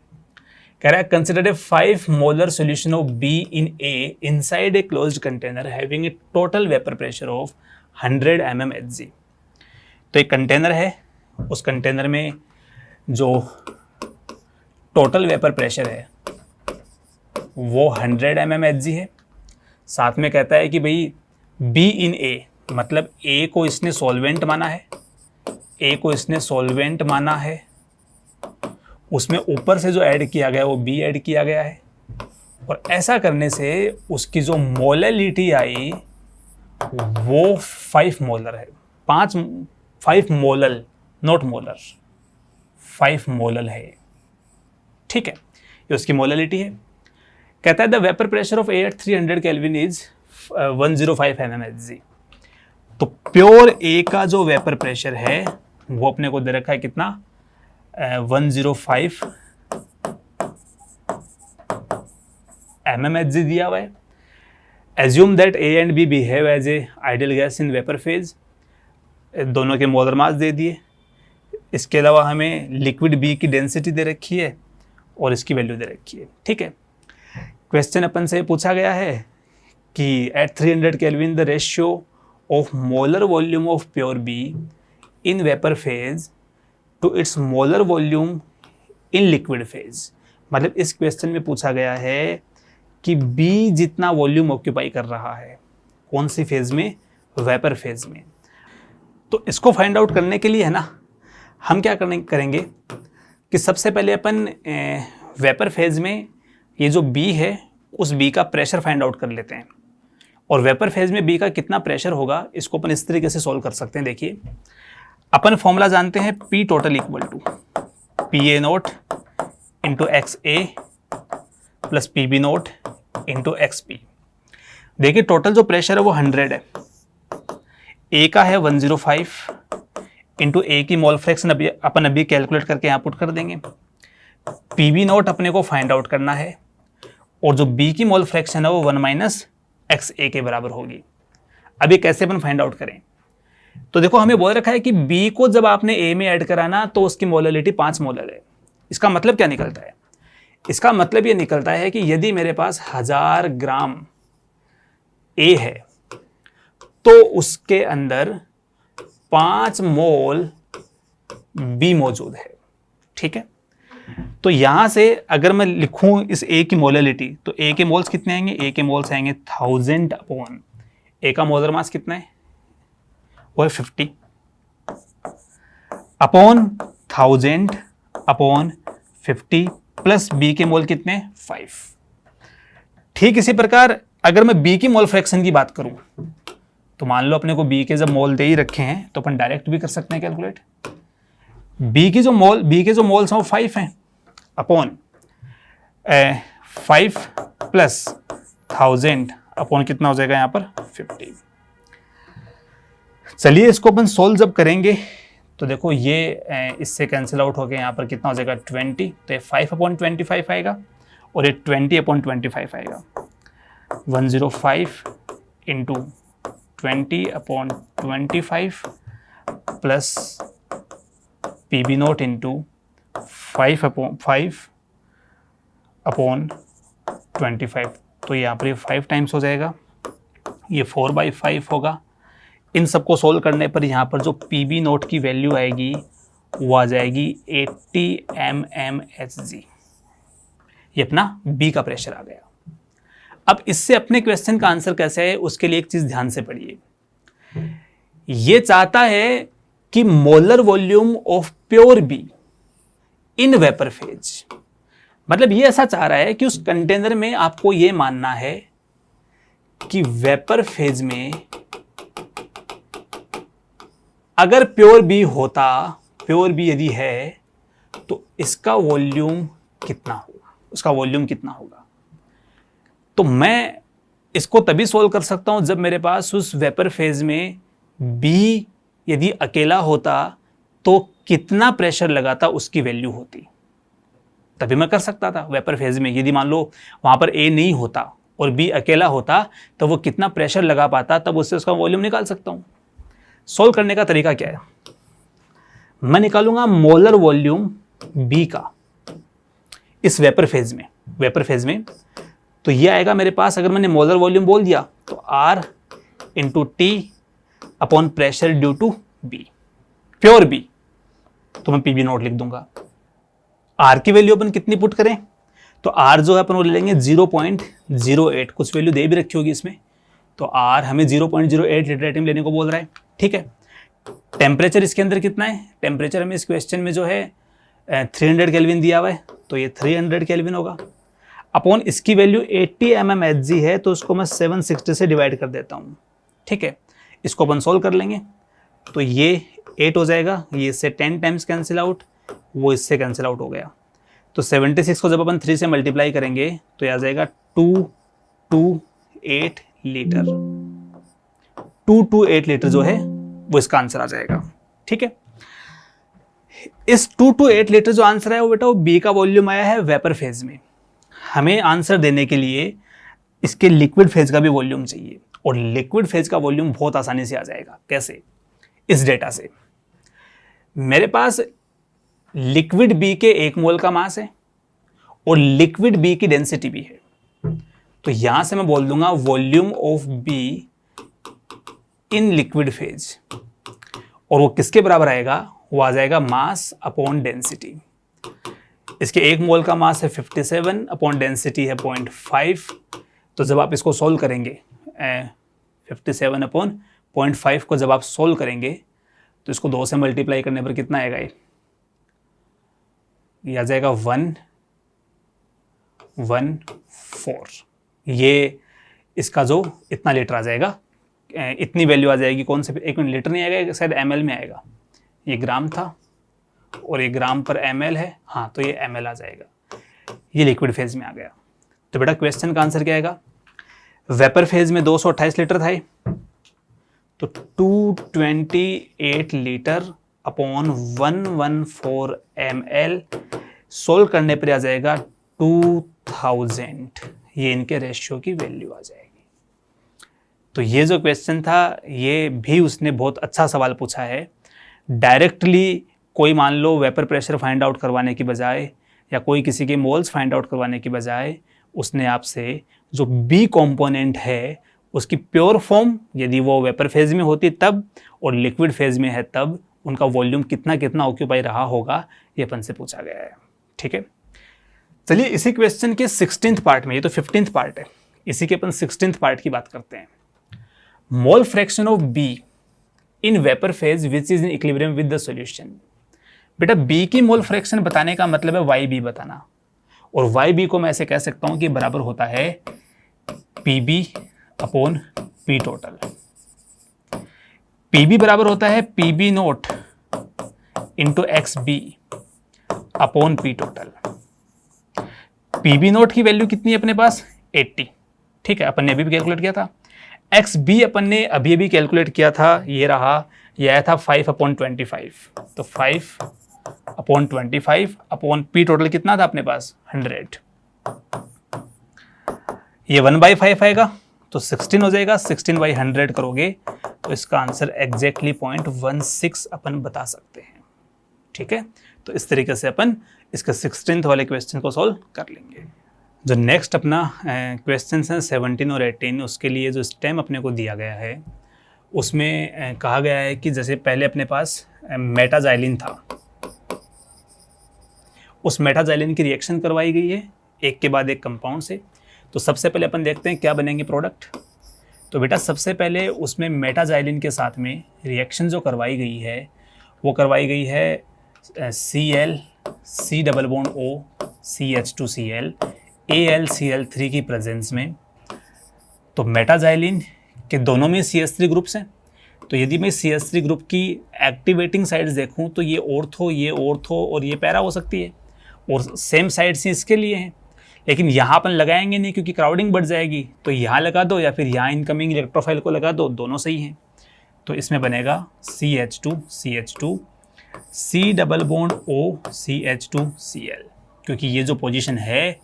कह रहा है consider a 5 molar solution of B in A inside a closed container having a total vapor pressure of 100 mm Hg। तो एक कंटेनर है, उस कंटेनर में जो टोटल वेपर प्रेशर है वो 100 mm Hg है। साथ में कहता है कि भाई B in A मतलब A को इसने सॉल्वेंट माना है, A को इसने सॉल्वेंट माना है, उसमें ऊपर से जो ऐड किया गया वो B ऐड किया गया है, और ऐसा करने से उसकी जो मोलैलिटी आई वो 5 मोलर है। 5 मोलल, नॉट मोलर, 5 मोलल है। ठीक है, ये उसकी मोलैलिटी है। कहता है the vapour pressure of A at 300 kelvin is 105 mm Hg। तो प्योर A का जो वेपर प्रेशर है वो अपने को दे रखा है कितना? 105 mm Hg दिया हुआ है। Assume that A and B behave as a ideal gas in vapour phase. दोनों के मोलर मास दे दिए। इसके अलावा हमें लिक्विड B की डेंसिटी दे रखी है और इसकी वैल्यू दे रखी है। ठीक है, क्वेश्चन अपन से पूछा गया है कि at 300 kelvin the ratio of molar volume of pure B in vapour phase to its molar volume in liquid phase. मतलब इस क्वेश्चन में पूछा गया है कि B जितना वॉल्यूम ऑक्यूपाई कर रहा है कौन सी फेज में? वेपर फेज में। तो इसको फाइंड आउट करने के लिए है ना, हम क्या करेंगे कि सबसे पहले अपन वेपर फेज में ये जो B है उस B का प्रेशर फाइंड आउट कर लेते हैं, और वेपर फेज में B का कितना प्रेशर होगा इसको अपन इस तरीके से सॉल्व कर सकते हैं। देखिए, अपन फॉर्मूला जानते हैं P total equal to PA naught into XA plus PB naught into XP। देखिए टोटल जो प्रेशर है वो 100 है, A का है 105 इंटू A की मोल फ्रैक्शन अपन अभी कैलकुलेट करके यहाँ पुट कर देंगे। PB नोट अपने को फाइंड आउट करना है, और जो B की मोल फ्रैक्शन है वो 1 माइनस XA के बराबर होगी। अब ये कैसे अपन फाइंड आउट करें? तो देखो हमें बोल रखा है कि B को जब आपने A में ऐड कराना तो उसकी मोलैलिटी 5 मोलर है। इसका मतलब क्या निकलता है? इसका मतलब ये निकलता है कि यदि मेरे पास 1000 ग्राम A है तो उसके अंदर 5 मोल B मौजूद है। ठीक है, तो यहां से अगर मैं लिखूं इस A की मोलैलिटी तो A के मोल्स कितने आएंगे? A के मोल्स आएंगे 1000 अपॉन A का मोलर मास कितना है? वो है 50 अपॉन 1000 अपॉन 50 प्लस बी के मोल कितने 5। ठीक इसी प्रकार अगर मैं बी की मोल फ्रैक्शन की बात करूं तो मान लो अपने को बी के जब मोल दे ही रखे हैं तो अपन डायरेक्ट भी कर सकते हैं कैलकुलेट। बी के जो मोल्स हैं वो 5 हैं अपॉन 5 प्लस 1000 अपॉन कितना हो जाएगा यहाँ पर 50। चलिए इसको अपन सोल्व जब करेंगे तो देखो ये इससे कैंसिल आउट होकर यहाँ पर कितना हो जाएगा 20, तो ये 5 अपॉन 25 आएगा और ये 20 अपॉन 25 आएगा। 105 into 20 upon 25 plus P B naught into 5 upon 25, तो यहाँ पर ये 5 टाइम्स हो जाएगा, ये 4/5 होगा। इन सबको सोल्व करने पर यहाँ पर जो पी बी नोट की वैल्यू आएगी वो आ जाएगी 80 mmHg। ये अपना बी का प्रेशर आ गया। अब इससे अपने क्वेश्चन का आंसर कैसे है उसके लिए एक चीज ध्यान से पढ़िए। ये चाहता है कि molar volume of pure be in vapour phase, मतलब ये ऐसा चाह रहा है कि उस कंटेनर में आपको ये मानना है कि वेपर फेज में अगर प्योर बी होता, प्योर बी यदि है तो इसका वॉल्यूम कितना होगा, उसका वॉल्यूम कितना होगा। तो मैं इसको तभी सोल्व कर सकता हूं जब मेरे पास उस वेपर फेज में बी यदि अकेला होता तो कितना प्रेशर लगाता उसकी वैल्यू होती, तभी मैं कर सकता था वेपर फेज में। यदि मान लो वहां पर ए नहीं होता और बी अकेला होता तो वो कितना प्रेशर लगा पाता, तब उससे उसका वॉल्यूम निकाल सकता हूं। सोल्व करने का तरीका क्या है, मैं निकालूंगा मोलर वॉल्यूम बी का इस वेपर फेज में तो ये आएगा मेरे पास, अगर मैंने मोलर वॉल्यूम बोल दिया तो R into T upon pressure due to B, pure B, तो मैं पी बी नोट लिख दूंगा। आर की वैल्यू अपन कितनी पुट करें, तो आर जो है अपन वो ले लेंगे 0.08, कुछ वैल्यू दे भी रखी होगी इसमें, तो आर हमें 0.08 लीटर एटम लेने को बोल रहा है। ठीक है, टेम्परेचर इसके अंदर कितना है, टेम्परेचर हमें इस क्वेश्चन में जो है 300 केल्विन दिया हुआ है, तो ये 300 केल्विन होगा। अपॉन इसकी वैल्यू 80 mmHg है, तो उसको मैं 760 से डिवाइड कर देता हूँ। ठीक है, इसको अपन सोल्व कर लेंगे, तो ये 8 हो जाएगा, ये इससे 10 टाइम्स कैंसिल आउट, वो इससे कैंसिल आउट हो गया। तो 76 को जब अपन 3 से मल्टीप्लाई करेंगे तो यह आ जाएगा 228 लीटर। 228 लीटर जो है वो इसका आंसर आ जाएगा। ठीक है, इस 228 लीटर जो आंसर है वो बेटा वो बी का वॉल्यूम आया है वेपर फेज में। हमें आंसर देने के लिए इसके लिक्विड फेज का भी वॉल्यूम चाहिए, और लिक्विड फेज का वॉल्यूम बहुत आसानी से आ जाएगा। कैसे, इस डेटा से मेरे पास लिक्विड बी के 1 मोल का मास है और लिक्विड बी की डेंसिटी भी है, तो यहां से मैं बोल दूंगा volume of be in liquid phase, और वो किसके बराबर आएगा, वो आ जाएगा मास अपॉन डेंसिटी। इसके 1 मोल का मास है 57 अपॉन डेंसिटी है 0.5, तो जब आप इसको सोल्व करेंगे 57 अपॉन 0.5 को जब आप सोल्व करेंगे तो इसको 2 से मल्टीप्लाई करने पर कितना आएगा, ये आ जाएगा 114। ये इसका जो इतना लीटर आ जाएगा, इतनी वैल्यू आ जाएगी। कौन से, 1 मिनट, लीटर नहीं आएगा, शायद ml में आएगा। ये ग्राम था और ये ग्राम पर ml है, हाँ तो ये ml आ जाएगा। ये लिक्विड फेज में आ गया। तो बेटा क्वेश्चन का आंसर क्या आएगा, वेपर फेज में 228 लीटर था, तो 228 लीटर अपॉन 114 ml, सोल्व करने पर आ जाएगा 2000। ये इनके रेशियो की वैल्यू आ जाएगी। तो ये जो क्वेश्चन था ये भी उसने बहुत अच्छा सवाल पूछा है। डायरेक्टली कोई मान लो वेपर प्रेशर फाइंड आउट करवाने की बजाय या कोई किसी के मोल्स फाइंड आउट करवाने की बजाय उसने आपसे जो बी कंपोनेंट है उसकी प्योर फॉर्म यदि वो वेपर फेज में होती तब और लिक्विड फेज में है तब उनका वॉल्यूम कितना कितना ऑक्यूपाई रहा होगा, ये अपन से पूछा गया है। ठीक है, चलिए इसी क्वेश्चन के 16th पार्ट में, ये तो 15th पार्ट है, इसी के अपन 16th पार्ट की बात करते हैं। Mole fraction of be in vapour phase which is in equilibrium with the solution. बेटा बी की मोल फ्रैक्शन बताने का मतलब है वाई बी बताना, और वाई बी को मैं ऐसे कह सकता हूं कि बराबर होता है P B upon P total. P B बराबर होता है P B naught into X B upon P total. P B naught की वैल्यू कितनी है अपने पास 80, ठीक है, अपन ने अभी भी कैलकुलेट किया था। एक्स बी अपन ने अभी अभी कैलकुलेट किया था, ये रहा, ये आया था 5/25, तो 5/25 अपॉन पी टोटल कितना था अपने पास 100, ये 1/5 आएगा तो 16 हो जाएगा, 16/100 करोगे तो इसका आंसर एग्जैक्टली 0.16 अपन बता सकते हैं, ठीक है। तो इस तरीके से अपन इसका 16th वाले क्वेश्चन को सॉल्व कर लेंगे। जो नेक्स्ट अपना क्वेश्चन है 17 और 18, उसके लिए जो स्टेम अपने को दिया गया है उसमें कहा गया है कि जैसे पहले अपने पास मेटाजाइलिन था, उस मेटाजाइलिन की रिएक्शन करवाई गई है एक के बाद एक कंपाउंड से। तो सबसे पहले अपन देखते हैं क्या बनेंगे प्रोडक्ट। तो बेटा सबसे पहले उसमें मेटाजाइलिन के साथ में रिएक्शन जो करवाई गई है वो करवाई गई है Cl C double bond O CH2Cl AlCl3 की प्रेजेंस में। तो मेटाजाइलिन के दोनों में CH3 ग्रुप्स हैं, तो यदि मैं CH3 ग्रुप की एक्टिवेटिंग साइड्स देखूं तो ये ऑर्थो और ये पैरा हो सकती है, और सेम साइड्स ही इसके लिए हैं। लेकिन यहाँ अपन लगाएंगे नहीं क्योंकि क्राउडिंग बढ़ जाएगी, तो यहाँ लगा दो या फिर यहाँ इनकमिंग इलेक्ट्रोफाइल को लगा दो, दोनों सही हैं। तो इसमें बनेगा CH2 C double bond O CH2Cl, क्योंकि ये जो पोजीशन है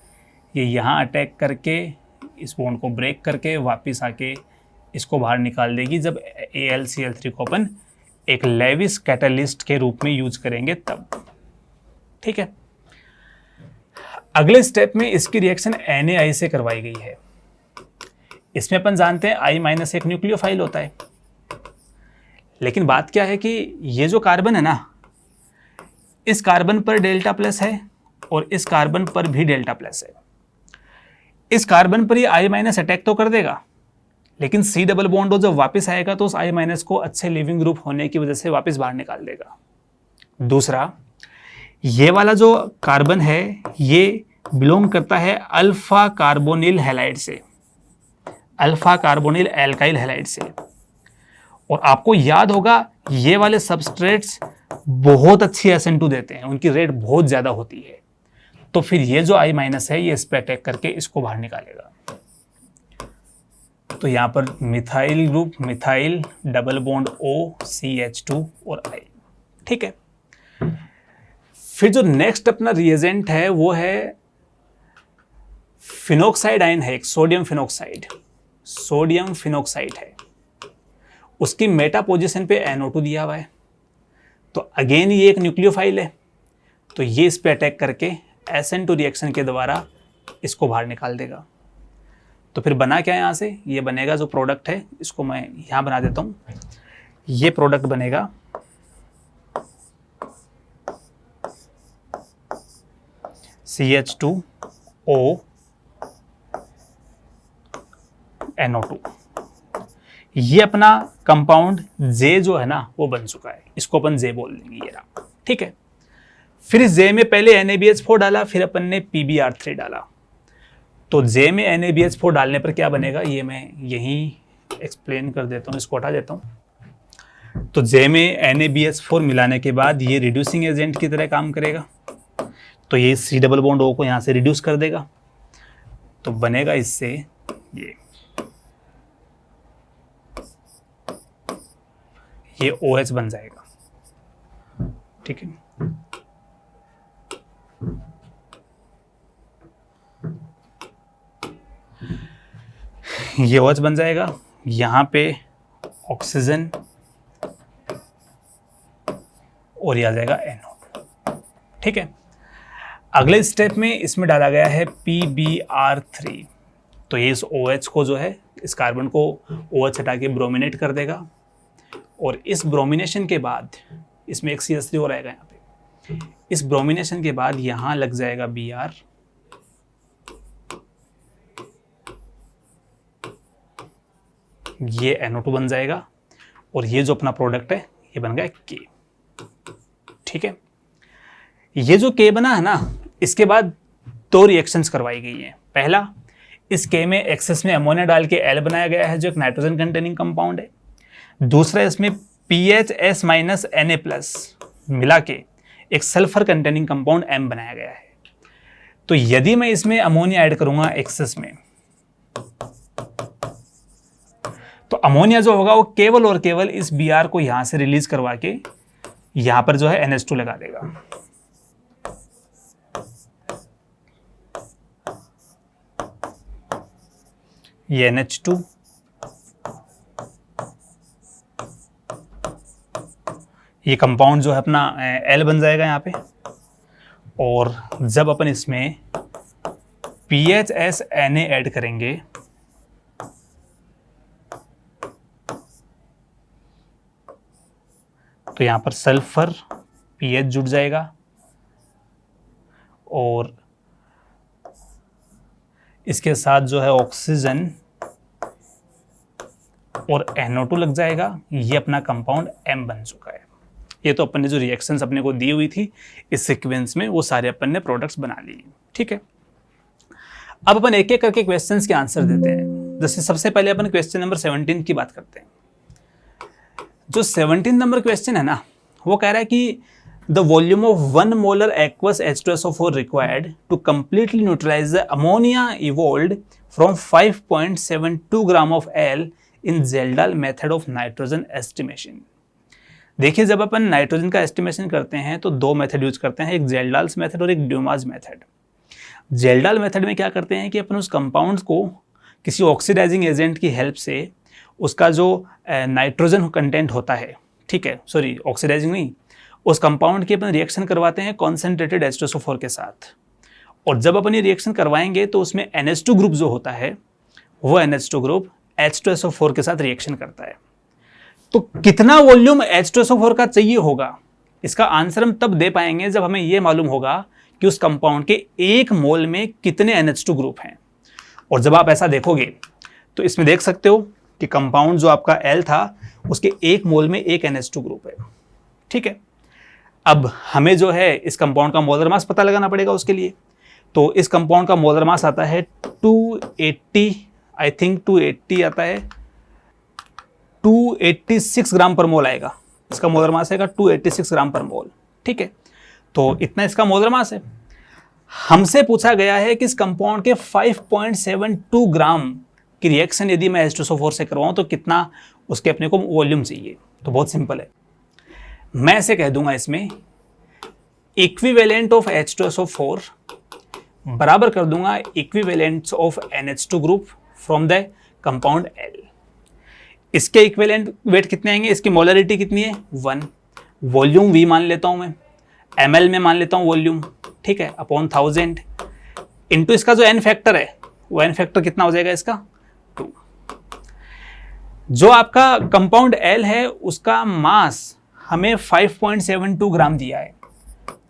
ये यहाँ अटैक करके इस बॉन्ड को ब्रेक करके वापस आके इसको बाहर निकाल देगी जब AlCl3 को अपन एक लेविस कैटालिस्ट के रूप में यूज करेंगे तब, ठीक है। अगले स्टेप में इसकी रिएक्शन NaI से करवाई गई है। इसमें अपन जानते हैं I- एक न्यूक्लियोफाइल होता है, लेकिन बात क्या है कि ये जो कार्बन है ना, इस कार्बन पर डेल्टा प्लस है और इस कार्बन पर भी डेल्टा प्लस है। इस कार्बन पर ये I- अटैक तो कर देगा, लेकिन C डबल बॉन्ड जब वापस आएगा तो उस I- को अच्छे लिविंग ग्रुप होने की वजह से वापस बाहर निकाल देगा। दूसरा, ये वाला जो कार्बन है ये बिलोंग करता है अल्फा कार्बोनिल हैलाइड से, अल्फा कार्बोनिल एल्काइल हैलाइड से। और आपको याद होगा ये वाले सबस्ट्रेट्स बहुत अच्छी SN2 देते हैं, उनकी रेट बहुत ज़्यादा होती है। तो फिर ये जो I- है ये इस पर अटैक करके इसको बाहर निकालेगा। तो यहाँ पर methyl group, methyl double bond O CH2 और I, ठीक है। फिर जो नेक्स्ट अपना रिएजेंट है वो है फिनोक्साइड आयन है, एक सोडियम फिनोक्साइड है, उसकी मेटा पोजीशन पे NO2 दिया हुआ है। तो अगेन ये एक न्यूक्लियोफाइल है, तो ये इस पे अटैक करके SN2 रिएक्शन के द्वारा इसको बाहर निकाल देगा। तो फिर बना क्या यहाँ से, ये बनेगा जो प्रोडक्ट है, इसको मैं यहाँ बना देता हूँ। ये प्रोडक्ट बनेगा CH2O NO2। ये अपना कंपाउंड J जो है ना वो बन चुका है, इसको अपन J बोल देंगे, ये रहा, ठीक है। फिर इस J में पहले NaBH4 डाला, फिर अपन ने PbR3 डाला। तो J में NaBH4 डालने पर क्या बनेगा ये मैं यहीं एक्सप्लेन कर देता हूँ, इसको हटा देता हूँ। तो J में NaBH4 मिलाने के बाद ये रिड्यूसिंग एजेंट की तरह काम करेगा, तो ये C डबल बॉन्ड O को यहाँ से रिड्यूस कर देगा, तो बनेगा इससे ये OH बन जाएगा, ठीक है। ये OH बन जाएगा, यहाँ पे ऑक्सीजन और ये आ जाएगा NO2, ठीक है। अगले स्टेप में इसमें डाला गया है PbR3, तो ये इस OH को जो है, इस कार्बन को OH हटा के ब्रोमिनेट कर देगा, और इस ब्रोमिनेशन के बाद इसमें एक CH3 और आएगा यहाँ पे। इस ब्रोमिनेशन के बाद यहाँ लग जाएगा Br, ये NO2 बन जाएगा, और ये जो अपना प्रोडक्ट है ये बन गया के। ठीक है, ये जो के बना है ना, इसके बाद दो रिएक्शंस करवाई गई हैं। पहला, इस के में एक्सेस में अमोनिया डाल के एल बनाया गया है जो एक नाइट्रोजन कंटेनिंग कंपाउंड है। दूसरा, इसमें PHS माइनस Na+ मिला के एक सल्फर कंटेनिंग कंपाउंड M बनाया गया है। तो यदि मैं इसमें अमोनिया ऐड करूंगा एक्सेस में, तो अमोनिया जो होगा वो केवल और केवल इस Br को यहां से रिलीज करवा के यहां पर जो है NH2 लगा देगा। ये NH2, ये कंपाउंड जो है अपना L बन जाएगा यहाँ पे। और जब अपन इसमें PHS Na ऐड करेंगे तो यहाँ पर सल्फर पीएच जुड़ जाएगा और इसके साथ जो है ऑक्सीजन और NO2 लग जाएगा। ये अपना कंपाउंड M बन चुका है। ये तो अपन ने जो रिएक्शंस अपने को दी हुई थी इस सीक्वेंस में, वो सारे अपन ने प्रोडक्ट्स बना लिए। ठीक है, अब अपन एक एक करके क्वेश्चंस के आंसर देते हैं। जैसे सबसे पहले अपन क्वेश्चन नंबर 17 की बात करते हैं। जो 17 नंबर क्वेश्चन है ना, वो कह रहा है कि the volume of 1 molar aqueous H2SO4 required to completely neutralize the ammonia evolved from 5.72 gram of L in Zeldal method of nitrogen estimation। देखिए, जब अपन नाइट्रोजन का एस्टिमेशन करते हैं तो दो मेथड यूज करते हैं, एक जेल्डाल्स मेथड और एक ड्यूमास मेथड। जेल्डाल मेथड में क्या करते हैं कि अपन उस कंपाउंड को किसी ऑक्सीडाइजिंग एजेंट की हेल्प से उसका जो नाइट्रोजन कंटेंट होता है, ठीक है, सॉरी ऑक्सीडाइजिंग नहीं, उस कंपाउंड की अपन रिएक्शन करवाते हैं कॉन्सेंट्रेटेड H2SO4 के साथ। और जब अपन ये रिएक्शन करवाएंगे तो उसमें NH2 ग्रुप जो होता है वो NH2 ग्रुप H2SO4 के साथ रिएक्शन करता है। तो कितना वॉल्यूम H2SO4 का चाहिए होगा, इसका आंसर हम तब दे पाएंगे जब हमें यह मालूम होगा कि उस कंपाउंड के एक मोल में कितने NH2 ग्रुप हैं। और जब आप ऐसा देखोगे तो इसमें देख सकते हो कि कंपाउंड जो आपका L था उसके एक मोल में एक NH2 ग्रुप है। ठीक है, अब हमें जो है इस कंपाउंड का मोलर मास पता लगाना पड़ेगा उसके लिए। तो इस कंपाउंड का मोलर मास आता है 280, आई थिंक 280 आता है, 286 ग्राम पर मोल आएगा। इसका मोलर मास आएगा 286 ग्राम पर मोल। ठीक है, तो इतना इसका मोलर मास है। हमसे पूछा गया है कि इस कंपाउंड के 5.72 ग्राम की रिएक्शन यदि मैं H2SO4 से करवाऊं तो कितना उसके अपने को वॉल्यूम चाहिए। तो बहुत सिंपल है, मैं ऐसे कह दूंगा इसमें इक्विवेलेंट ऑफ H2SO4 बराबर कर दूंगा equivalent of NH2 group from the compound L। इसके इक्विवेलेंट वेट कितने आएंगे, इसकी मोलरिटी कितनी है 1, वॉल्यूम V मान लेता हूं मैं, ml में मान लेता हूं वॉल्यूम, ठीक है, अपॉन 1000 इंटू इसका जो n फैक्टर है वो n फैक्टर कितना हो जाएगा इसका 2। जो आपका कंपाउंड L है उसका मास हमें 5.72 ग्राम दिया है,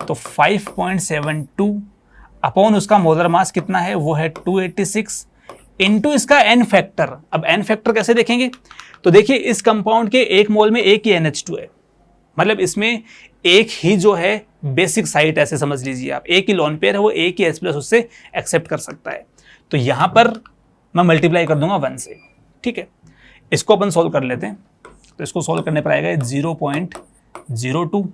तो 5.72 अपॉन उसका मोलर मास कितना है वो है 286 इंटू इसका n फैक्टर। अब n फैक्टर कैसे देखेंगे, तो देखिए इस कंपाउंड के एक मोल में एक ही NH2 है, मतलब इसमें एक ही जो है बेसिक साइट, ऐसे समझ लीजिए आप, एक ही लोन पेयर है, वो एक ही H+ उससे एक्सेप्ट कर सकता है। तो यहां पर मैं मल्टीप्लाई कर दूंगा 1 से। ठीक है, इसको अपन सोल्व कर लेते हैं। तो इसको सोल्व करने पर आएगा 0.02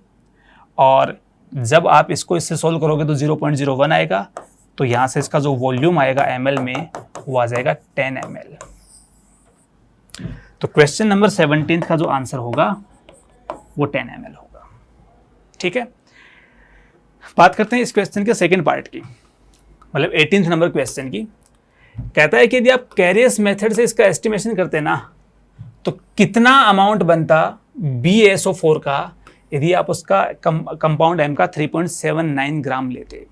और जब आप इसको इससे सोल्व करोगे तो 0.01 आएगा। तो यहां से इसका जो वॉल्यूम आएगा ml में वो आ जाएगा 10 ml। तो क्वेश्चन नंबर 17 का जो आंसर होगा वो 10 ml होगा। ठीक है, बात करते हैं इस क्वेश्चन के सेकंड पार्ट की, मतलब 18th नंबर क्वेश्चन की। कहता है कि यदि आप कैरियस मेथड से इसका एस्टिमेशन करते ना तो कितना अमाउंट बनता BaSO4 का यदि आप उसका कंपाउंड M का 3.79 ग्राम लेते।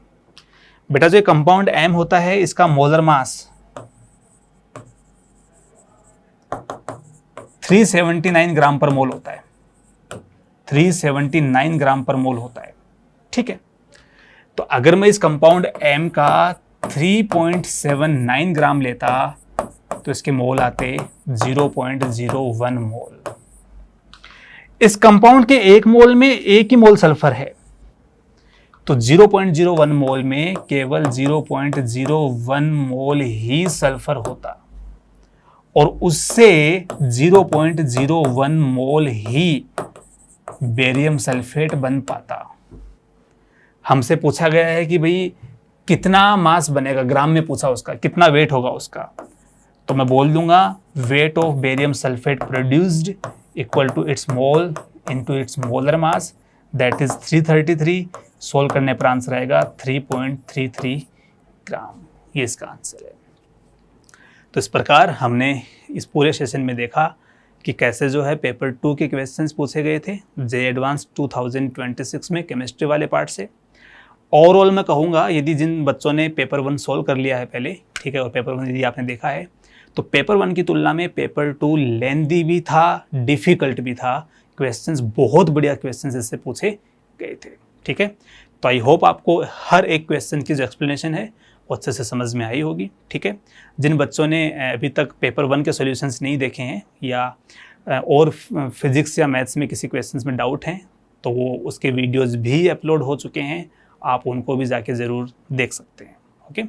बेटा जो कंपाउंड M होता है इसका मोलर मास 379 ग्राम पर मोल होता है, 379 ग्राम पर मोल होता है। ठीक है, तो अगर मैं इस कंपाउंड M का 3.79 ग्राम लेता तो इसके मोल आते 0.01 मोल। इस कंपाउंड के 1 मोल में 1 ही मोल सल्फर है, तो 0.01 मोल में केवल 0.01 मोल ही सल्फर होता और उससे 0.01 मोल ही बेरियम सल्फेट बन पाता। हमसे पूछा गया है कि भाई कितना मास बनेगा, ग्राम में पूछा उसका, कितना वेट होगा उसका, तो मैं बोल दूंगा weight of barium sulphate produced equal to its mole into its molar mass, that is 333। Solve करने पर आंसर आएगा 3.33 ग्राम। ये इसका आंसर है। तो इस प्रकार हमने इस पूरे सेशन में देखा कि कैसे जो है पेपर 2 के क्वेश्चंस पूछे गए थे जे एडवांस 2026 में केमिस्ट्री वाले पार्ट से। ओवरऑल मैं कहूँगा यदि जिन बच्चों ने पेपर 1 सॉल्व कर लिया है पहले, ठीक है, और पेपर 1 यदि आपने देखा है तो पेपर 1 की तुलना में पेपर 2 लेंदी भी था, डिफ़िकल्ट भी था। क्वेश्चंस बहुत बढ़िया क्वेश्चंस इससे पूछे गए थे, ठीक है। तो आई होप आपको हर एक क्वेश्चन की जो एक्सप्लेनेशन है वो अच्छे से समझ में आई होगी, ठीक है। जिन बच्चों ने अभी तक पेपर 1 के सॉल्यूशंस नहीं देखे हैं या और फिजिक्स या मैथ्स में किसी क्वेश्चंस में डाउट हैं तो वो उसके वीडियोज़ भी अपलोड हो चुके हैं, आप उनको भी जाके ज़रूर देख सकते हैं, ओके।